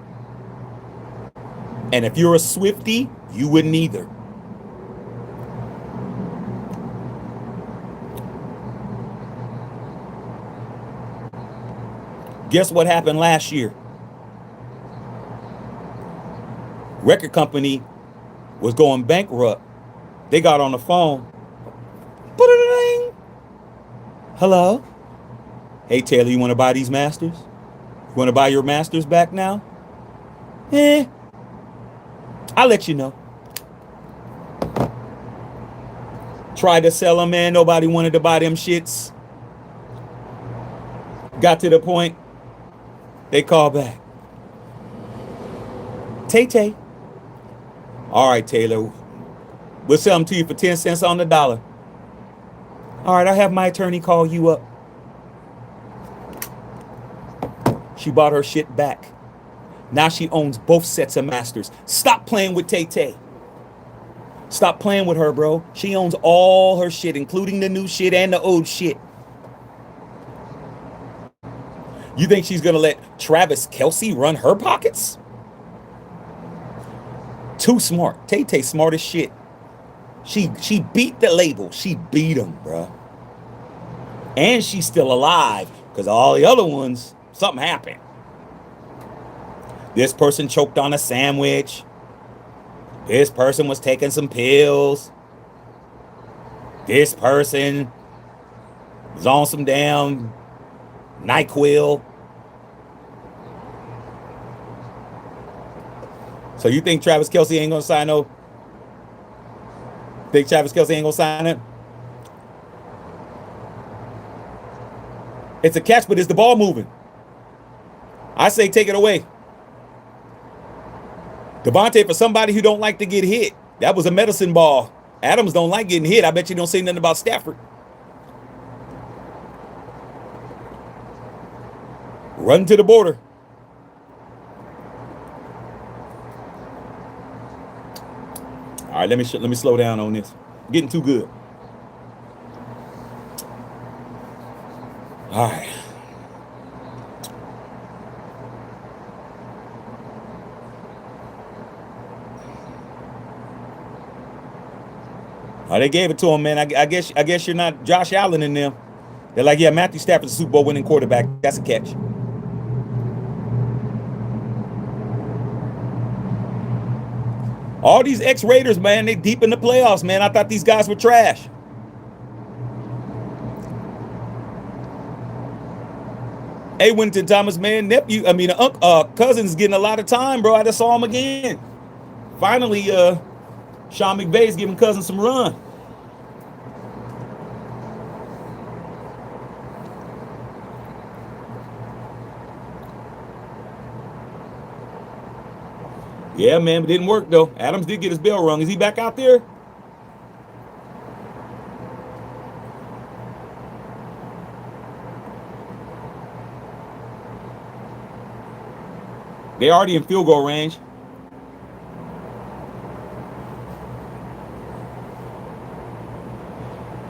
And if you're a Swiftie, you wouldn't either. Guess what happened last year? Record company was going bankrupt. They got on the phone. Hello? Hey, Taylor, you want to buy these masters? You want to buy your masters back now? I'll let you know. Tried to sell them, man. Nobody wanted to buy them shits. Got to the point, they call back. Tay. All right, Taylor. We'll sell them to you for 10 cents on the dollar. All right, I'll have my attorney call you up. She bought her shit back. Now she owns both sets of masters. Stop playing with Tay. Stop playing with her, bro. She owns all her shit, including the new shit and the old shit. You think she's gonna let Travis Kelce run her pockets? Too smart. Tay smart as shit. She beat the label. She beat him, bro. And she's still alive because all the other ones, something happened. This person choked on a sandwich. This person was taking some pills. This person was on some damn NyQuil. So you think Travis Kelce ain't gonna sign no? Think Travis Kelce ain't gonna sign it? It's a catch, but is the ball moving? I say take it away. Devontae, for somebody who don't like to get hit, that was a medicine ball. Adams don't like getting hit. I bet you don't say nothing about Stafford. Run to the border. All right, let me slow down on this. I'm getting too good. All right. Oh, they gave it to him, man. I guess you're not Josh Allen in them. They're like, yeah, Matthew Stafford's a Super Bowl winning quarterback. That's a catch. All these ex-Raiders, man, they deep in the playoffs, man. I thought these guys were trash. Hey, Winton Thomas, man, Cousins getting a lot of time, bro. I just saw him again. Finally, Sean McVay's giving Cousins some run. Yeah, man, but it didn't work, though. Adams did get his bell rung. Is he back out there? They already in field goal range.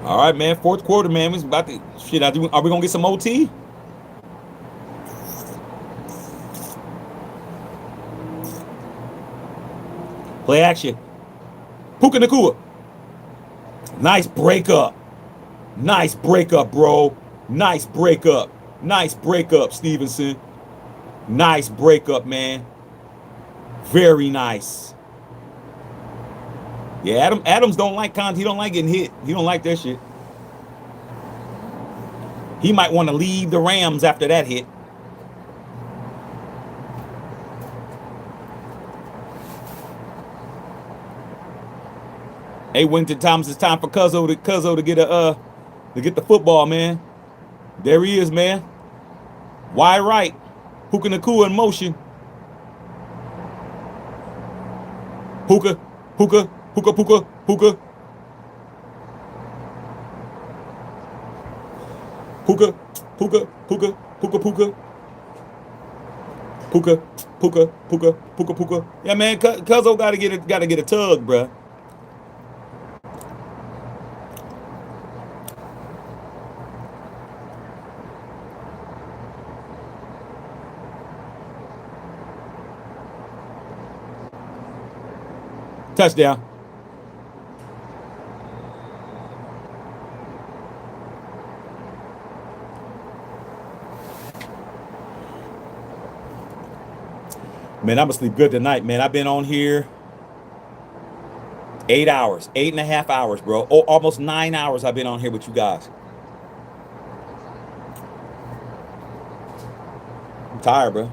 All right, man. Fourth quarter, man. We're about to shit. Are we gonna get some OT? Play action. Puka Nacua. Nice breakup. Nice breakup, bro. Nice breakup. Nice breakup, Stevenson. Nice breakup, man. Very nice. Yeah, Adams don't like He don't like getting hit. He don't like that shit. He might want to leave the Rams after that hit. Hey, Winton Thomas, it's time for Cuzzo to get the football, man. There he is, man. Wide right. Puka Nacua in motion. Puka. Puka. Puka. Puka. Puka. Puka. Puka. Puka. Puka. Puka. Puka. Yeah, man, Cuzzo gotta get a tug, bruh. Touchdown. Man, I'm gonna sleep good tonight, man. I've been on here 8 hours, 8.5 hours, bro. Oh, almost 9 hours I've been on here with you guys. I'm tired, bro.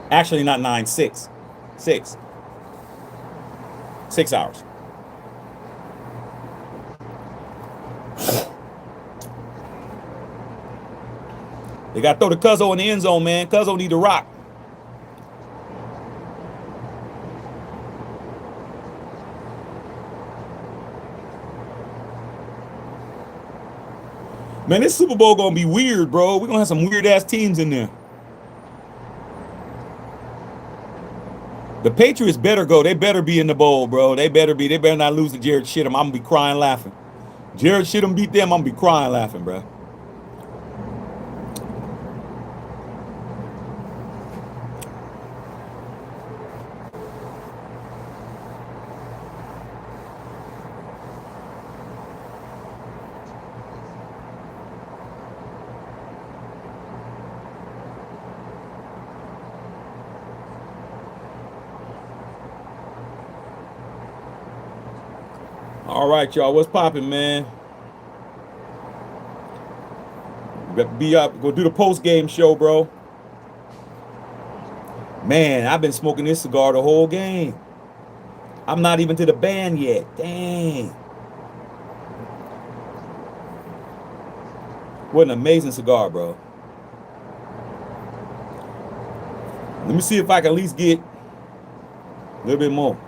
Actually, not 9, 6. 6 hours. They got to throw the Cuzzo in the end zone, man. Cuzzo need to rock. Man, this Super Bowl going to be weird, bro. We're going to have some weird-ass teams in there. The Patriots better go. They better be in the bowl, bro. They better be. They better not lose to Jared Shittum. I'm going to be crying laughing. Jared Shittum beat them. I'm going to be crying laughing, bro. All right, y'all. What's popping, man? Be up. Go do the post-game show, bro. Man, I've been smoking this cigar the whole game. I'm not even to the band yet. Dang. What an amazing cigar, bro. Let me see if I can at least get a little bit more.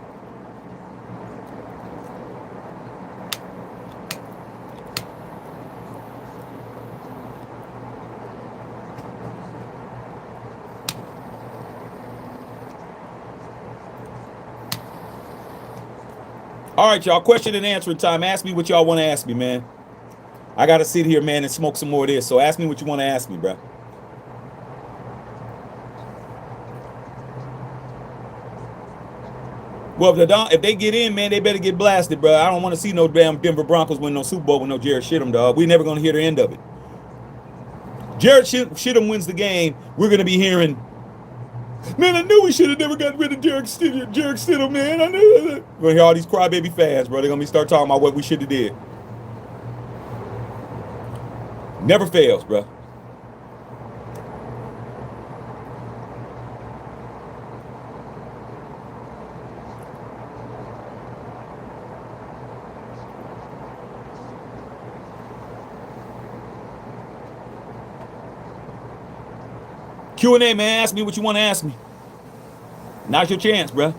All right, y'all. Question and answer time. Ask me what y'all want to ask me, man. I got to sit here, man, and smoke some more of this. So ask me what you want to ask me, bro. Well, if they get in, man, they better get blasted, bro. I don't want to see no damn Denver Broncos win no Super Bowl with no Jared Shittum, dog. We're never going to hear the end of it. Jared Shittum wins the game. We're going to be hearing, man, I knew we should have never got rid of Jared Stidham, man. I knew that. We're going to hear all these crybaby fans, bro. They're going to start talking about what we should have did. Never fails, bro. Q&A, man. Ask me what you want to ask me. Now's your chance, bro.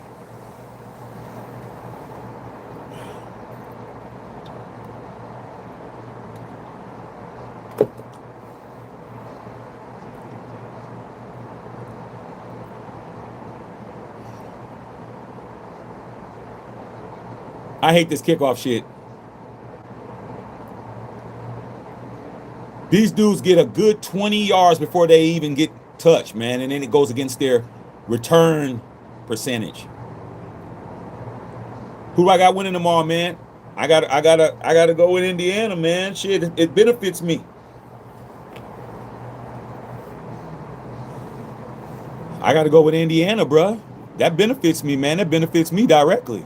I hate this kickoff shit. These dudes get a good 20 yards before they even get touched, man, and then it goes against their return percentage. Who do I got winning tomorrow, man? I gotta go with Indiana, man. Shit, it benefits me. I gotta go with Indiana, bro. That benefits me, man. That benefits me directly.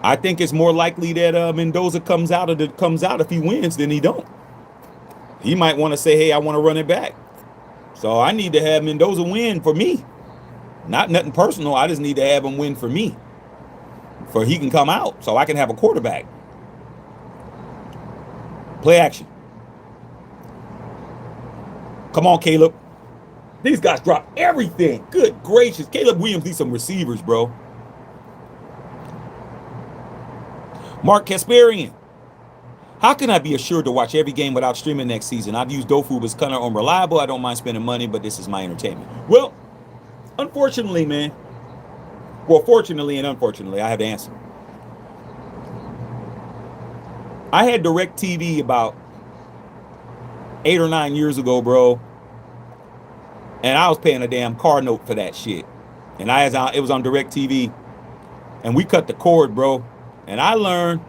I think it's more likely that Mendoza comes out if he wins than he don't. He might want to say, hey, I want to run it back. So I need to have Mendoza win for me. Not nothing personal. I just need to have him win for me. For he can come out so I can have a quarterback. Play action. Come on, Caleb. These guys drop everything. Good gracious. Caleb Williams needs some receivers, bro. Mark Kasparian. How can I be assured to watch every game without streaming next season? I've used Dofu, but it's kind of unreliable. I don't mind spending money, but this is my entertainment. Well, unfortunately, man. Well, fortunately and unfortunately, I have to answer. I had DirecTV about 8 or 9 years ago, bro. And I was paying a damn car note for that shit. And it was on DirecTV. And we cut the cord, bro. And I learned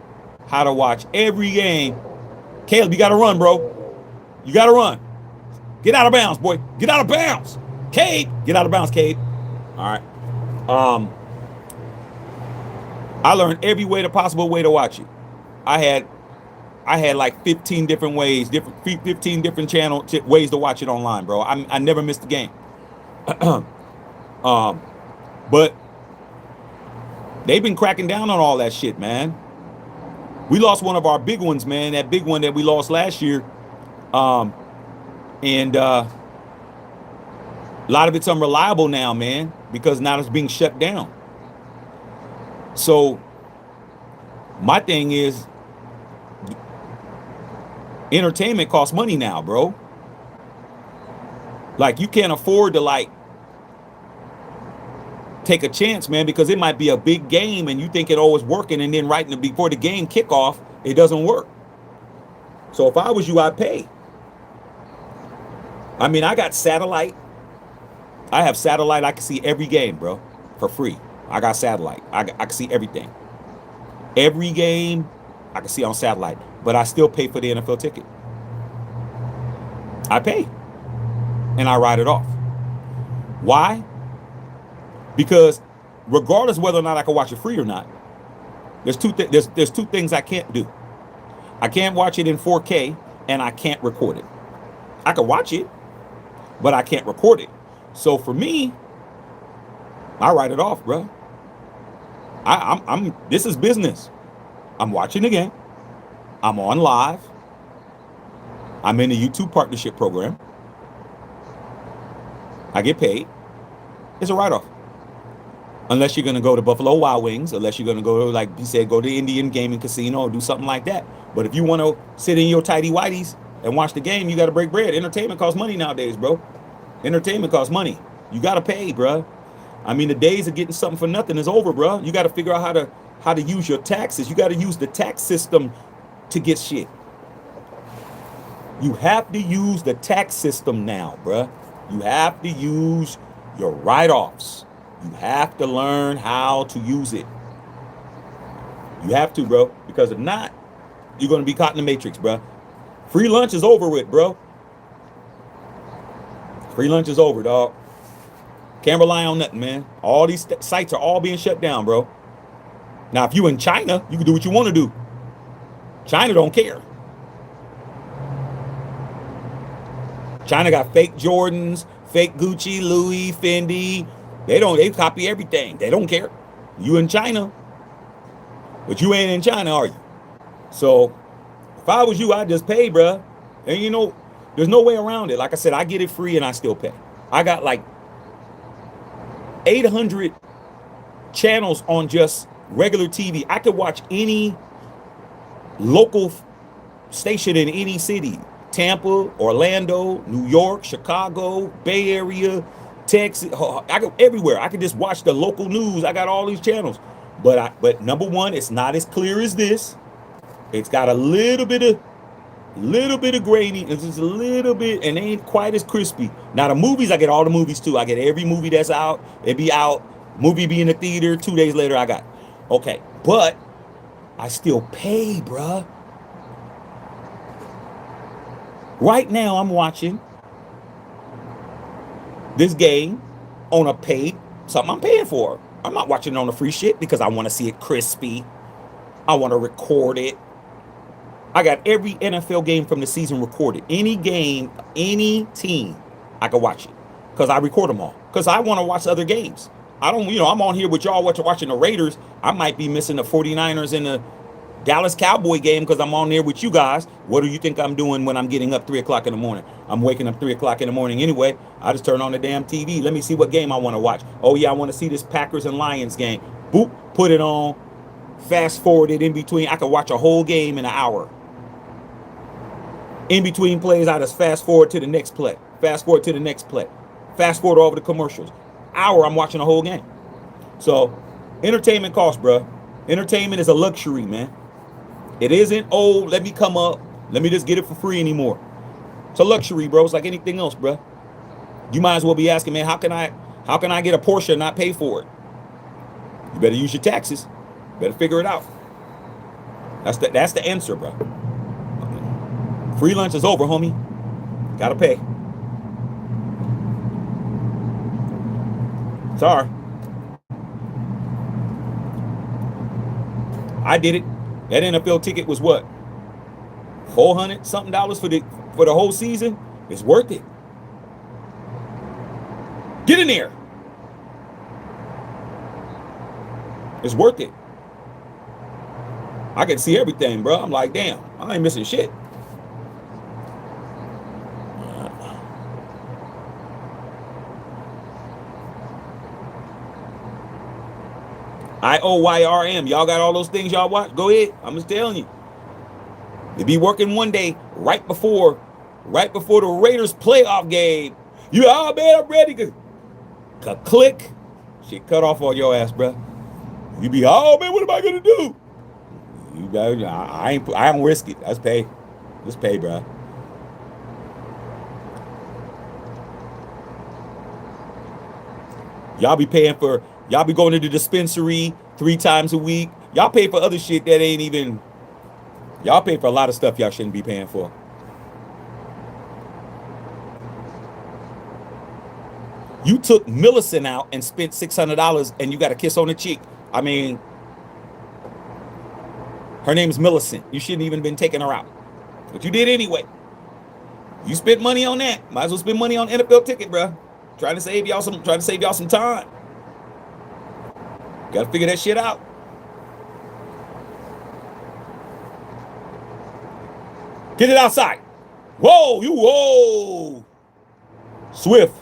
how to watch every game. Caleb, you got to run, bro. You got to run. Get out of bounds, boy. Get out of bounds. Cade, get out of bounds, Cade. All right. I learned every possible way to watch it. I had like 15 different ways, 15 different ways to watch it online, bro. I never missed a game. But they've been cracking down on all that shit, man. We lost one of our big ones, man. That big one that we lost last year. And a lot of it's unreliable now, man, because now it's being shut down. So my thing is, entertainment costs money now, bro. Like, you can't afford to, like, take a chance, man, because it might be a big game and you think it always working, and then right before the game kickoff, it doesn't work. So if I was you, I'd pay. I mean, I got satellite. I have satellite. I can see every game, bro, for free. I got satellite. I can see everything. Every game I can see on satellite, but I still pay for the NFL ticket. I pay, and I write it off. Why? Because regardless whether or not I can watch it free or not, there's two things I can't do. I can't watch it in 4K, and I can't record it. I can watch it, but I can't record it. So for me, I write it off, bro. This is business. I'm watching the game. I'm on live. I'm in the YouTube partnership program. I get paid. It's a write-off. Unless you're going to go to Buffalo Wild Wings, unless you're going to go, like you said, go to Indian Gaming Casino or do something like that. But if you want to sit in your tighty whities and watch the game, you got to break bread. Entertainment costs money nowadays, bro. Entertainment costs money. You got to pay, bro. I mean, the days of getting something for nothing is over, bro. You got to figure out how to use your taxes. You got to use the tax system to get shit. You have to use the tax system now, bro. You have to use your write-offs. You have to learn how to use it. You have to, bro. Because if not, you're going to be caught in the matrix, bro. Free lunch is over with, bro. Free lunch is over, dog. Can't rely on nothing, man. All these sites are all being shut down, bro. Now, if you in China, you can do what you want to do. China don't care. China got fake Jordans, fake Gucci, Louis, Fendi. They copy everything. They don't care. You in China, but you ain't in China, are you? So if I was you, I'd just pay, bro. And you know, there's no way around it. Like I said, I get it free and I still pay. I got like 800 channels on just regular TV. I could watch any local station in any city. Tampa, Orlando, New York, Chicago, Bay Area, Texas. I go everywhere. I can just watch the local news. I got all these channels. But number one, it's not as clear as this. It's got a little bit of grainy. It's just a little bit, and ain't quite as crispy. Now the movies, I get all the movies too. I get every movie that's out. It be out. Movie be in the theater. 2 days later, I got it. Okay, but I still pay, bruh. Right now, I'm watching this game on a paid, something I'm paying for. I'm not watching it on the free shit because I want to see it crispy. I want to record it. I got every NFL game from the season recorded. Any game, any team, I can watch it because I record them all. Because I want to watch other games. I don't, I'm on here with y'all watching the Raiders. I might be missing the 49ers and the Dallas Cowboy game because I'm on there with you guys. What do you think I'm doing when I'm getting up 3 o'clock in the morning? I'm waking up 3 o'clock in the morning anyway. I just turn on the damn TV. Let me see what game I want to watch. Oh, yeah, I want to see this Packers and Lions game. Boop, put it on. Fast forward it in between. I could watch a whole game in an hour. In between plays, I just fast forward to the next play. Fast forward to the next play. Fast forward over the commercials. Hour, I'm watching the whole game. So, entertainment costs, bro. Entertainment is a luxury, man. It isn't, oh, let me come up. Let me just get it for free anymore. It's a luxury, bro. It's like anything else, bro. You might as well be asking, man, how can I get a Porsche and not pay for it? You better use your taxes. Better figure it out. That's the answer, bro. Free lunch is over, homie. Gotta pay. Sorry. I did it. That NFL ticket was what? $400 something for the whole season? It's worth it. Get in there. It's worth it. I can see everything, bro. I'm like, damn, I ain't missing shit. IOYRM. Y'all got all those things y'all watch? Go ahead. I'm just telling you. They be working one day right before the Raiders playoff game. You, oh man, I'm ready. Click. Shit cut off on your ass, bro. You be, oh man, what am I gonna do? You got, I don't risk it. Let's pay. Let's pay, bro. Y'all be paying for, y'all be going to the dispensary 3 times a week. Y'all pay for other shit that ain't even, y'all pay for a lot of stuff y'all shouldn't be paying for. You took Millicent out and spent $600 and you got a kiss on the cheek. I mean, her name's Millicent. You shouldn't even been taking her out. But you did anyway. You spent money on that. Might as well spend money on NFL ticket, bro. Trying to save y'all some time. Gotta figure that shit out. Get it outside. Whoa. Swift.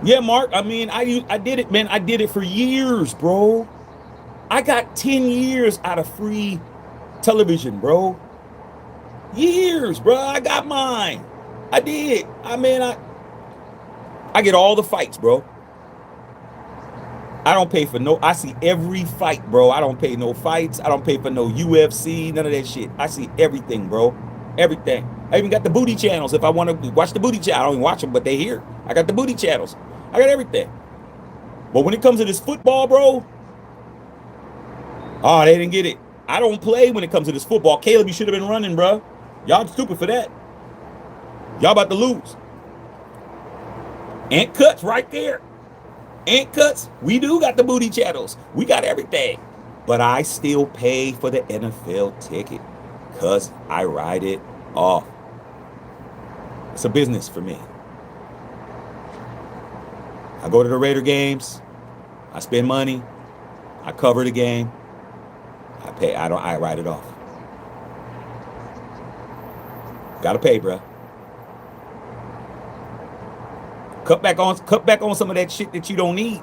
Yeah, Mark. I mean, I did it, man. I did it for years, bro. I got 10 years out of free television, bro. Years, bro. I got mine. I did. I mean, I get all the fights, bro. I don't pay for no. I see every fight, bro. I don't pay no fights. I don't pay for no UFC, none of that shit. I see everything, bro. Everything. I even got the booty channels. If I want to watch the booty channel, I don't even watch them, but they here. I got the booty channels. I got everything. But when it comes to this football, bro, oh, they didn't get it. I don't play when it comes to this football. Caleb, you should have been running, bro. Y'all stupid for that. Y'all about to lose. Ant cuts right there. Ant cuts. We do got the booty channels. We got everything. But I still pay for the NFL ticket because I ride it off. It's a business for me. I go to the Raider games. I spend money. I cover the game. I pay. I write it off. Gotta pay, bro. Cut back on some of that shit that you don't need.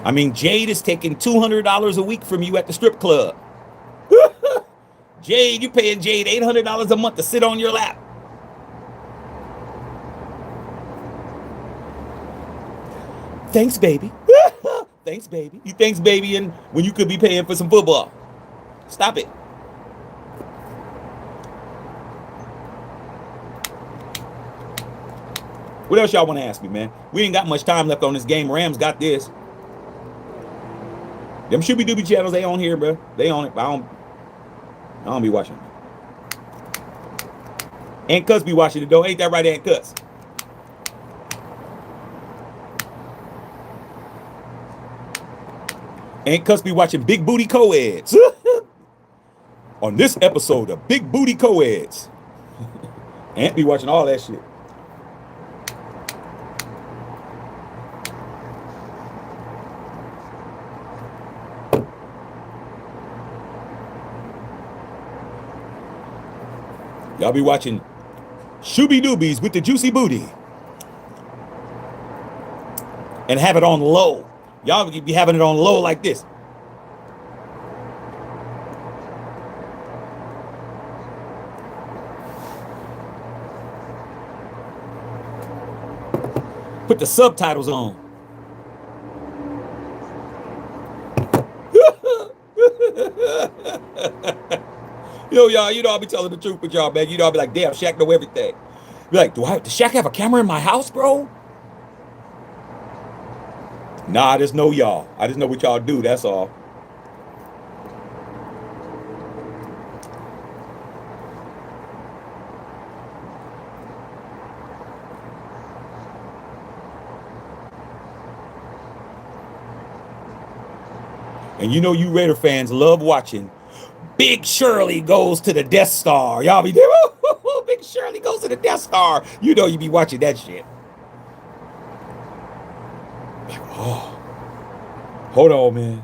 I mean, Jade is taking $200 a week from you at the strip club. Jade, you paying Jade $800 a month to sit on your lap. Thanks, baby. Thanks, baby. You thanks, baby, and when you could be paying for some football. Stop it. What else y'all want to ask me, man? We ain't got much time left on this game. Rams got this. Them Shooby Dooby channels, they on here, bro. They on it. I don't be watching. Aunt Cuss be watching it, though. Ain't that right, Aunt Cuss? Aunt Cuss be watching Big Booty Co-eds. On this episode of Big Booty Co-eds. Aunt be watching all that shit. Y'all be watching Shooby Doobies with the juicy booty. And have it on low. Y'all be having it on low like this. Put the subtitles on. Yo, y'all, you know I'll be telling the truth with y'all, man. You know I'll be like, damn, Shaq know everything. Be like, does Shaq have a camera in my house, bro? Nah, I just know y'all. I just know what y'all do, that's all. And you know you Raider fans love watching Big Shirley goes to the Death Star. Y'all be there. Big Shirley goes to the Death Star. You know you be watching that shit. Like, oh, hold on, man.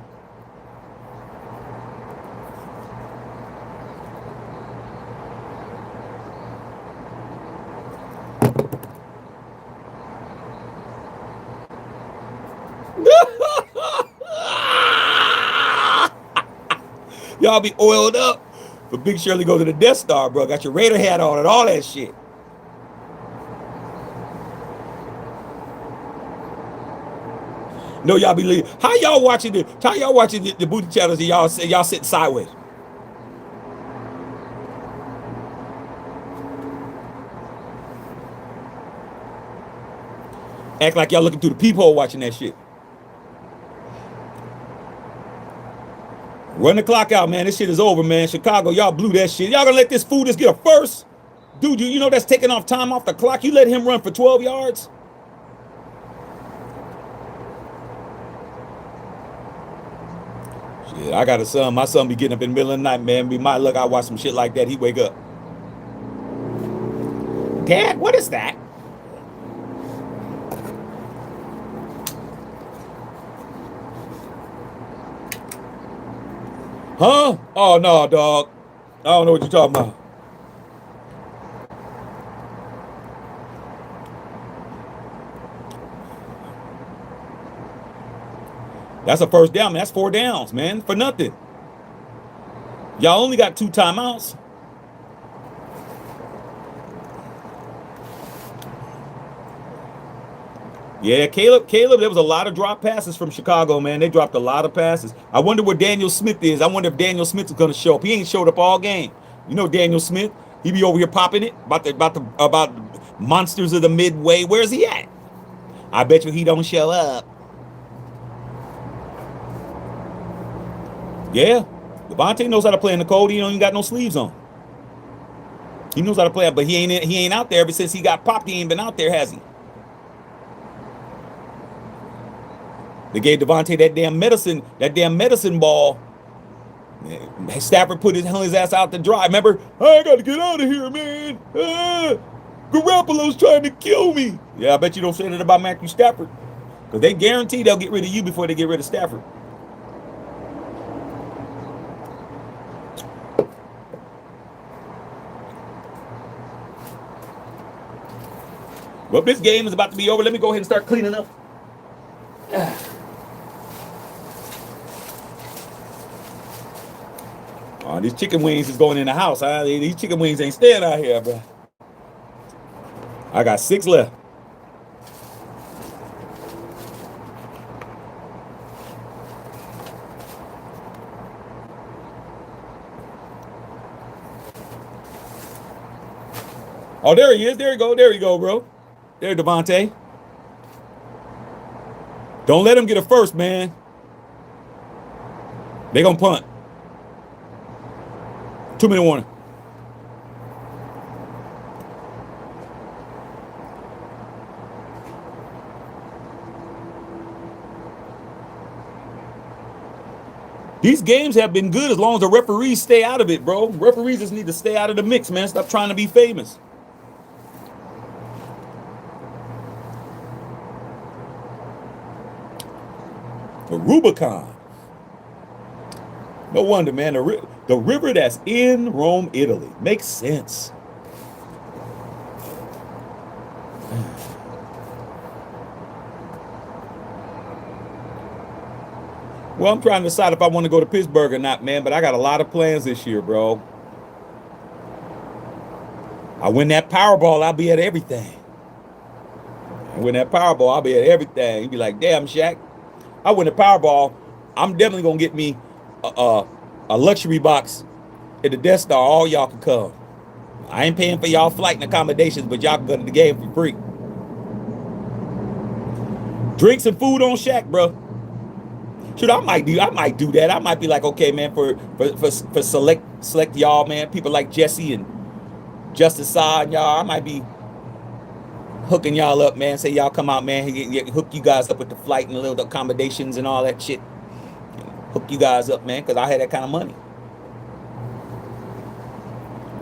Y'all be oiled up. But Big Shirley go to the Death Star, bro. Got your Raider hat on and all that shit. No, y'all be leaving. How y'all watching the booty channels and y'all sitting sideways? Act like y'all looking through the peephole watching that shit. Run the clock out, man. This shit is over, man. Chicago, y'all blew that shit. Y'all gonna let this fool just get a first? Dude, you know that's taking off time off the clock. You let him run for 12 yards? Shit, I got a son. My son be getting up in the middle of the night, man. Be my luck I watch some shit like that. He wake up. Dad, what is that? Huh? Oh, no, dog. I don't know what you're talking about. That's a first down, man. That's 4 downs, man, for nothing. Y'all only got 2 timeouts. Yeah, Caleb, there was a lot of drop passes from Chicago, man. They dropped a lot of passes. I wonder where Daniel Smith is. I wonder if Daniel Smith is going to show up. He ain't showed up all game. You know Daniel Smith? He be over here popping it about monsters of the midway. Where's he at? I bet you he don't show up. Yeah, Devontae knows how to play in the cold. He don't even got no sleeves on. He knows how to play, but he ain't out there ever since he got popped. He ain't been out there, has he? They gave Devontae that damn medicine ball. Stafford put his ass out to dry. Remember, I gotta get out of here, man. Garoppolo's trying to kill me. Yeah, I bet you don't say that about Matthew Stafford. Because they guarantee they'll get rid of you before they get rid of Stafford. Well, this game is about to be over. Let me go ahead and start cleaning up. Oh, these chicken wings is going in the house. Huh? These chicken wings ain't staying out here, bro. I got 6 left. Oh, there he is. There you go. There you go, bro. There, Devontae. Don't let him get a first, man. They gonna punt. 2-minute warning. These games have been good as long as the referees stay out of it, bro. Referees just need to stay out of the mix, man. Stop trying to be famous. The Rubicon. No wonder, man. The river that's in Rome, Italy. Makes sense. Well, I'm trying to decide if I want to go to Pittsburgh or not, man. But I got a lot of plans this year, bro. I win that Powerball, I'll be at everything. I win that Powerball, I'll be at everything. You be like, damn, Shaq. I win the Powerball, I'm definitely gonna get me a luxury box at the Death Star. All y'all can come. I ain't paying for y'all flight and accommodations, but y'all can go to the game for free. Drinks and food on Shaq, bro. Shoot, I might do that. I might be like, okay, man, for select y'all, man, people like Jesse and Justice Saad and y'all, I might be hooking y'all up, man. Say y'all come out, man. Hook you guys up with the flight and the little accommodations and all that shit. Hook you guys up, man, because I had that kind of money.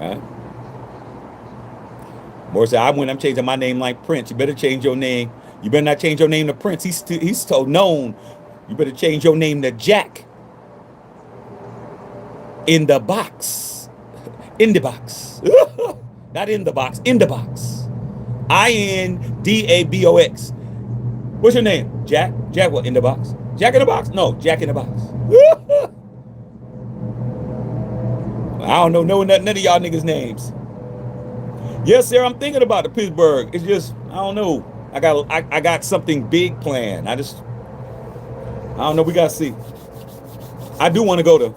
Right? More said, I'm changing my name like Prince. You better change your name. You better not change your name to Prince. He's so known. You better change your name to Jack in the box. In the box. Not in the box. In the box. INDABOX. What's your name? Jack? Jack what? In the box? Jack in the box? No, Jack in the box. I don't know none of y'all niggas' names. Yes, sir, I'm thinking about the Pittsburgh. It's just, I don't know. I got something big planned. I don't know. We gotta see. I do want to go to.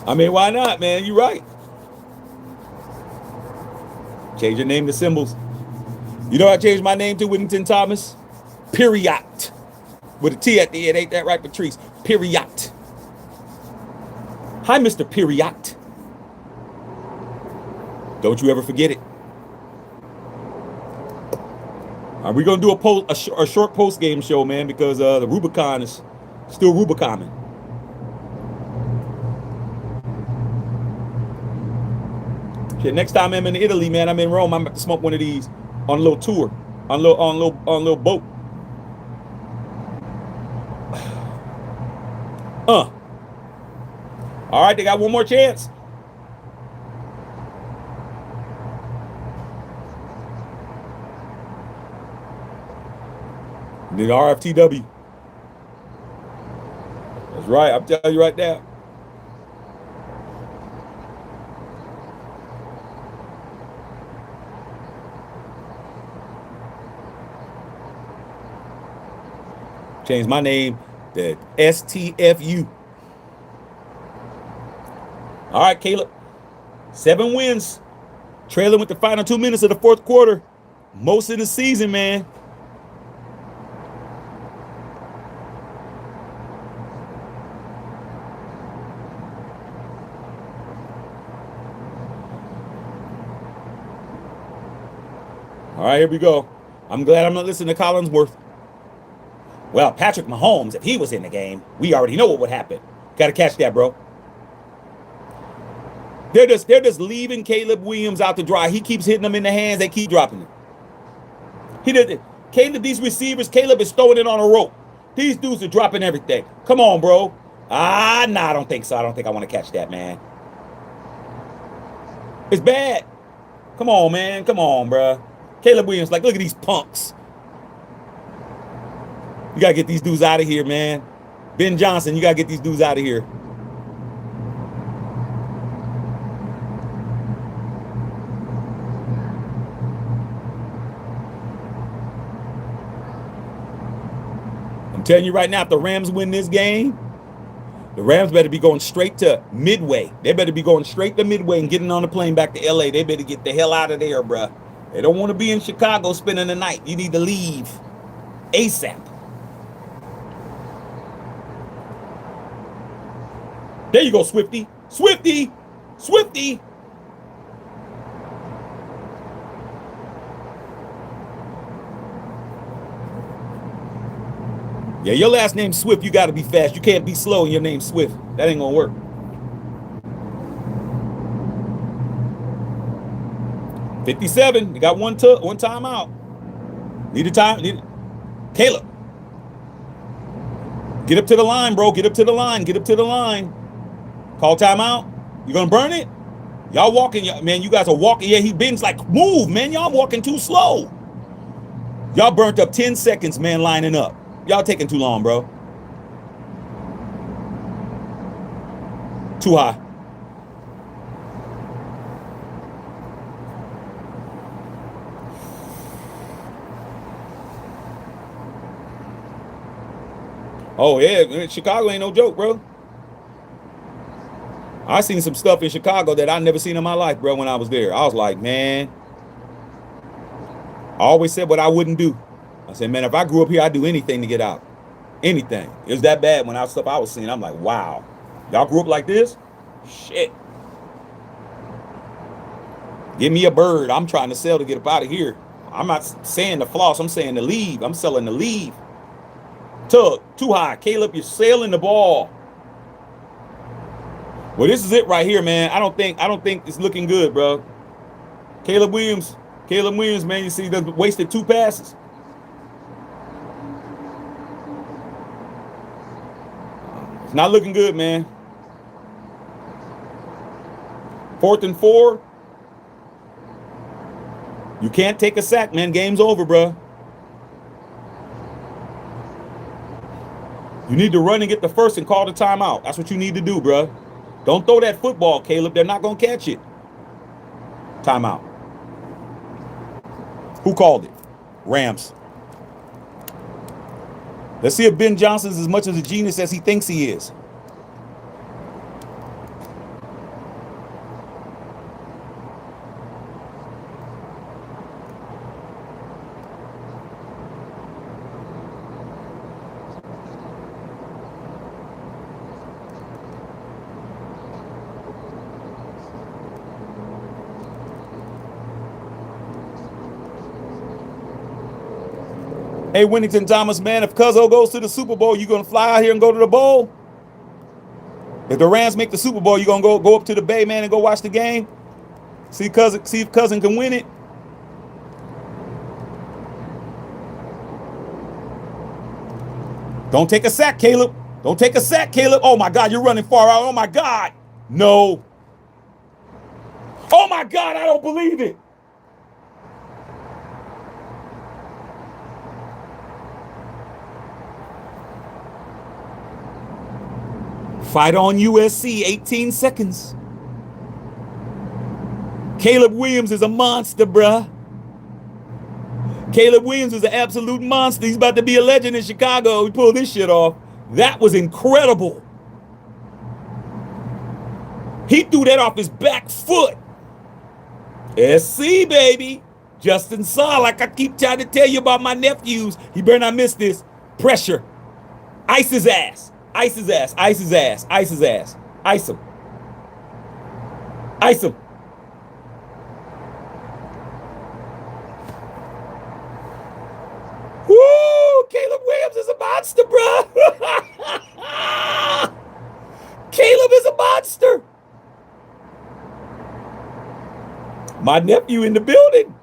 I mean, why not, man? You're right. Change your name to symbols. You know what I changed my name to, Whittington Thomas? Period. With a T at the end. Ain't that right, Patrice? Period. Hi, Mr. Period. Don't you ever forget it. Are we gonna do a short post game show, man? Because the Rubicon is still Rubiconing. Shit, next time I'm in Italy, man, I'm in Rome. I'm about to smoke one of these on a little tour, on a little boat. All right, they got one more chance. The RFTW. That's right. I'm telling you right now. Change my name to STFU. All right, Caleb. 7 wins. Trailing with the final 2 minutes of the fourth quarter. Most of the season, man. All right, here we go. I'm glad I'm not listening to Collinsworth. Well, Patrick Mahomes, if he was in the game, we already know what would happen. Got to catch that, bro. They're just leaving Caleb Williams out to dry. He keeps hitting them in the hands. They keep dropping it. He did it. Caleb, these receivers, Caleb is throwing it on a rope. These dudes are dropping everything. Come on, bro. Nah, I don't think so. I don't think I want to catch that, man. It's bad. Come on, man. Come on, bro. Caleb Williams, like, look at these punks. You got to get these dudes out of here, man. Ben Johnson, you got to get these dudes out of here. I'm telling you right now, if the Rams win this game, the Rams better be going straight to Midway. They better be going straight to Midway and getting on the plane back to L.A. They better get the hell out of there, bruh. They don't want to be in Chicago spending the night. You need to leave ASAP. There you go, Swifty. Swifty. Swifty. Yeah, your last name's Swift. You got to be fast. You can't be slow and your name's Swift. That ain't going to work. $57. You got one time out. Need a time. Caleb. Get up to the line, bro. Get up to the line. Get up to the line. Call timeout. You gonna burn it? Y'all walking, man. You guys are walking. Yeah, Ben's like, move, man. Y'all walking too slow. Y'all burnt up 10 seconds, man, lining up. Y'all taking too long, bro. Too high. Oh, yeah. Chicago ain't no joke, bro. I seen some stuff in Chicago that I never seen in my life, bro, when I was there. I was like, man. I always said what I wouldn't do. I said, man, if I grew up here, I'd do anything to get out. Anything. It was that bad when I was seeing. I'm like, wow. Y'all grew up like this? Shit. Give me a bird. I'm trying to sell to get up out of here. I'm not saying the floss. I'm saying the leave. I'm selling the leave. Tug, too high. Caleb, you're sailing the ball. Well, this is it right here, man. I don't think it's looking good, bro. Caleb Williams, man, you see, he wasted 2 passes. It's not looking good, man. 4th and 4. You can't take a sack, man. Game's over, bro. You need to run and get the first and call the timeout. That's what you need to do, bro. Don't throw that football, Caleb. They're not going to catch it. Timeout. Who called it? Rams. Let's see if Ben Johnson's as much of a genius as he thinks he is. Hey, Winnington Thomas, man, if Cuzzo goes to the Super Bowl, you going to fly out here and go to the bowl? If the Rams make the Super Bowl, you going to go up to the Bay, man, and go watch the game? See if Cousin can win it? Don't take a sack, Caleb. Don't take a sack, Caleb. Oh, my God, you're running far out. Oh, my God. No. Oh, my God, I don't believe it. Fight on USC, 18 seconds. Caleb Williams is a monster, bruh. Caleb Williams is an absolute monster. He's about to be a legend in Chicago. He pulled this shit off. That was incredible. He threw that off his back foot. SC, baby. Justin Saw, like I keep trying to tell you about my nephews. He better not miss this. Pressure. Ice his ass. Ice his ass. Ice his ass. Ice his ass. Ice him. Ice him. Woo! Caleb Williams is a monster, bro. Caleb is a monster. My nephew in the building.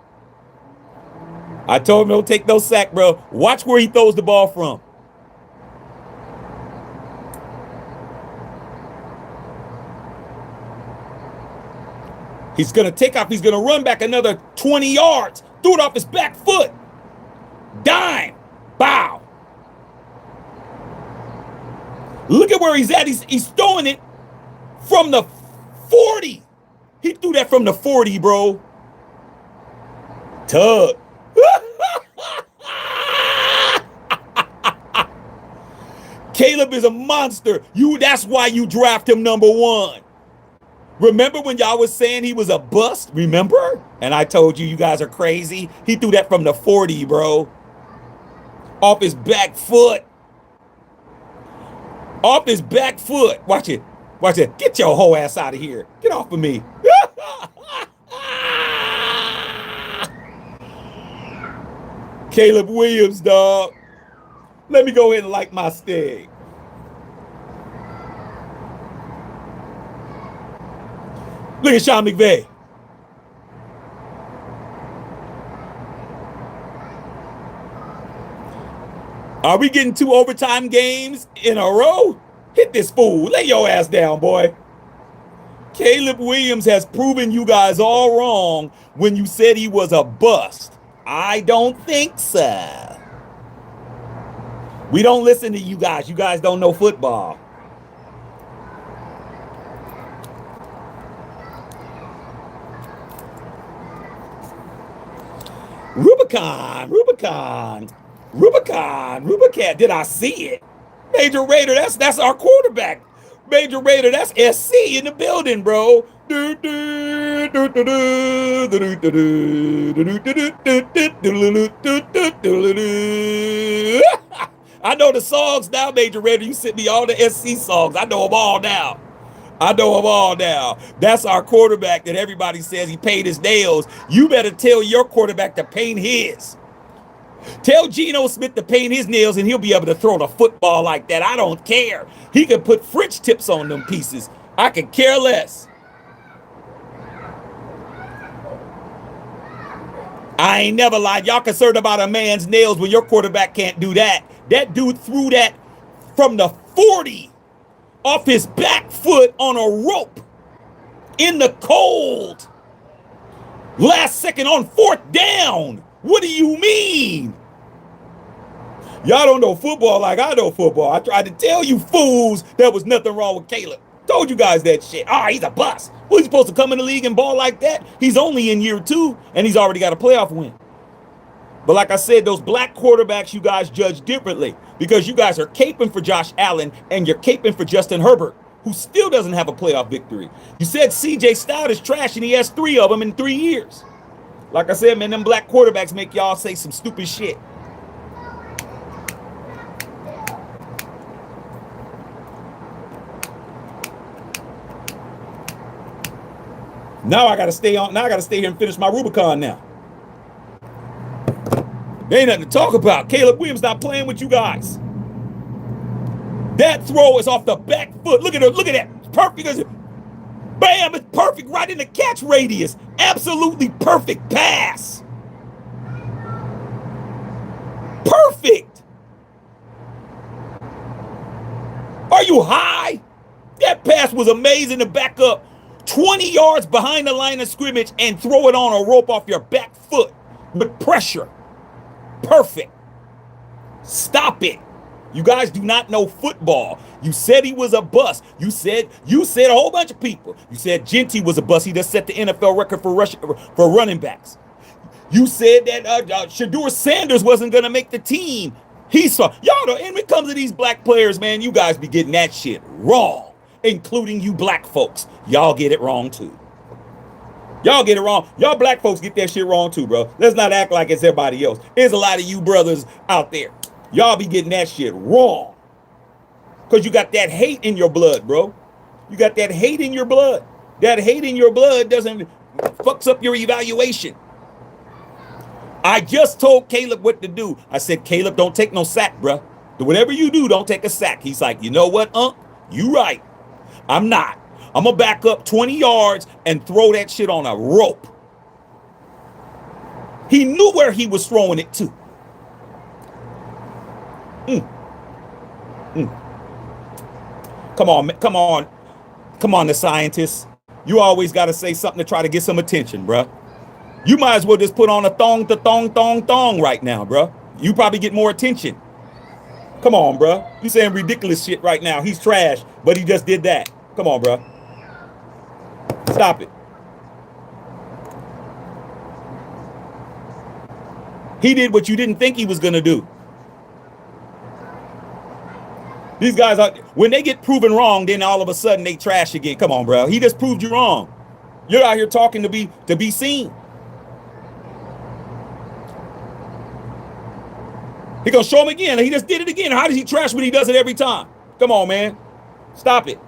I told him don't take no sack, bro. Watch where he throws the ball from. He's going to take off. He's going to run back another 20 yards. Threw it off his back foot. Dime. Bow. Look at where he's at. He's throwing it from the 40. He threw that from the 40, bro. Tug. Caleb is a monster. That's why you draft him number 1. Remember when y'all was saying he was a bust? Remember? And I told you guys are crazy. He threw that from the 40, bro. Off his back foot. Off his back foot. Watch it. Watch it. Get your whole ass out of here. Get off of me. Caleb Williams, dog. Let me go ahead and like my steak. Look at Sean McVay. Are we getting 2 overtime games in a row? Hit this fool. Lay your ass down, boy. Caleb Williams has proven you guys all wrong when you said he was a bust. I don't think so. We don't listen to you guys. You guys don't know football. Rubicon. Did I see it? Major Raider, that's our quarterback. Major Raider, that's SC in the building, bro. I know the songs now, Major Raider. You sent me all the SC songs. I know them all now. I know them all now. That's our quarterback that everybody says he paid his nails. You better tell your quarterback to paint his. Tell Geno Smith to paint his nails and he'll be able to throw the football like that. I don't care. He can put French tips on them pieces. I could care less. I ain't never lied. Y'all concerned about a man's nails when your quarterback can't do that. That dude threw that from the 40 off his back foot on a rope in the cold. Last second on 4th down. What do you mean? Y'all don't know football like I know football. I tried to tell you fools there was nothing wrong with Caleb. Told you guys that shit. He's a bust. Was he supposed to come in the league and ball like that? He's only in year 2, and he's already got a playoff win. But like I said, those black quarterbacks, you guys judge differently because you guys are caping for Josh Allen and you're caping for Justin Herbert, who still doesn't have a playoff victory. You said CJ Stroud is trash, and he has 3 of them in 3 years. Like I said, man, them black quarterbacks make y'all say some stupid shit. Now I gotta stay on. Now I gotta stay here and finish my Rubicon now. There ain't nothing to talk about. Caleb Williams not playing with you guys. That throw is off the back foot. Look at her. Look at that. It's perfect. Bam! It's perfect right in the catch radius. Absolutely perfect pass. Perfect. Are you high? That pass was amazing to back up 20 yards behind the line of scrimmage and throw it on a rope off your back foot with pressure. Perfect. Stop it. You guys do not know football. You said he was a bust. You said a whole bunch of people. You said Genty was a bust. He just set the NFL record for running backs. You said that Shedeur Sanders wasn't going to make the team. He saw. Y'all know, and when it comes to these black players, man, you guys be getting that shit wrong. Including you black folks. Y'all get it wrong too. Y'all get it wrong. Y'all black folks get that shit wrong too, bro. Let's not act like it's everybody else. There's a lot of you brothers out there. Y'all be getting that shit wrong. Because you got that hate in your blood, bro. You got that hate in your blood. That hate in your blood fucks up your evaluation. I just told Caleb what to do. I said, Caleb, don't take no sack, bro. Whatever you do, don't take a sack. He's like, you know what, Unc? You right. I'm not. I'm going to back up 20 yards and throw that shit on a rope. He knew where he was throwing it to. Come on, the scientists. You always got to say something to try to get some attention, bruh. You might as well just put on a thong right now, bruh. You probably get more attention. Come on, bruh. You saying ridiculous shit right now. He's trash, but he just did that. Come on, bruh. Stop it. He did what you didn't think he was going to do. These guys, when they get proven wrong, then all of a sudden they trash again. Come on, bro. He just proved you wrong. You're out here talking to be seen. He gonna show him again. He just did it again. How does he trash when he does it every time? Come on, man. Stop it.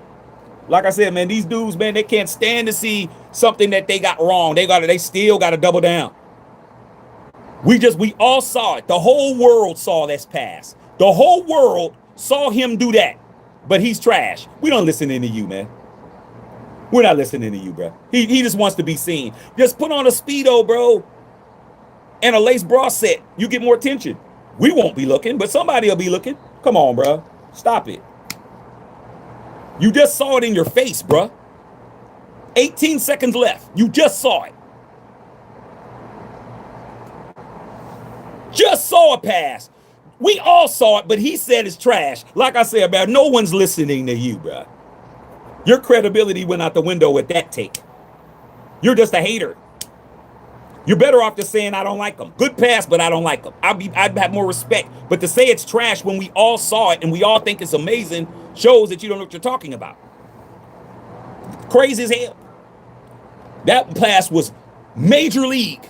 Like I said, man, these dudes, man, they can't stand to see something that they got wrong. They still got to double down. We all saw it. The whole world saw this pass. The whole world saw him do that. But he's trash. We don't listen to you, man. We're not listening to you, bro. He just wants to be seen. Just put on a Speedo, bro, and a lace bra set. You get more attention. We won't be looking, but somebody will be looking. Come on, bro. Stop it. You just saw it in your face, bro. 18 seconds left. You just saw it. Just saw a pass. We all saw it, but he said it's trash. Like I said, man, no one's listening to you, bro. Your credibility went out the window with that take. You're just a hater. You're better off just saying I don't like them. Good pass, but I don't like them. I'd have more respect. But to say it's trash when we all saw it and we all think it's amazing shows that you don't know what you're talking about. Crazy as hell. That pass was major league.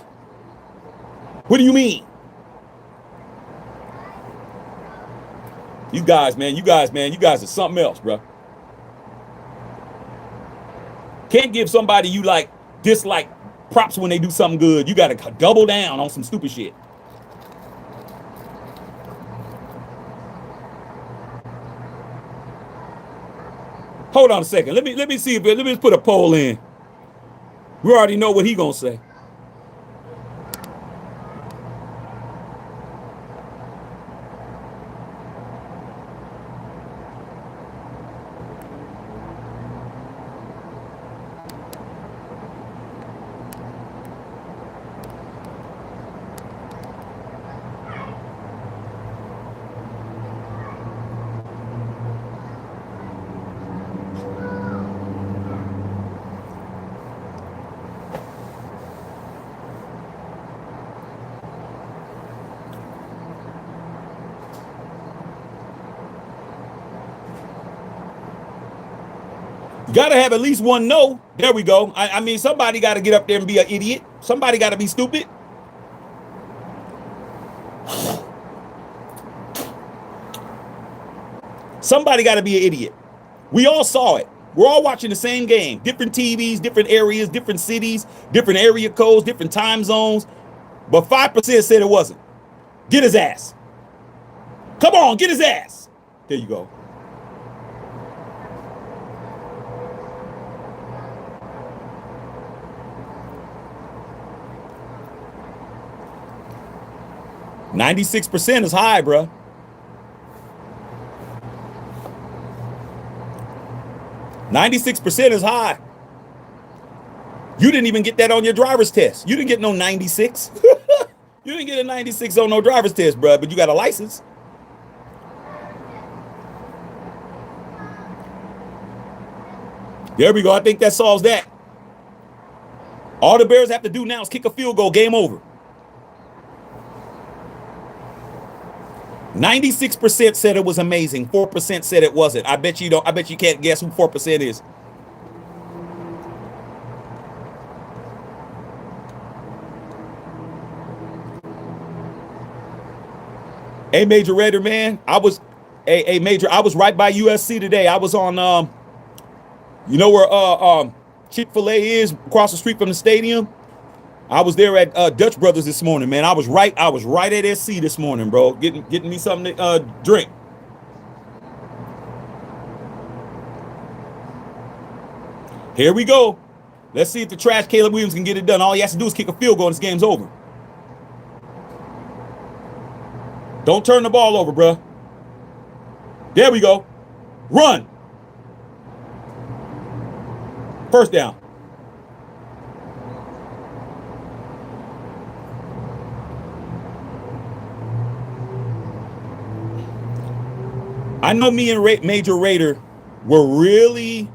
What do you mean? You guys are something else, bro. Can't give somebody you like dislike props when they do something good. You got to double down on some stupid shit. Hold on a second. Let me see if let me just put a poll in. We already know what he gonna say. You gotta have at least one no. There we go. I mean, somebody got to get up there and be an idiot. Somebody got to be stupid. Somebody got to be an idiot. We all saw it. We're all watching the same game. Different TVs, different areas, different cities, different area codes, different time zones. But 5% said it wasn't. Get his ass. Come on, get his ass. There you go. %96 is high, bruh. 96% is high. You didn't even get that on your driver's test. You didn't get no 96. You didn't get a 96 on no driver's test, bruh, but you got a license. There we go. I think that solves that. All the Bears have to do now is kick a field goal. Game over. 96% said it was amazing. 4% said it wasn't. I bet you don't. I bet you can't guess who 4% is. Hey, Major Raider, man. I was Major. I was right by USC today. I was on you know where Chick-fil-A is across the street from the stadium. I was there at Dutch Brothers this morning, man. I was right at SC this morning, bro. Getting me something to drink. Here we go. Let's see if the trash Caleb Williams can get it done. All he has to do is kick a field goal and this game's over. Don't turn the ball over, bro. There we go. Run. First down. I know me and Major Raider were really...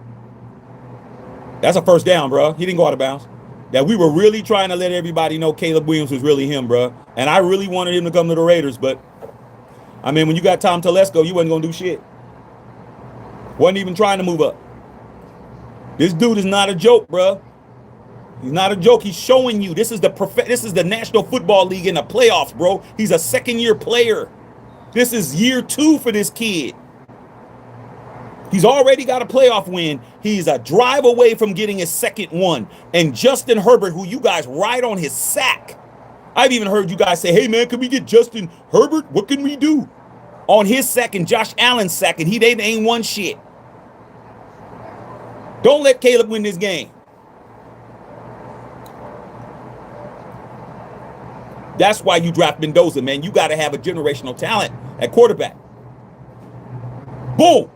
That's a first down, bro. He didn't go out of bounds. That we were really trying to let everybody know Caleb Williams was really him, bro. And I really wanted him to come to the Raiders, but... I mean, when you got Tom Telesco, you wasn't going to do shit. Wasn't even trying to move up. This dude is not a joke, bro. He's not a joke. He's showing you. This is the National Football League in the playoffs, bro. He's a second-year player. This is year 2 for this kid. He's already got a playoff win. He's a drive away from getting his second one. And Justin Herbert, who you guys ride on his sack. I've even heard you guys say, hey, man, can we get Justin Herbert? What can we do? On his sack and Josh Allen's sack, and they ain't won shit. Don't let Caleb win this game. That's why you draft Mendoza, man. You got to have a generational talent at quarterback. Boom.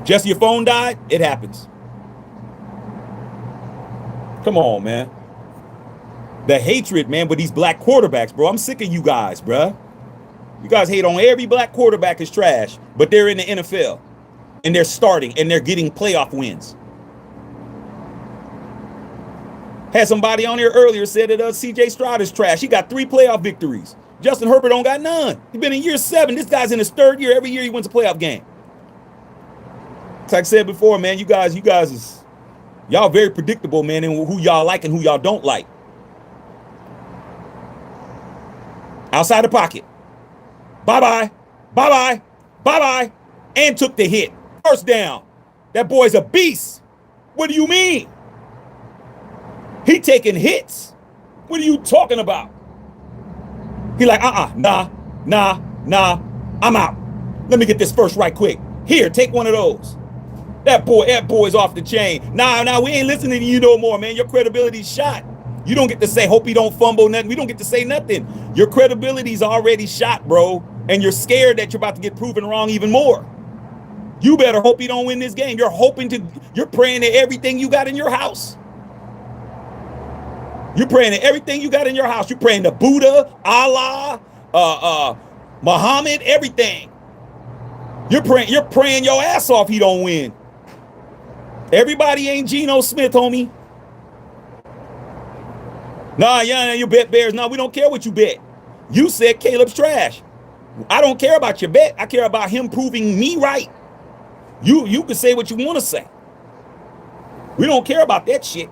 Jesse, your phone died? It happens. Come on, man. The hatred, man, with these black quarterbacks, bro. I'm sick of you guys, bro. You guys hate on every black quarterback is trash, but they're in the NFL. And they're starting, and they're getting playoff wins. Had somebody on here earlier said that C.J. Stroud is trash. He got 3 playoff victories. Justin Herbert don't got none. He's been in year 7. This guy's in his 3rd year. Every year he wins a playoff game. Like I said before, man, you guys is y'all very predictable, man, in who y'all like and who y'all don't like. Outside the pocket. Bye-bye. Bye-bye. Bye-bye. And took the hit. First down. That boy's a beast. What do you mean? He taking hits. What are you talking about? He like, nah, I'm out. Let me get this first right quick. Here, take one of those. That boy's off the chain. Nah, we ain't listening to you no more, man. Your credibility's shot. You don't get to say, hope he don't fumble nothing. We don't get to say nothing. Your credibility's already shot, bro. And you're scared that you're about to get proven wrong even more. You better hope he don't win this game. You're praying to everything you got in your house. You're praying to everything you got in your house. You're praying to Buddha, Allah, Muhammad, everything. You're praying your ass off he don't win. Everybody ain't Geno Smith, homie. Nah, you bet Bears. Nah, we don't care what you bet. You said Caleb's trash. I don't care about your bet. I care about him proving me right. You can say what you want to say. We don't care about that shit.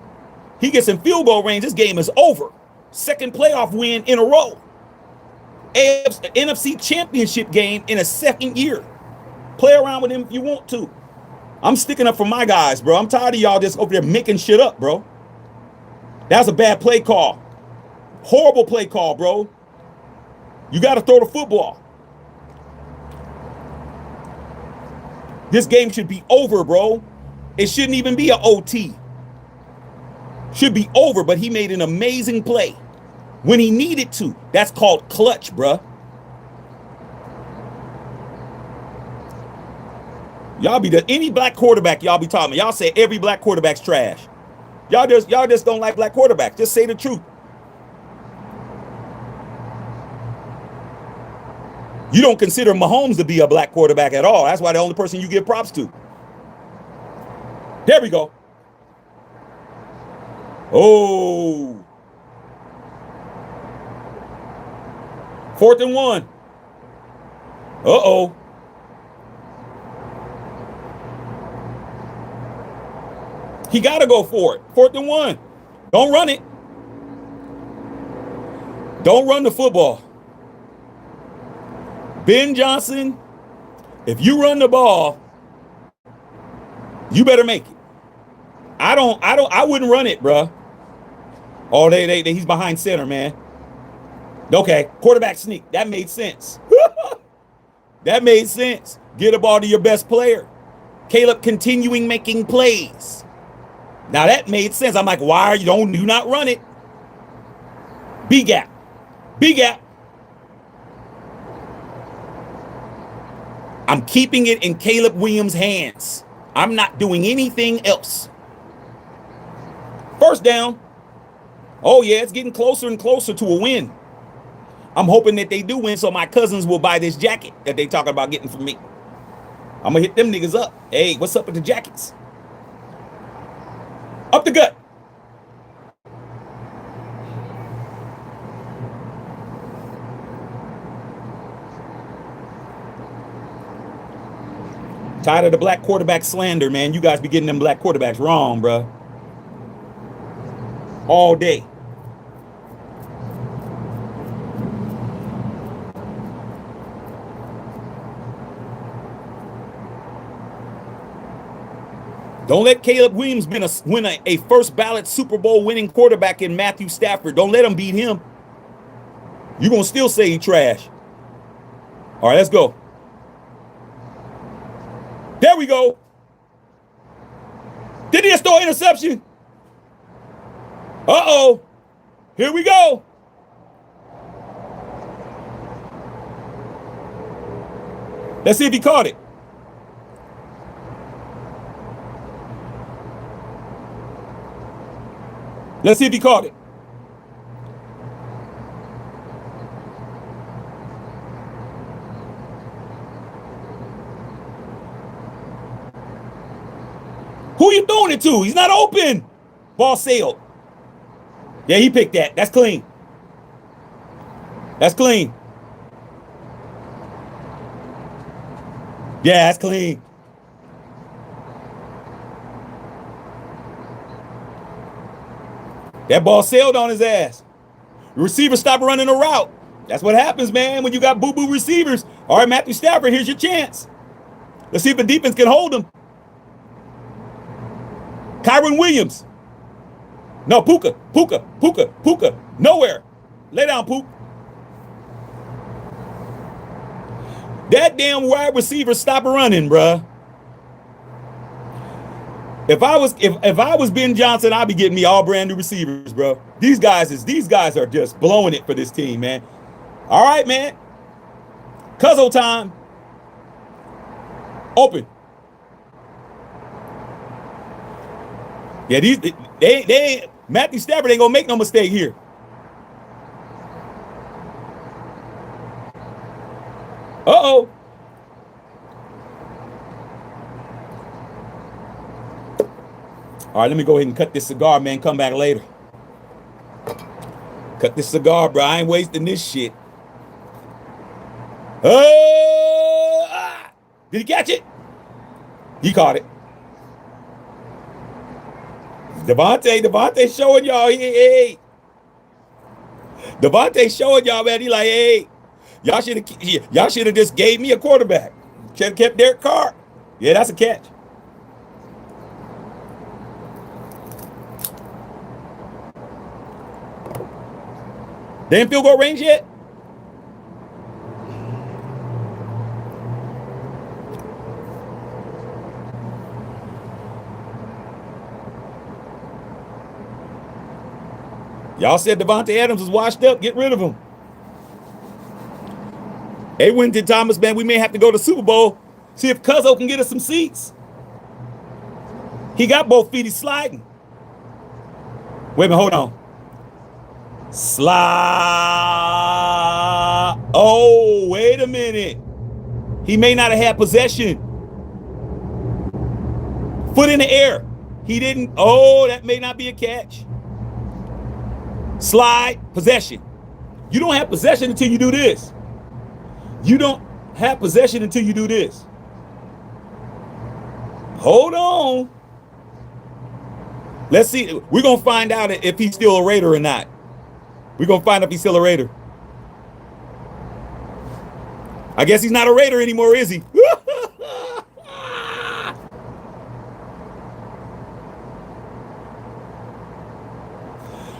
He gets in field goal range. This game is over. Second playoff win in a row. NFC championship game in a second year. Play around with him if you want to. I'm sticking up for my guys, bro. I'm tired of y'all just over there making shit up, bro. That's a bad play call. Horrible play call, bro. You got to throw the football. This game should be over, bro. It shouldn't even be an OT. Should be over, but he made an amazing play when he needed to. That's called clutch, bruh. Y'all be any black quarterback y'all be talking about. Y'all say every black quarterback's trash. Y'all just don't like black quarterbacks. Just say the truth. You don't consider Mahomes to be a black quarterback at all. That's why the only person you give props to. There we go. Oh. 4th and 1. Uh-oh. He got to go for it. 4th and 1. Don't run it. Don't run the football. Ben Johnson, if you run the ball, you better make it. I wouldn't run it, bruh. Oh, he's behind center, man. Okay, quarterback sneak. That made sense. That made sense. Get the ball to your best player. Caleb continuing making plays. Now that made sense. I'm like, why are you do not run it? B gap. B gap. I'm keeping it in Caleb Williams' hands. I'm not doing anything else. First down. Oh, yeah, it's getting closer and closer to a win. I'm hoping that they do win so my cousins will buy this jacket that they talking about getting from me. I'm going to hit them niggas up. Hey, what's up with the jackets? Up the gut. Tired of the black quarterback slander, man. You guys be getting them black quarterbacks wrong, bro. All day. Don't let Caleb Williams win a first ballot Super Bowl winning quarterback in Matthew Stafford. Don't let him beat him. You're going to still say he trash. All right, let's go. There we go. Did he just throw an interception? Uh-oh. Here we go. Let's see if he caught it. Let's see if he caught it. Who you throwing it to? He's not open. Ball sailed. Yeah, he picked that. That's clean. That's clean. Yeah, that's clean. That ball sailed on his ass. The receiver stopped running a route. That's what happens, man, when you got boo-boo receivers. All right, Matthew Stafford, here's your chance. Let's see if the defense can hold him. Kyron Williams. No, Puka. Nowhere. Lay down, Pook. That damn wide receiver stop running, bruh. If I was Ben Johnson, I'd be getting me all brand new receivers, bro. These guys are just blowing it for this team, man. All right, man. Cuzzo time. Open. Yeah, they Matthew Stafford ain't gonna make no mistake here. Uh-oh. All right, let me go ahead and cut this cigar, man. Come back later. Cut this cigar, bro. I ain't wasting this shit. Did he catch it? He caught it. Devontae showing y'all. Hey. Devontae showing y'all, man. He like, hey, y'all should have just gave me a quarterback. Should have kept Derek Carr. Yeah, that's a catch. They in field goal range yet? Y'all said Devontae Adams was washed up. Get rid of him. Hey, Winton Thomas, man, we may have to go to Super Bowl. See if Cuzzo can get us some seats. He got both feet. He's sliding. Wait a minute, hold on. Slide. Oh, wait a minute. He may not have had possession. Foot in the air. He didn't. Oh, that may not be a catch. Slide, possession. You don't have possession until you do this. You don't have possession until you do this. Hold on. Let's see. We're going to find out if he's still a Raider or not. We're going to find out if he's still a Raider. I guess he's not a Raider anymore, is he?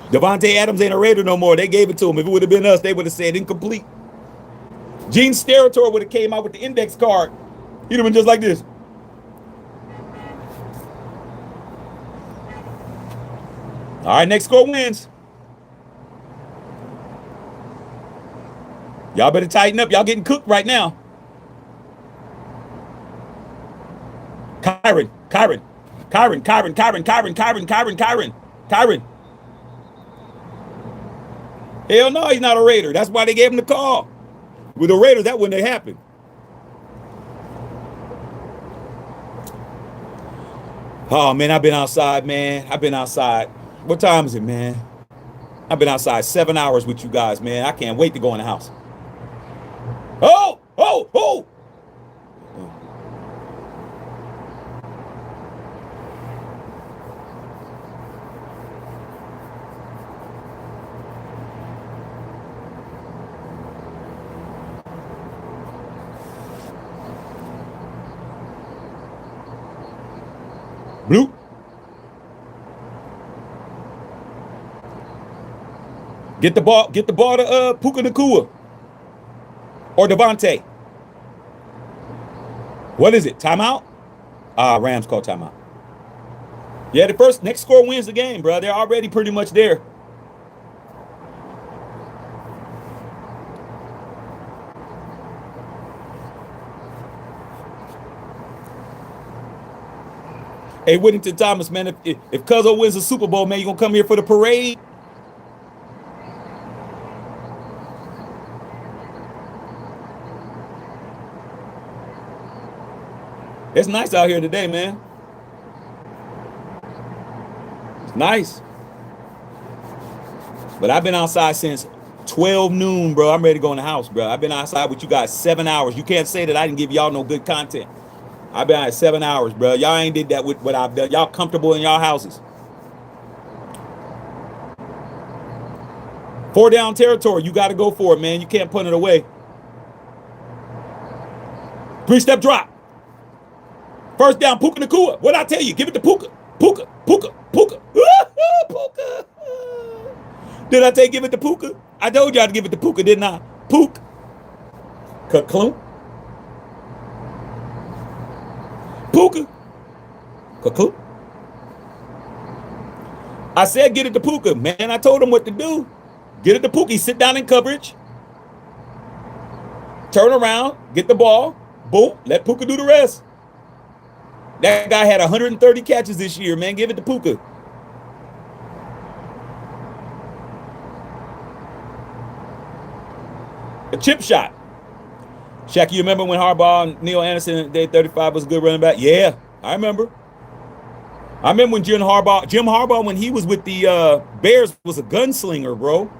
Devontae Adams ain't a Raider no more. They gave it to him. If it would have been us, they would have said incomplete. Gene Steratore would have came out with the index card. He'd have been just like this. All right, next score wins. Y'all better tighten up. Y'all getting cooked right now. Kyron. Hell no, he's not a Raider. That's why they gave him the call. With the Raiders, that wouldn't have happened. Oh, man, I've been outside, man. I've been outside. What time is it, man? I've been outside 7 hours with you guys, man. I can't wait to go in the house. Oh! Blue. Get the ball to Puka Nacua or Devontae. What is it? Timeout? Rams call timeout. Yeah, next score wins the game, bro. They're already pretty much there. Hey, Whittington Thomas, man, if Cuzzo wins the Super Bowl, man, you gonna come here for the parade? It's nice out here today, man. It's nice. But I've been outside since 12 noon, bro. I'm ready to go in the house, bro. I've been outside with you guys 7 hours. You can't say that I didn't give y'all no good content. I've been out 7 hours, bro. Y'all ain't did that with what I've done. Y'all comfortable in y'all houses. 4 down territory. You got to go for it, man. You can't punt it away. 3-step drop. First down, Puka Nakua. What'd I tell you? Give it to Puka. Puka. Puka. Puka. Puka. Did I tell you give it to Puka? I told y'all to give it to Puka, didn't I? Puka. Ka-clunk. Puka. Ka-clunk. I said get it to Puka. Man, I told him what to do. Get it to Puka. He sit down in coverage. Turn around. Get the ball. Boom. Let Puka do the rest. That guy had 130 catches this year, man. Give it to Puka. A chip shot. Shaq, you remember when Harbaugh and Neil Anderson at day 35 was a good running back? Yeah, I remember. I remember when Jim Harbaugh, when he was with the Bears, was a gunslinger, bro.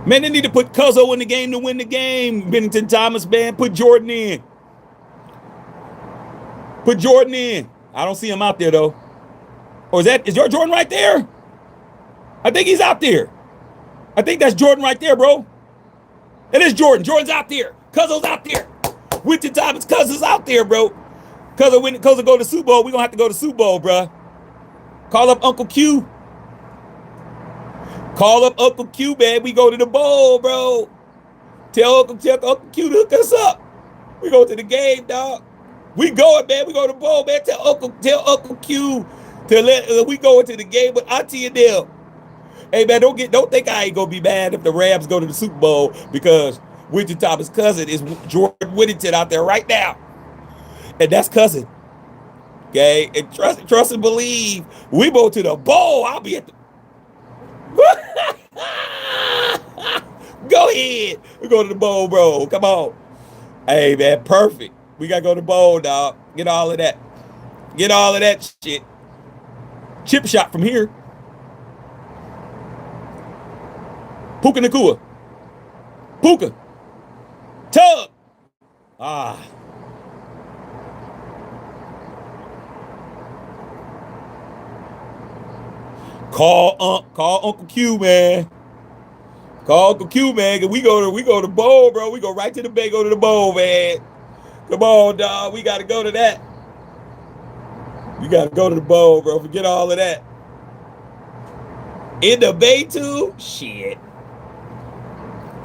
Man, they need to put Cuzzo in the game to win the game. Bennington Thomas, man, put Jordan in. Put Jordan in. I don't see him out there, though. Or is your Jordan right there? I think he's out there. I think that's Jordan right there, bro. It is Jordan. Jordan's out there. Cuzzo's out there. Bennington Thomas, Cuzzo's out there, bro. Cuzzo go to Super Bowl. We're going to have to go to Super Bowl, bro. Call up Uncle Q. Call up Uncle Q, man. We go to the bowl, bro. Tell Uncle Q to hook us up. We go to the game, dog. We going, man. We go to the bowl, man. Tell Uncle Q to let we go into the game with Auntie and them. Hey, man, don't think I ain't gonna be mad if the Rams go to the Super Bowl because Whitney Thomas' cousin is Jordan Whittington out there right now, and that's cousin. Okay, and trust and believe. We go to the bowl. I'll be at the. Go ahead. We go to the bowl, bro. Come on. Hey, man, perfect. We got to go to the bowl, dog. Get all of that. Get all of that shit. Chip shot from here. Puka Nakua. Puka. Tug. Ah. Call Uncle Q, man. Call Uncle Q, man. Cause we go to bowl, bro. We go right to the bay, go to the bowl, man. Come on, dog. We gotta go to that. We gotta go to the bowl, bro. Forget all of that. In the bay too? Shit.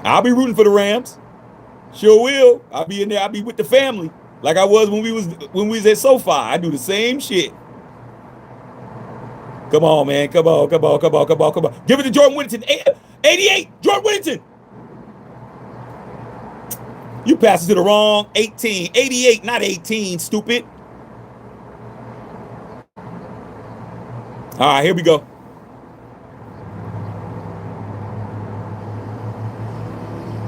I'll be rooting for the Rams. Sure will. I'll be in there. I'll be with the family. Like I was when we was at SoFi. I do the same shit. Come on, man. Come on. Give it to Jordan Whittington. 88. Jordan Whittington. You passed it to the wrong 18. 88, not 18, stupid. All right, here we go.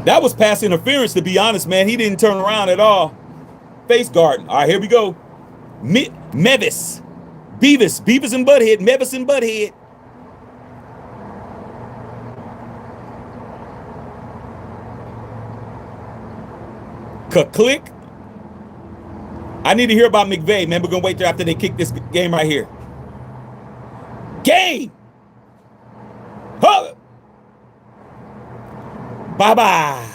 That was pass interference, to be honest, man. He didn't turn around at all. Face guarding. All right, here we go. Beavis and Butthead. Mevis and Butthead. Click. I need to hear about McVay, man. We're going to wait there after they kick this game right here. Game. Huh. Bye-bye.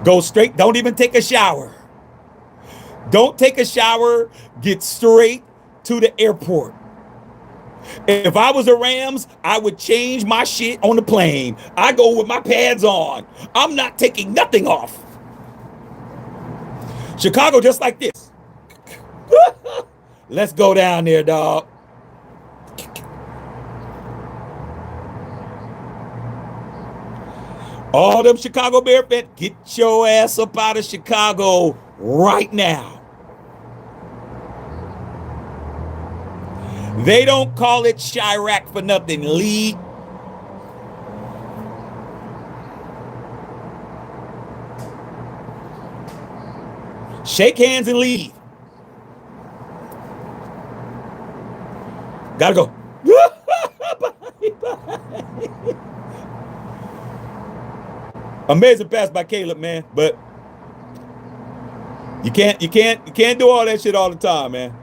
Go straight. Don't even take a shower. Don't take a shower. Get straight to the airport. If I was the Rams, I would change my shit on the plane. I go with my pads on. I'm not taking nothing off. Chicago just like this. Let's go down there, dog. All them Chicago Bear fans, get your ass up out of Chicago right now. They don't call it Chirac for nothing, Lee. Shake hands and leave. Gotta go. Amazing pass by Caleb, man. But you can't do all that shit all the time, man.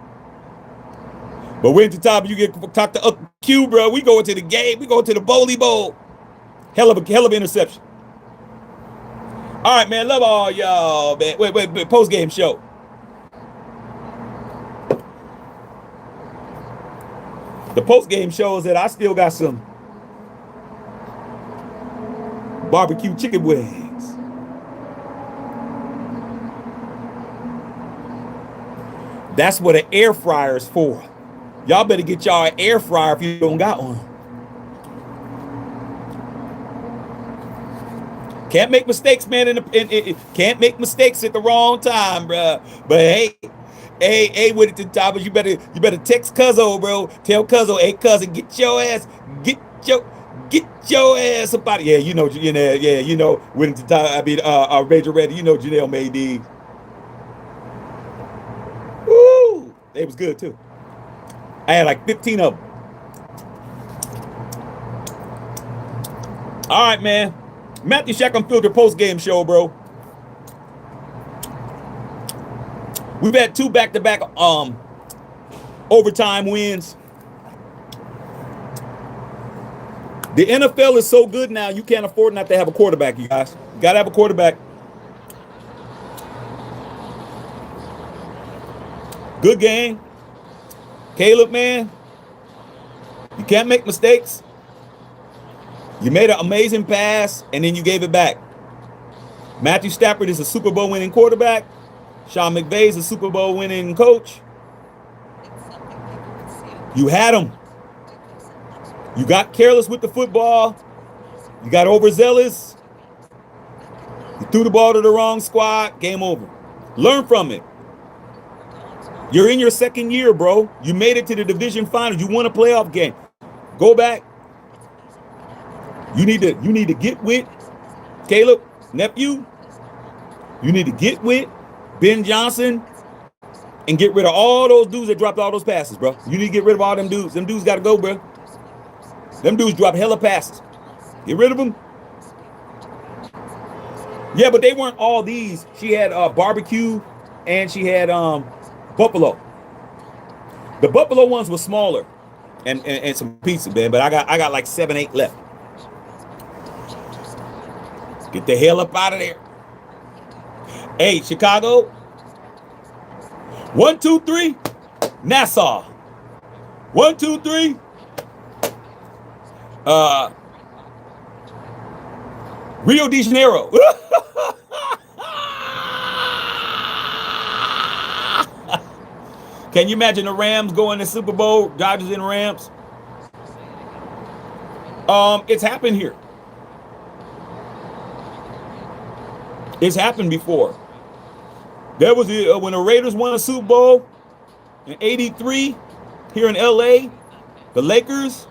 But when to top, you get talk to Uncle Q, bro. We going to the game. We going to the Bowley Bowl. Hell of a interception. All right, man. Love all y'all, man. Wait. Post-game show. The post-game shows that I still got some barbecue chicken wings. That's what an air fryer is for. Y'all better get y'all an air fryer if you don't got one. Can't make mistakes, man. Can't make mistakes at the wrong time, bro. But hey, with it to top, you better text Cuzzo, bro. Tell Cuzzo, hey, cousin, get your ass somebody. Yeah, you know, with it to top. I mean, Major Ready, you know, Janelle made these. Woo, they was good too. I had like 15 of them. All right, man. Matthew Shack Unfiltered post-game show, bro. We've had 2 back-to-back overtime wins. The NFL is so good now, you can't afford not to have a quarterback, you guys. You got to have a quarterback. Good game. Caleb, man, you can't make mistakes. You made an amazing pass, and then you gave it back. Matthew Stafford is a Super Bowl winning quarterback. Sean McVay is a Super Bowl winning coach. You had him. You got careless with the football. You got overzealous. You threw the ball to the wrong squad. Game over. Learn from it. You're in your second year, bro. You made it to the division finals. You won a playoff game. Go back. You need to get with Caleb, nephew. You need to get with Ben Johnson and get rid of all those dudes that dropped all those passes, bro. You need to get rid of all them dudes. Them dudes got to go, bro. Them dudes drop hella passes. Get rid of them. Yeah, but they weren't all these. She had barbecue and she had buffalo. The buffalo ones were smaller and some pizza, man. But I got like 7, 8 left. Get the hell up out of there. Hey, Chicago. 1, 2, 3. Nassau. 1, 2, 3. Rio de Janeiro. Can you imagine the Rams going to Super Bowl? Dodgers and Rams. It's happened here. It's happened before. There was when the Raiders won a Super Bowl in '83 here in LA. The Lakers,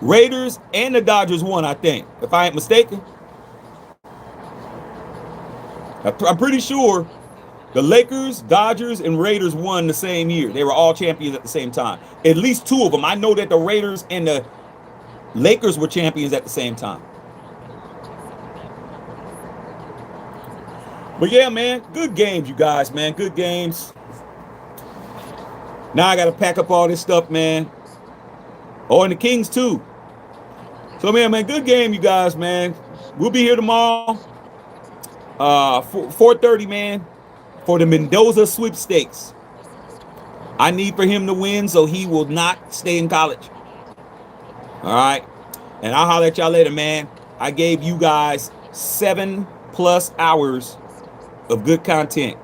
Raiders, and the Dodgers won, I think, if I ain't mistaken. I'm pretty sure the Lakers, Dodgers, and Raiders won the same year. They were all champions at the same time. At least 2 of them. I know that the Raiders and the Lakers were champions at the same time. But yeah, man, good games, you guys, man. Good games. Now I got to pack up all this stuff, man. Oh, and the Kings, too. So, man, good game, you guys, man. We'll be here tomorrow, 4:30, man, for the Mendoza sweepstakes. I need for him to win so he will not stay in college. All right? And I'll holler at y'all later, man. I gave you guys 7+ hours of good content.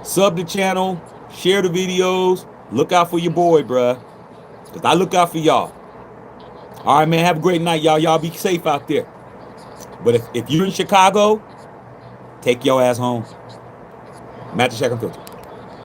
Sub the channel, share the videos, look out for your boy, bruh. Because I look out for y'all. All right, man, have a great night, y'all. Y'all be safe out there. But if you're in Chicago, take your ass home. Matthew Shack Unfiltered.